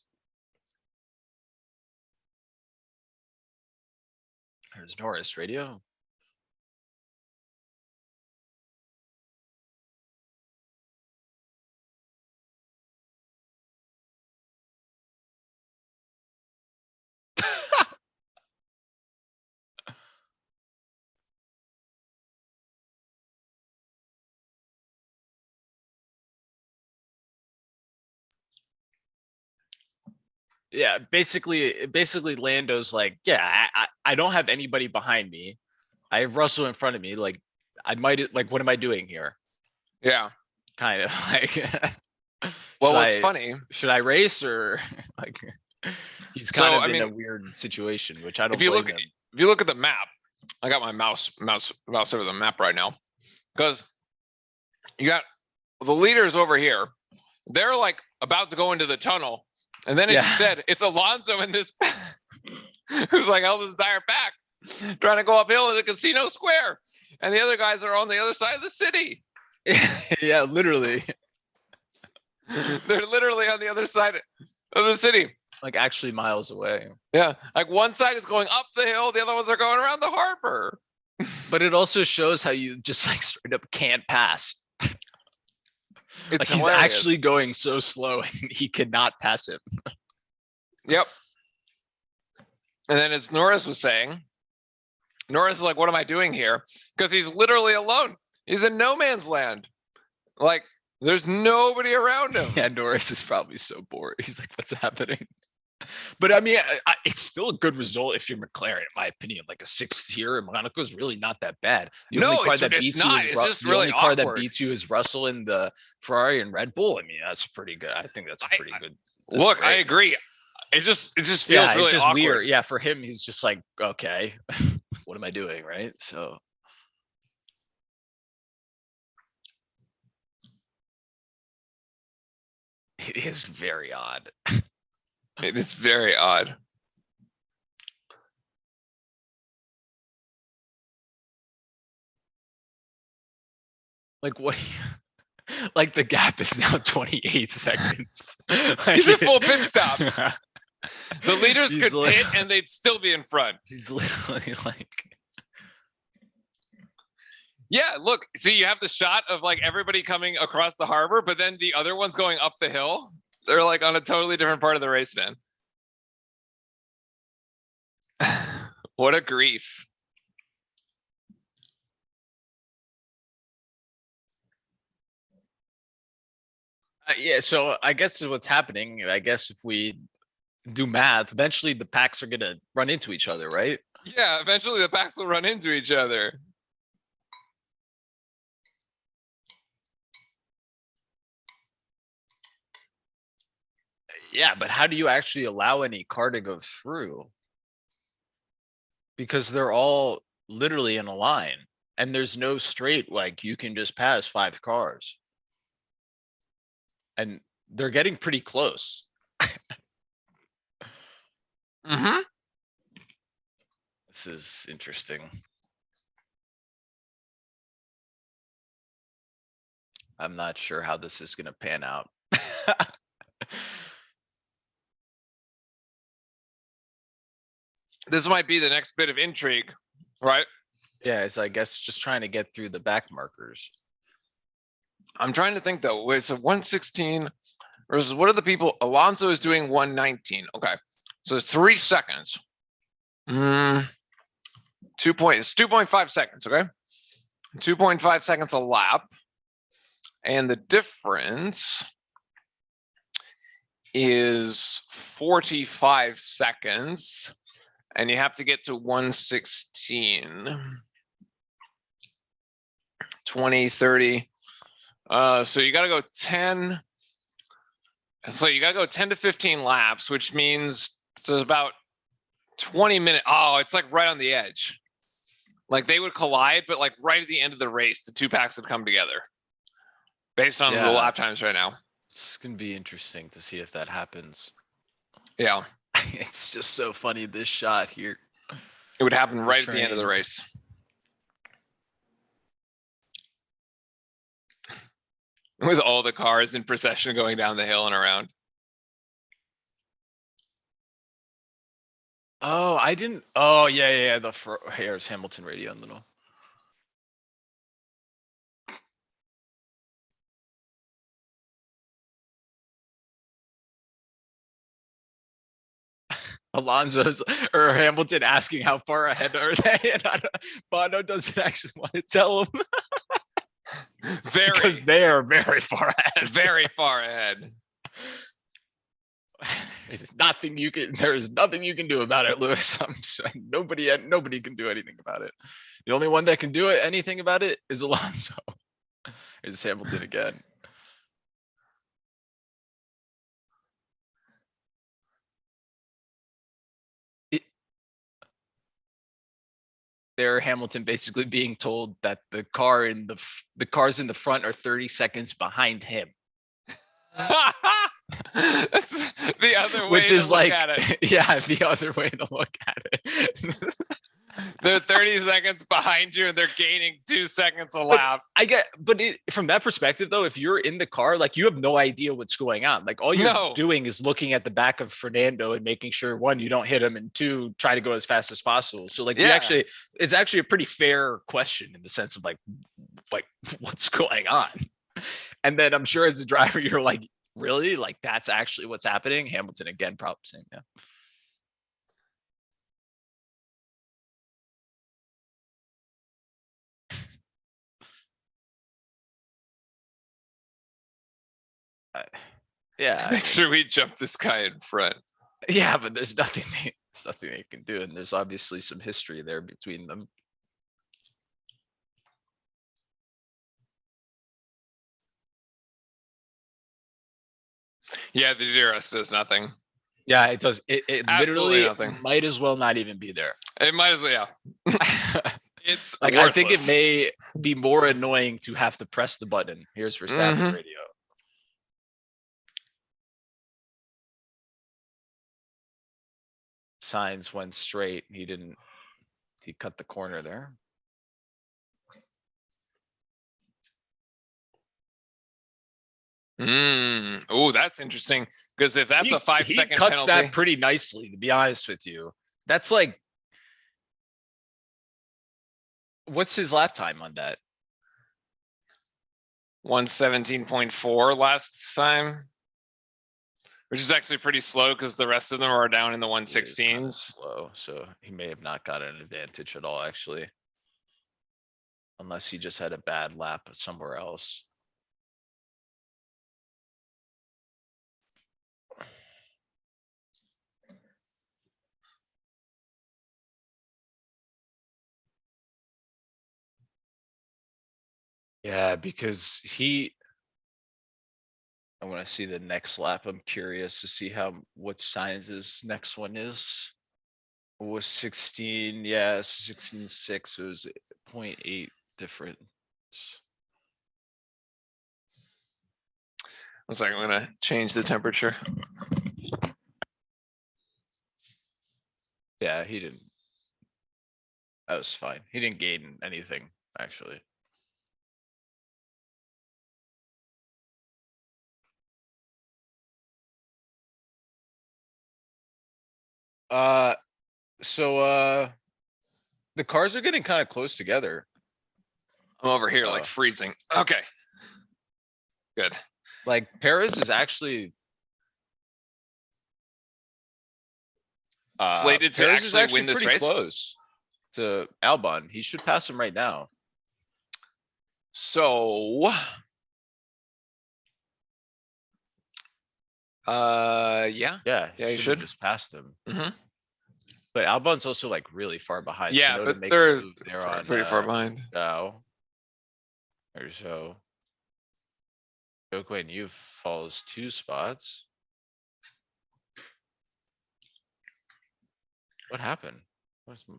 There's Norris radio. Yeah, basically Lando's like, yeah, I don't have anybody behind me. I have Russell in front of me. Like, I might like, what am I doing here? Yeah. Kind of like. Well, should what's I- funny? Should I race or like? He's So, kind of I in mean, a weird situation, which I don't If you blame look, him. if you look at the map, I got my mouse over the map right now, because you got the leaders over here. They're like about to go into the tunnel, and then as Yeah. you said, it's Alonso in this, who's like held his entire back, trying to go uphill in the casino square, and the other guys are on the other side of the city. Yeah, literally. They're literally on the other side of the city. Like actually miles away. Yeah, like one side is going up the hill, the other ones are going around the harbor. But it also shows how you just like straight up can't pass. It's Like he's hilarious. actually going so slow and he cannot pass him. Yep. And then as Norris was saying, Norris is like, what am I doing here? Because he's literally alone. He's in no man's land. Like, there's nobody around him. Yeah, Norris is probably so bored. He's like, what's happening? But I mean, it's still a good result if you're McLaren, in my opinion. Like a 6th here in Monaco is really not that bad. The No, only car it's that beats you not. is It's just the really only car that awkward. beats you is Russell in the Ferrari and Red Bull. I mean, that's pretty good. I think that's pretty good. That's Look, I great. agree. It just feels Yeah, really it's just awkward. weird. Yeah, for him, he's just like, okay, what am I doing, right? So it is very odd. It is very odd. Like what? Like the gap is now 28 seconds. He's a full pit stop. The leaders He's could like- pit and they'd still be in front. He's literally like, Yeah, look, see, you have the shot of like everybody coming across the harbor, but then the other one's going up the hill. They're like on a totally different part of the race, man. What a grief. Yeah, so I guess what's happening, I guess if we do math, eventually the packs are gonna run into each other, right? Yeah, eventually the packs will run into each other. Yeah, but how do you actually allow any car to go through? Because they're all literally in a line and there's no straight, like you can just pass 5 cars. And they're getting pretty close. Mm-hmm. This is interesting. I'm not sure how this is gonna pan out. This might be the next bit of intrigue, right? Yeah, it's I guess just trying to get through the back markers. I'm trying to think though. Wait, so 116 versus what are the people? Alonso is doing 119. Okay. So it's 3 seconds. It's 2.5 seconds. Okay. 2.5 seconds a lap. And the difference is 45 seconds. And you have to get to 116. 20, 30. So you got to go 10. So you got to go 10 to 15 laps, which means it's about 20 minutes. Oh, it's like right on the edge. Like they would collide, but like right at the end of the race, the two packs would come together based on the Yeah. lap times right now. It's gonna be interesting to see if that happens. Yeah, It's just so funny, this shot here. it would happen right at the end of the Train. race. With all the cars in procession going down the hill and around. Oh, I didn't. Oh, yeah. The here's Hamilton radio in the middle. Alonso's or Hamilton asking how far ahead are they, and Bono doesn't actually want to tell him Very, because they are very far ahead. very far ahead. There's nothing you can. There's nothing you can do about it, Lewis. I'm sorry, nobody can do anything about it. The only one that can do anything about it is Alonso. Is Hamilton again? There, Hamilton basically being told that the cars in the front are 30 seconds behind him. That's the other way Which to is look like, at it. yeah, the other way to look at it. They're 30 seconds behind you and they're gaining 2 seconds a lap. I get, but from that perspective though, if you're in the car, like you have no idea what's going on. Like all you're No. doing is looking at the back of Fernando and making sure 1, you don't hit him, and 2, try to go as fast as possible. So like Yeah. it's actually a pretty fair question in the sense of like what's going on. And then I'm sure as a driver, you're like, really? Like that's actually what's happening? Hamilton again, probably saying, yeah. Yeah, Make sure we jump this guy in front. yeah, but there's nothing they can do, and there's obviously some history there between them. Yeah, the DRS does nothing. Yeah, it does. It Absolutely literally nothing. might as well not even be there. It might as well, yeah. It's Like I think it worthless. may be more annoying to have to press the button. Here's Verstappen Mhm. radio. Signs went straight. He cut the corner there. Oh, that's interesting. Because if that's a 5-second cuts penalty, that pretty nicely, to be honest with you. That's like, what's his lap time on that? 117.4 last time. Which is actually pretty slow because the rest of them are down in the It is kinda 116s. slow, so he may have not got an advantage at all, actually. Unless he just had a bad lap somewhere else. Yeah, because I wanna see the next lap. I'm curious to see what Sainz's next one is. It was 16, yeah, 16.6, it was 0.8 difference. One second, I'm gonna change the temperature. Yeah, he didn't. That was fine. He didn't gain anything, actually. Uh, the cars are getting kinda close together. I'm over here like Oh. freezing. Okay. Good. Like Perez is actually. Slated to Perez is actually win this pretty race? close to Albon. He should pass him right now. So. Yeah. Yeah, Yeah, he you should should. have just passed him. Mhm. But Albon's also like really far behind. Yeah, Tsunoda but makes they're a move there on pretty far behind. Zhao. Or so. Guan Yu falls 2 spots. What happened?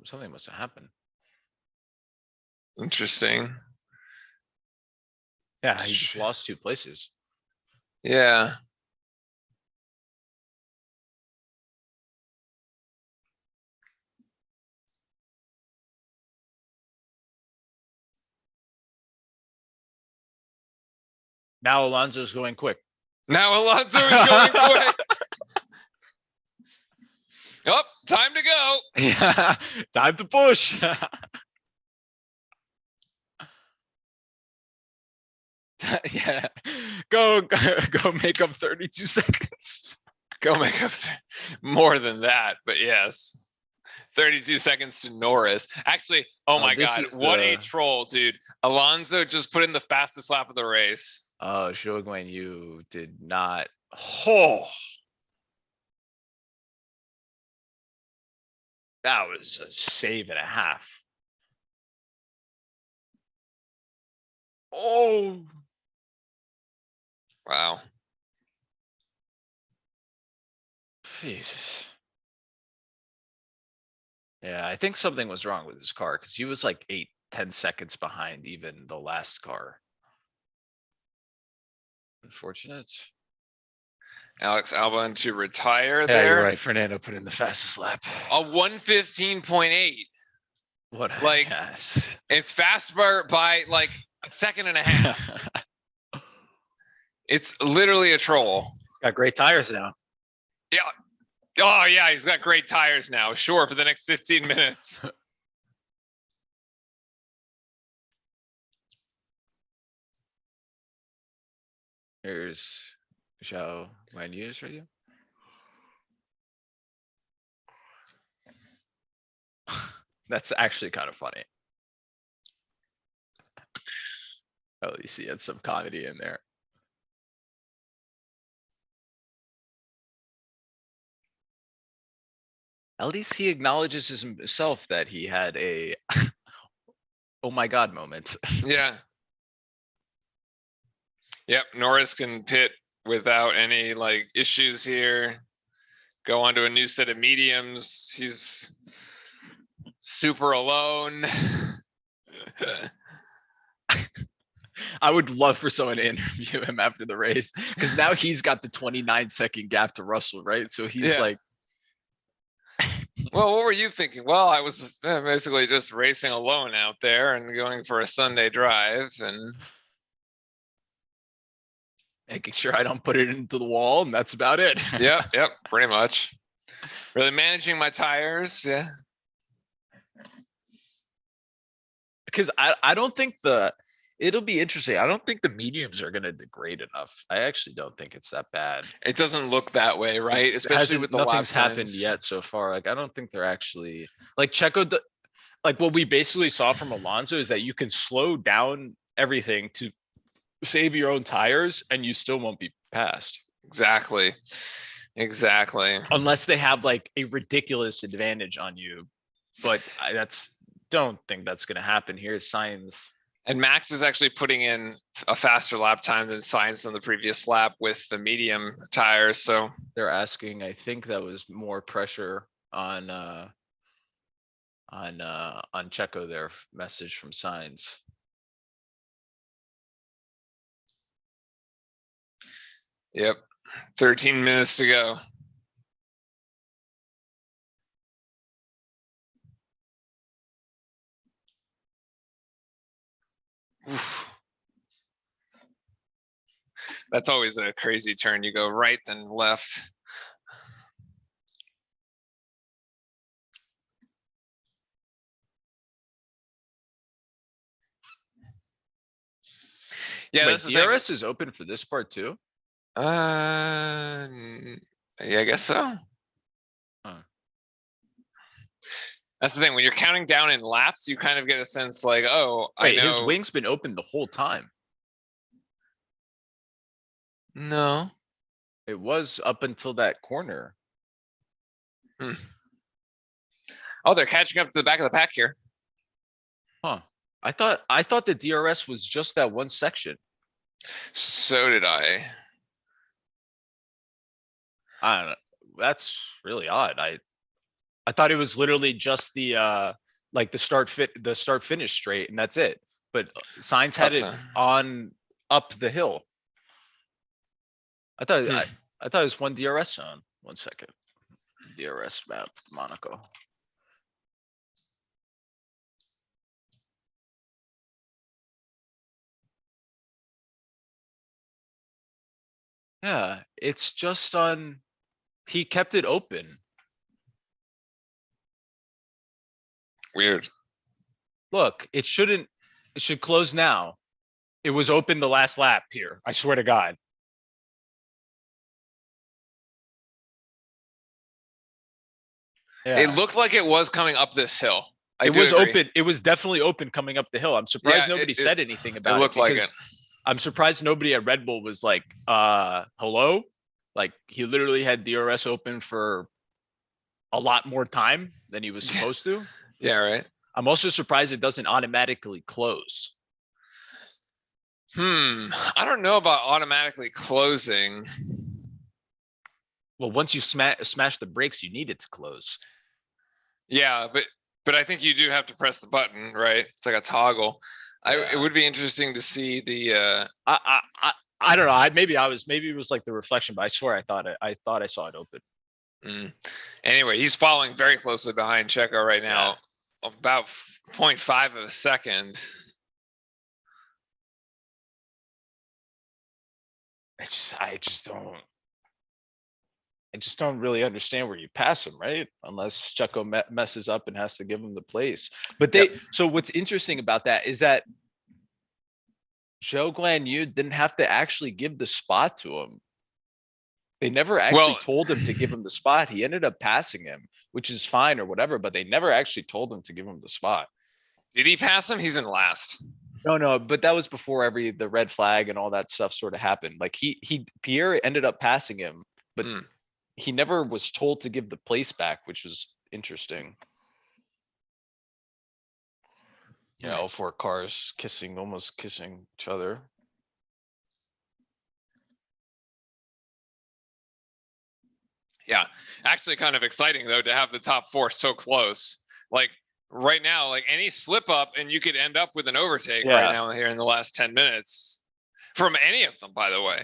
Something must have happened. Interesting. Yeah, he just lost 2 places. Yeah. Now Alonso's going quick. Now Alonso is going quick. Oh, time to go. Yeah, time to push. Yeah, go make up 32 seconds. Go make up more than that, but yes. 32 seconds to Norris. Actually, oh my this God, is what a the- troll, dude. Alonso just put in the fastest lap of the race. Oh, Guan Yu did not. Oh. That was a save and a half. Oh. Wow. Jesus. Yeah, I think something was wrong with his car because he was like 8-10 seconds behind even the last car. Unfortunate. Alex Albon to retire Yeah, there. you're right. Fernando put in the fastest lap. A 115.8. What a Like, ass. It's faster by like a second and a half. It's literally a troll. Got great tires now. Yeah. Oh yeah, he's got great tires now. Sure, for the next 15 minutes. Here's Zhao Guanyu's radio. That's actually kind of funny. At least he had some comedy in there. At least he acknowledges himself that he had a oh my God moment. Yeah. Yep, Norris can pit without any like issues here. Go on to a new set of mediums. He's super alone. I would love for someone to interview him after the race because now he's got the 29-second gap to Russell, right? So he's Yeah. like, Well, what were you thinking? Well, I was basically just racing alone out there and going for a Sunday drive and making sure I don't put it into the wall, and that's about it. yep, pretty much. Really managing my tires, yeah. Because I don't think It'll be interesting. I don't think the mediums are gonna degrade enough. I actually don't think it's that bad. It doesn't look that way, right? It Especially with the lap nothing's happened times. yet so far. Like, I don't think they're actually, like Checo, like what we basically saw from Alonso is that you can slow down everything to save your own tires and you still won't be passed. Exactly. Exactly. Unless they have like a ridiculous advantage on you. But don't think that's gonna happen here. Signs. And Max is actually putting in a faster lap time than Sainz on the previous lap with the medium tires. So They're asking, I think that was more pressure on Checo there, message from Signs. yep, 13 minutes to go. Oof. That's always a crazy turn. You go right then left. Yeah, Wait, that's the thing. DRS is open for this part too? Yeah, I guess so. Huh. That's the thing. When you're counting down in laps, you kind of get a sense like, oh, Wait, I know. his wing's been open the whole time. No. It was up until that corner. Oh, they're catching up to the back of the pack here. Huh. I thought the DRS was just that one section. So did I. I don't know. That's really odd. I thought it was literally just the like the start finish straight and that's it. But Signs had it on up the hill. I thought I thought it was one DRS zone. 1 second. DRS map, Monaco. Yeah, it's just on, he kept it open. Weird. Look, it should close now. It was open the last lap here. I swear to God. It Yeah, looked like it was coming up this hill. it was open. It was definitely open coming up the hill. I'm surprised Yeah, nobody said anything about It it. looked like because it. I'm surprised nobody at Red Bull was like, hello? Like he literally had DRS open for a lot more time than he was supposed to. Yeah, right. I'm also surprised it doesn't automatically close. I don't know about automatically closing. Well, once you smash the brakes, you need it to close. Yeah, but I think you do have to press the button, right? It's like a toggle. Yeah. It would be interesting to see the I don't know. Maybe it was like the reflection, but I swear I thought I saw it open. Anyway, he's following very closely behind Checo right now, about 0.5 of a second. I just don't really understand where you pass him, right? Unless Checo messes up and has to give him the place. But so what's interesting about that is that Zhou Guanyu didn't have to actually give the spot to him. They never actually told him to give him the spot. He ended up passing him, which is fine or whatever, but they never actually told him to give him the spot. Did he pass him? He's in last. No, but that was before the red flag and all that stuff sort of happened. Like Pierre ended up passing him, but he never was told to give the place back, which was interesting. Yeah, all four cars almost kissing each other. Yeah, actually kind of exciting though to have the top four so close. Like right now, like any slip up and you could end up with an overtake right now here in the last 10 minutes from any of them, by the way.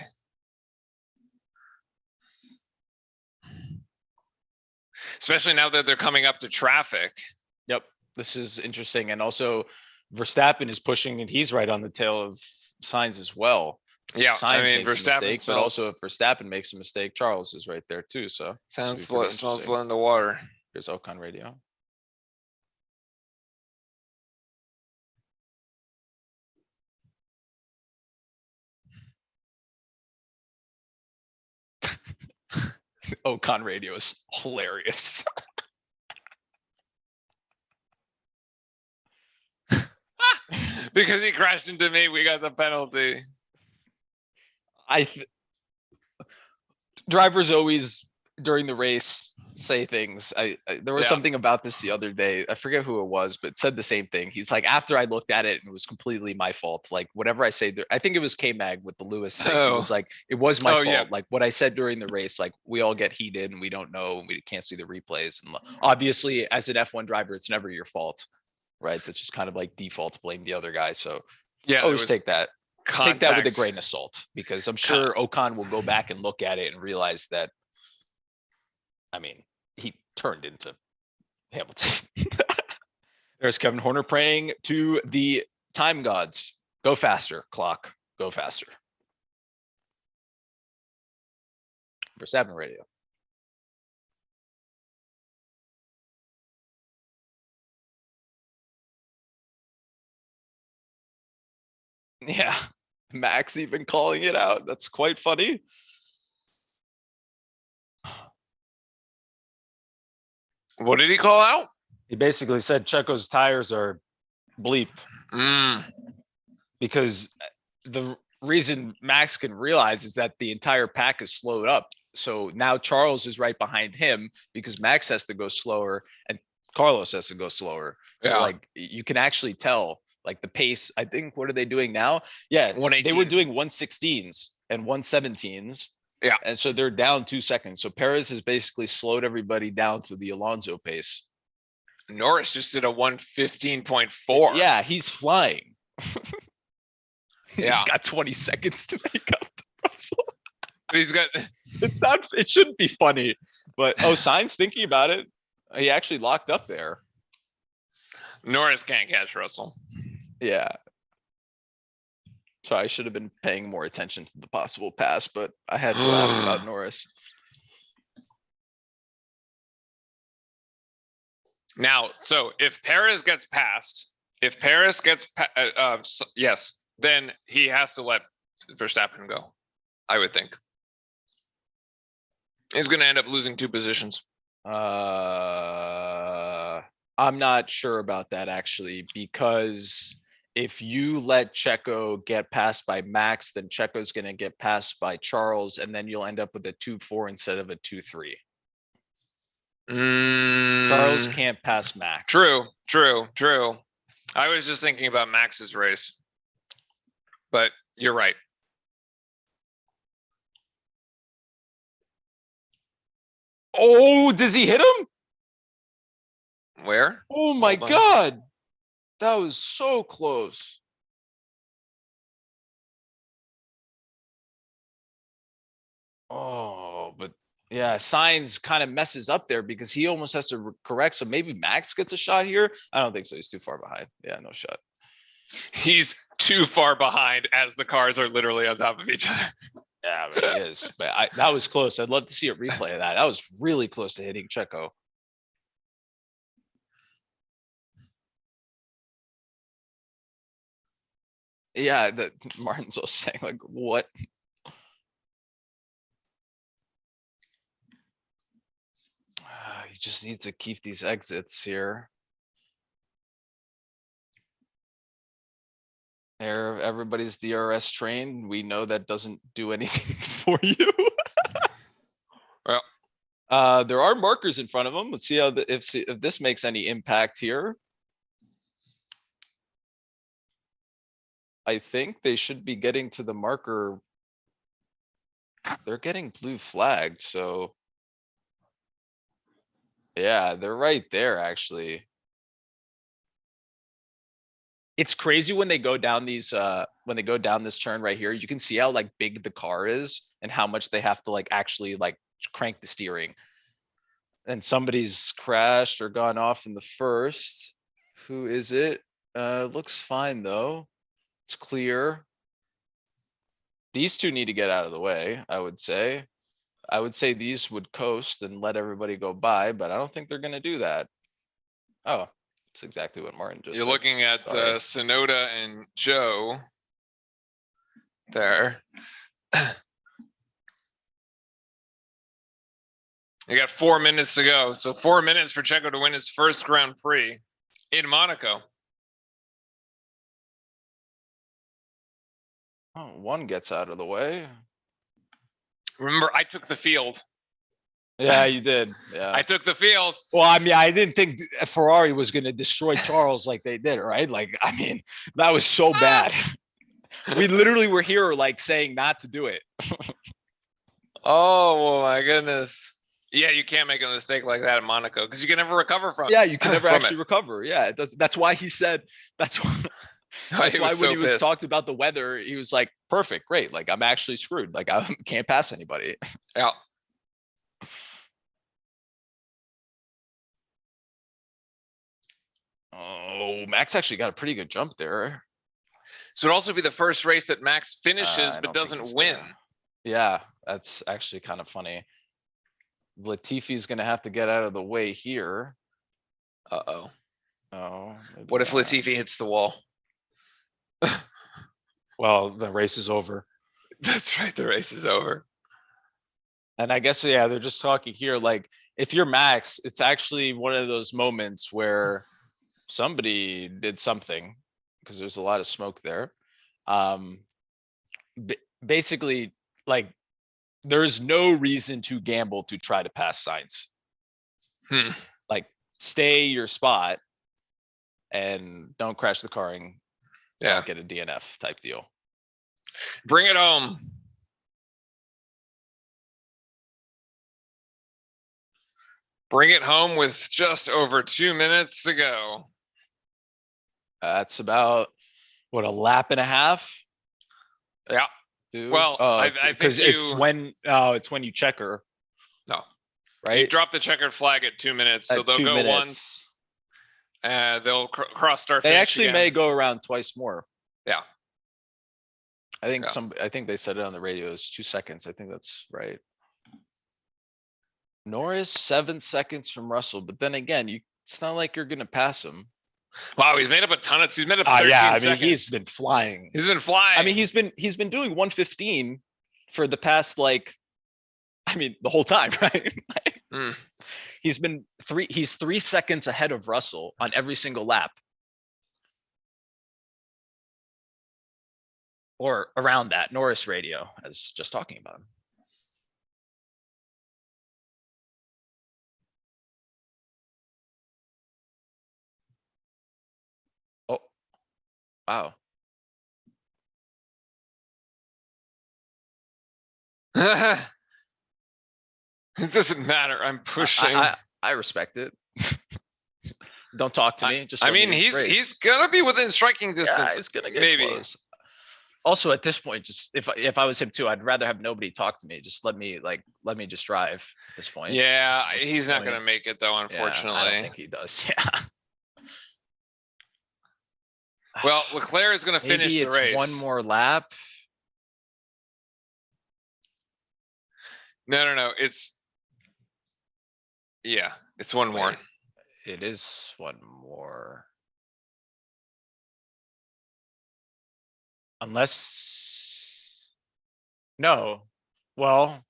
Especially now that they're coming up to traffic. Yep, this is interesting. And also Verstappen is pushing and he's right on the tail of Sainz as well. Yeah, Sainz I mean, makes a Verstappen mistake, but also if Verstappen makes a mistake, Charles is right there too. So smells blood in the water. Here's Ocon radio. Ocon radio is hilarious. Because he crashed into me, we got the penalty. Drivers always during the race say things. There was Yeah. something about this the other day. I forget who it was, but said the same thing. He's like, after I looked at it, and it was completely my fault. Like whatever I say, I think it was K-Mag with the Lewis thing. He was Oh. like, it was my Oh, fault. yeah. Like what I said during the race, like we all get heated and we don't know, and we can't see the replays. And obviously, as an F1 driver, it's never your fault, right? That's just kind of like default to blame the other guy. So Yeah, always take that. Take that with a contact. grain of salt, because I'm sure Ocon will go back and look at it and realize that, I mean, he turned into Hamilton. There's Kevin Horner praying to the time gods. Go faster, clock, go faster. Verstappen radio. Yeah, Max even calling it out. That's quite funny. What did he call out? He basically said Checo's tires are bleep, because the reason Max can realize is that the entire pack is slowed up. So now Charles is right behind him because Max has to go slower and Carlos has to go slower. Yeah. So like you can actually tell like the pace. I think, what are they doing now? Yeah, they were 118. doing 116s and 117s. Yeah. And so they're down 2 seconds. So Perez has basically slowed everybody down to the Alonso pace. Norris just did a 1:15.4. Yeah, he's flying. He's Yeah. got 20 seconds to make up to Russell. But he's got It's not, it shouldn't be funny, but Sainz thinking about it. He actually locked up there. Norris can't catch Russell. Yeah. So I should have been paying more attention to the possible pass, but I had to laugh about Norris. Now, so if Perez gets passed, yes, then he has to let Verstappen go, I would think. He's going to end up losing 2 positions. I'm not sure about that actually, because if you let Checo get passed by Max, then Checo's going to get passed by Charles, and then you'll end up with a 2-4 instead of a 2-3. Charles can't pass Max. True. I was just thinking about Max's race, but you're right. Oh, does he hit him? Where? Oh my Hold on. God. That was so close. Oh, but yeah, Sainz kind of messes up there because he almost has to correct. So maybe Max gets a shot here. I don't think so. He's too far behind. Yeah, no shot. He's too far behind as the cars are literally on top of each other. Yeah, but he is. But that was close. I'd love to see a replay of that. That was really close to hitting Checo. Yeah, that Martin's also saying like, what? He just needs to keep these exits here. There, everybody's DRS trained. We know that doesn't do anything for you. Well, there are markers in front of them. Let's see how if this makes any impact here. I think they should be getting to the marker. They're getting blue flagged, so. Yeah, they're right there, actually. It's crazy when they go down these, when they go down this turn right here, you can see how like big the car is and how much they have to like actually like crank the steering. And somebody's crashed or gone off in the first. Who is it? Looks fine though. It's clear. These two need to get out of the way, I would say. I would say these would coast and let everybody go by, but I don't think they're gonna do that. Oh, it's exactly what Martin just you're said. looking at Sorry. Sonoda and Joe there. You got 4 minutes to go. So 4 minutes for Checo to win his first Grand Prix in Monaco. Oh, one gets out of the way. Remember, I took the field. Yeah, you did. Yeah. I took the field. Well, I mean, I didn't think Ferrari was going to destroy Charles like they did, right? Like, I mean, that was so bad. We literally were here like saying not to do it. Oh my goodness. Yeah, you can't make a mistake like that in Monaco because you can never recover from. Yeah, you can never from actually it. recover. Yeah, that's why he said that's why. That's He why was when so he was pissed. talked about the weather, he was like, perfect, great. Like I'm actually screwed. Like I can't pass anybody. Yeah. Oh, Max actually got a pretty good jump there. So it'd also be the first race that Max finishes I but don't think he's doesn't win. gonna- Yeah, that's actually kind of funny. Latifi's gonna have to get out of the way here. Uh-oh. Oh, maybe What if not. Latifi hits the wall? Well, the race is over. That's right. The race is over. And I guess, yeah, they're just talking here, like, if you're Max, it's actually one of those moments where somebody did something, because there's a lot of smoke there. Basically, like, there's no reason to gamble to try to pass signs. Hmm. Like, stay your spot and don't crash the car and Yeah. don't get a DNF type deal. Bring it home. Bring it home with just over 2 minutes to go. That's about, what, a lap and a half? Yeah. Dude? Well, I think because it's you- when you check her, No. You right? drop the checkered flag at 2 minutes, so At they'll 2 go minutes. once. They'll cross start. They finish actually again. may go around twice more. Yeah. I think they said it on the radio. It's 2 seconds. I think that's right. Norris 7 seconds from Russell, but then again, it's not like you're gonna pass him. Wow, he's made up a ton of. He's made up 13 Yeah, I mean, seconds. he's been flying. He's been flying. I mean, he's been doing 115 for the past, like, I mean, the whole time, right? Mm. He's 3 seconds ahead of Russell on every single lap. Or around that. Norris radio, as just talking about him. Oh, wow. It doesn't matter. I'm pushing. I respect it. Don't talk to me. Just I let mean, me he's race. gonna be within striking Yeah, distance. it's gonna get maybe. close. Also, at this point, just if I was him too, I'd rather have nobody talk to me. Just let me just drive at this point. Yeah, What's the he's not point? gonna make it though, Yeah, unfortunately. I don't think he does. Yeah. Well, Leclerc is gonna finish Maybe the it's race. one more lap. No. It's one more. Wait, it is one more. Unless. No, well,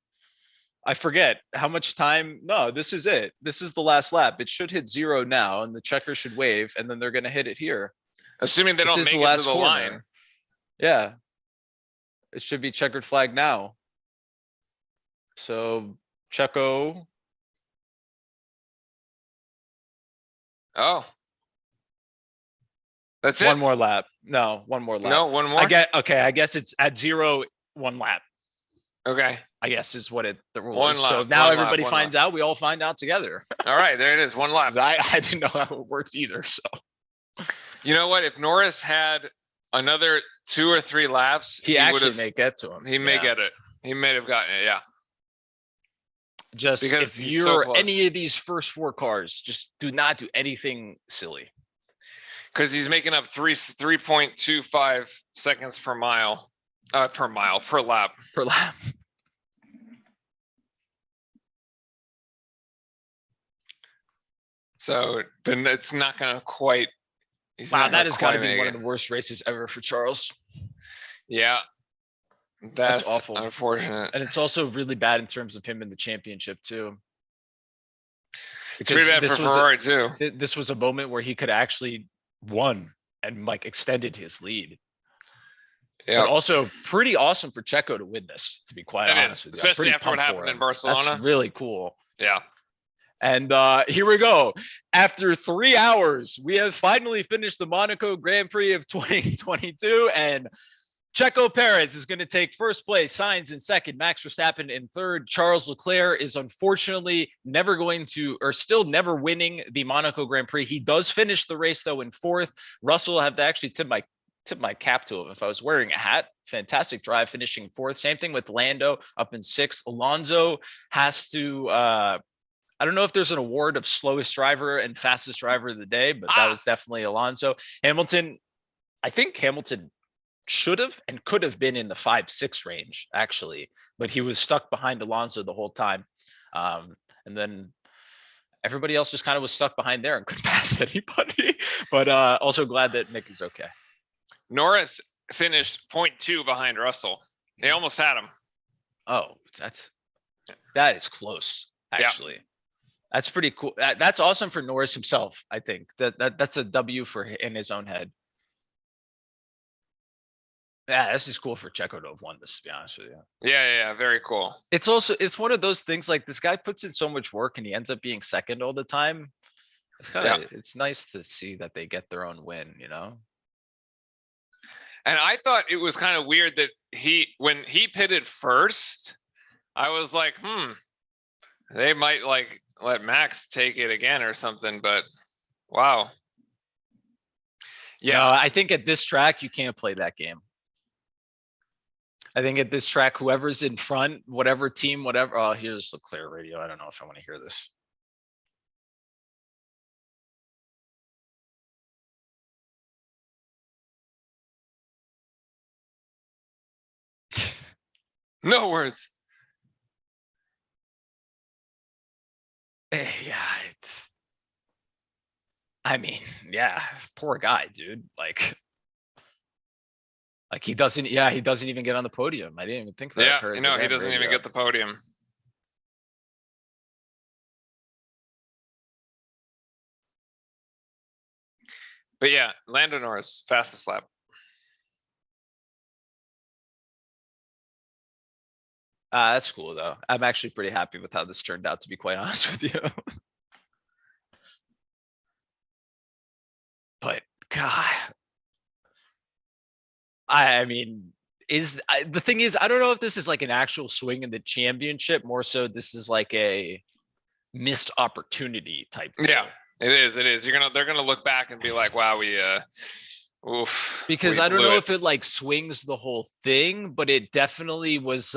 I forget how much time. No, this is it. This is the last lap. It should hit 0 now and the checker should wave and then they're gonna hit it here. Assuming they This don't is make the it to last the corner. line. Yeah. It should be checkered flag now. So Checo, Oh. That's one it. more lap. No, one more lap. No, one more. I guess it's at 0, 1 lap. Okay. I guess is what the rule One is. So lap, now one lap, everybody one finds out. We all find out together. All right, there it is. One lap. 'Cause I didn't know how it worked either. So You know what? If Norris had another 2 or 3 laps, he actually would've- may get to him. He may Yeah. get it. He may have gotten it. Yeah. Just because if he's so you're close. any of these first 4 cars, just do not do anything silly. Because he's making up 3.25 seconds per lap. Per lap. So then it's not gonna quite. He's Wow, not that gonna has got to quite be make one it. of the worst races ever for Charles. Yeah. That's awful. unfortunate. And it's also really bad in terms of him in the championship too. It's pretty bad for Ferrari too. This was a moment where he could actually won and like extended his lead. Yeah, But also pretty awesome for Checo to win this, to be quite it honest is, with you. I'm especially pretty after what pumped for happened in him. Barcelona. That's really cool. Yeah. And here we go. After 3 hours, we have finally finished the Monaco Grand Prix of 2022, and Checo Perez is going to take first place, Sainz in second, Max Verstappen in third. Charles Leclerc is unfortunately never going to, or still never winning the Monaco Grand Prix. He does finish the race though in fourth. Russell, I have to actually tip my cap to him if I was wearing a hat. Fantastic drive, finishing fourth. Same thing with Lando up in sixth. Alonso has to I don't know if there's an award of slowest driver and fastest driver of the day, but that was definitely Alonso. Hamilton, I think Hamilton should have and could have been in the 5-6 range actually, but he was stuck behind Alonso the whole time. And then everybody else just kind of was stuck behind there and couldn't pass anybody. But also glad that Nick is okay. Norris finished 0.2 behind Russell. They almost had him. Oh, that is close actually. Yeah. That's pretty cool. That's awesome for Norris himself. I think that's a W for in his own head. Yeah, this is cool for Checo to have won this, to be honest with you. Yeah, very cool. It's one of those things like this guy puts in so much work and he ends up being second all the time. It's kind of it's nice to see that they get their own win, you know? And I thought it was kind of weird that when he pitted first, I was like, they might like let Max take it again or something, but wow. Yeah, no, I think at this track, you can't play that game. I think at this track, whoever's in front, whatever team, whatever. Oh, here's the clear radio. I don't know if I want to hear this. No words. Yeah, I mean, yeah, poor guy, dude. Like he doesn't even get on the podium. I didn't even think about it. Yeah, no, he doesn't even get the podium. But yeah, Lando Norris, fastest lap. That's cool though. I'm actually pretty happy with how this turned out, to be quite honest with you. But God, I mean, the thing is, I don't know if this is like an actual swing in the championship. More so, this is like a missed opportunity type thing. Yeah, it is. They're gonna look back and be like, wow, oof. Because I don't know if it like swings the whole thing, but it definitely was.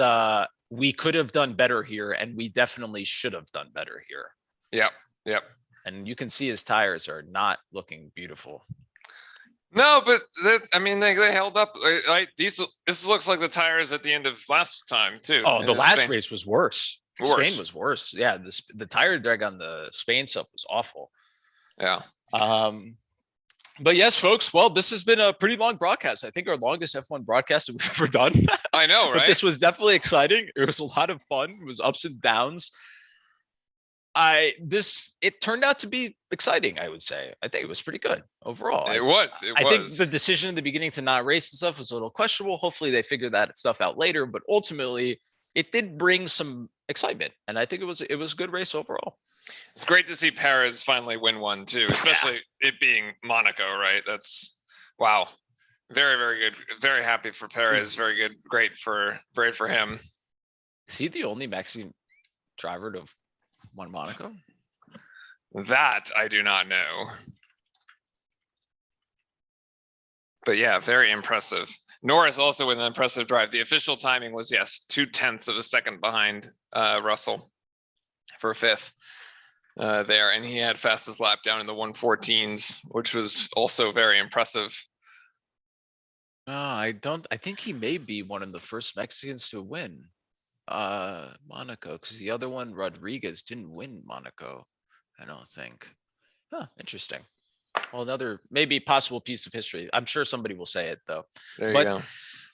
We could have done better here, and we definitely should have done better here. Yep. And you can see his tires are not looking beautiful. No, but I mean, they held up. Right? This looks like the tires at the end of last time too. Oh, the last race was worse. Spain was worse. Yeah, the tire drag on the Spain stuff was awful. Yeah. But yes, folks. Well, this has been a pretty long broadcast. I think our longest F1 broadcast that we've ever done. I know, right? But this was definitely exciting. It was a lot of fun. It was ups and downs. It turned out to be exciting, I would say. I think it was pretty good overall. It was. I think the decision in the beginning to not race and stuff was a little questionable. Hopefully they figured that stuff out later, but ultimately it did bring some excitement. And I think it was a good race overall. It's great to see Perez finally win one too, especially it being Monaco, right? That's wow. Very, very good. Very happy for Perez. Very good. Great for him. Is he the only Mexican driver to have won Monaco? That I do not know. But yeah, very impressive. Norris also with an impressive drive. The official timing was, yes, 0.2 of a second behind Russell for fifth there. And he had fastest lap down in the 1:14s, which was also very impressive. I think he may be one of the first Mexicans to win Monaco, because the other one, Rodriguez, didn't win Monaco, I don't think. Interesting. Well, another maybe possible piece of history. I'm sure somebody will say it though. There you go.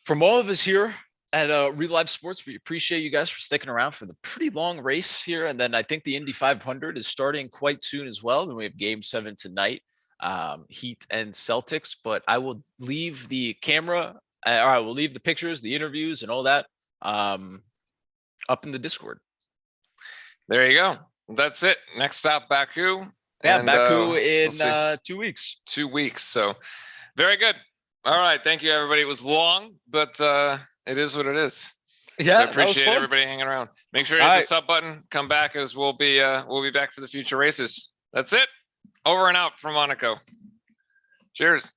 From all of us here at Real Live Sports. We appreciate you guys for sticking around for the pretty long race here. And then I think the Indy 500 is starting quite soon as well. Then we have Game 7 tonight, Heat and Celtics. But I will leave the camera, or I will leave the pictures, the interviews, and all that up in the Discord. There you go. That's it. Next stop, Baku. Yeah, And, Baku we'll in see. 2 weeks. 2 weeks. So very good. All right. Thank you, everybody. It was long, but it is what it is. So I Yeah, that was appreciate fun. everybody hanging around. Make sure you hit All the right. sub button. Come back as we'll be back for the future races. That's it. Over and out from Monaco. Cheers.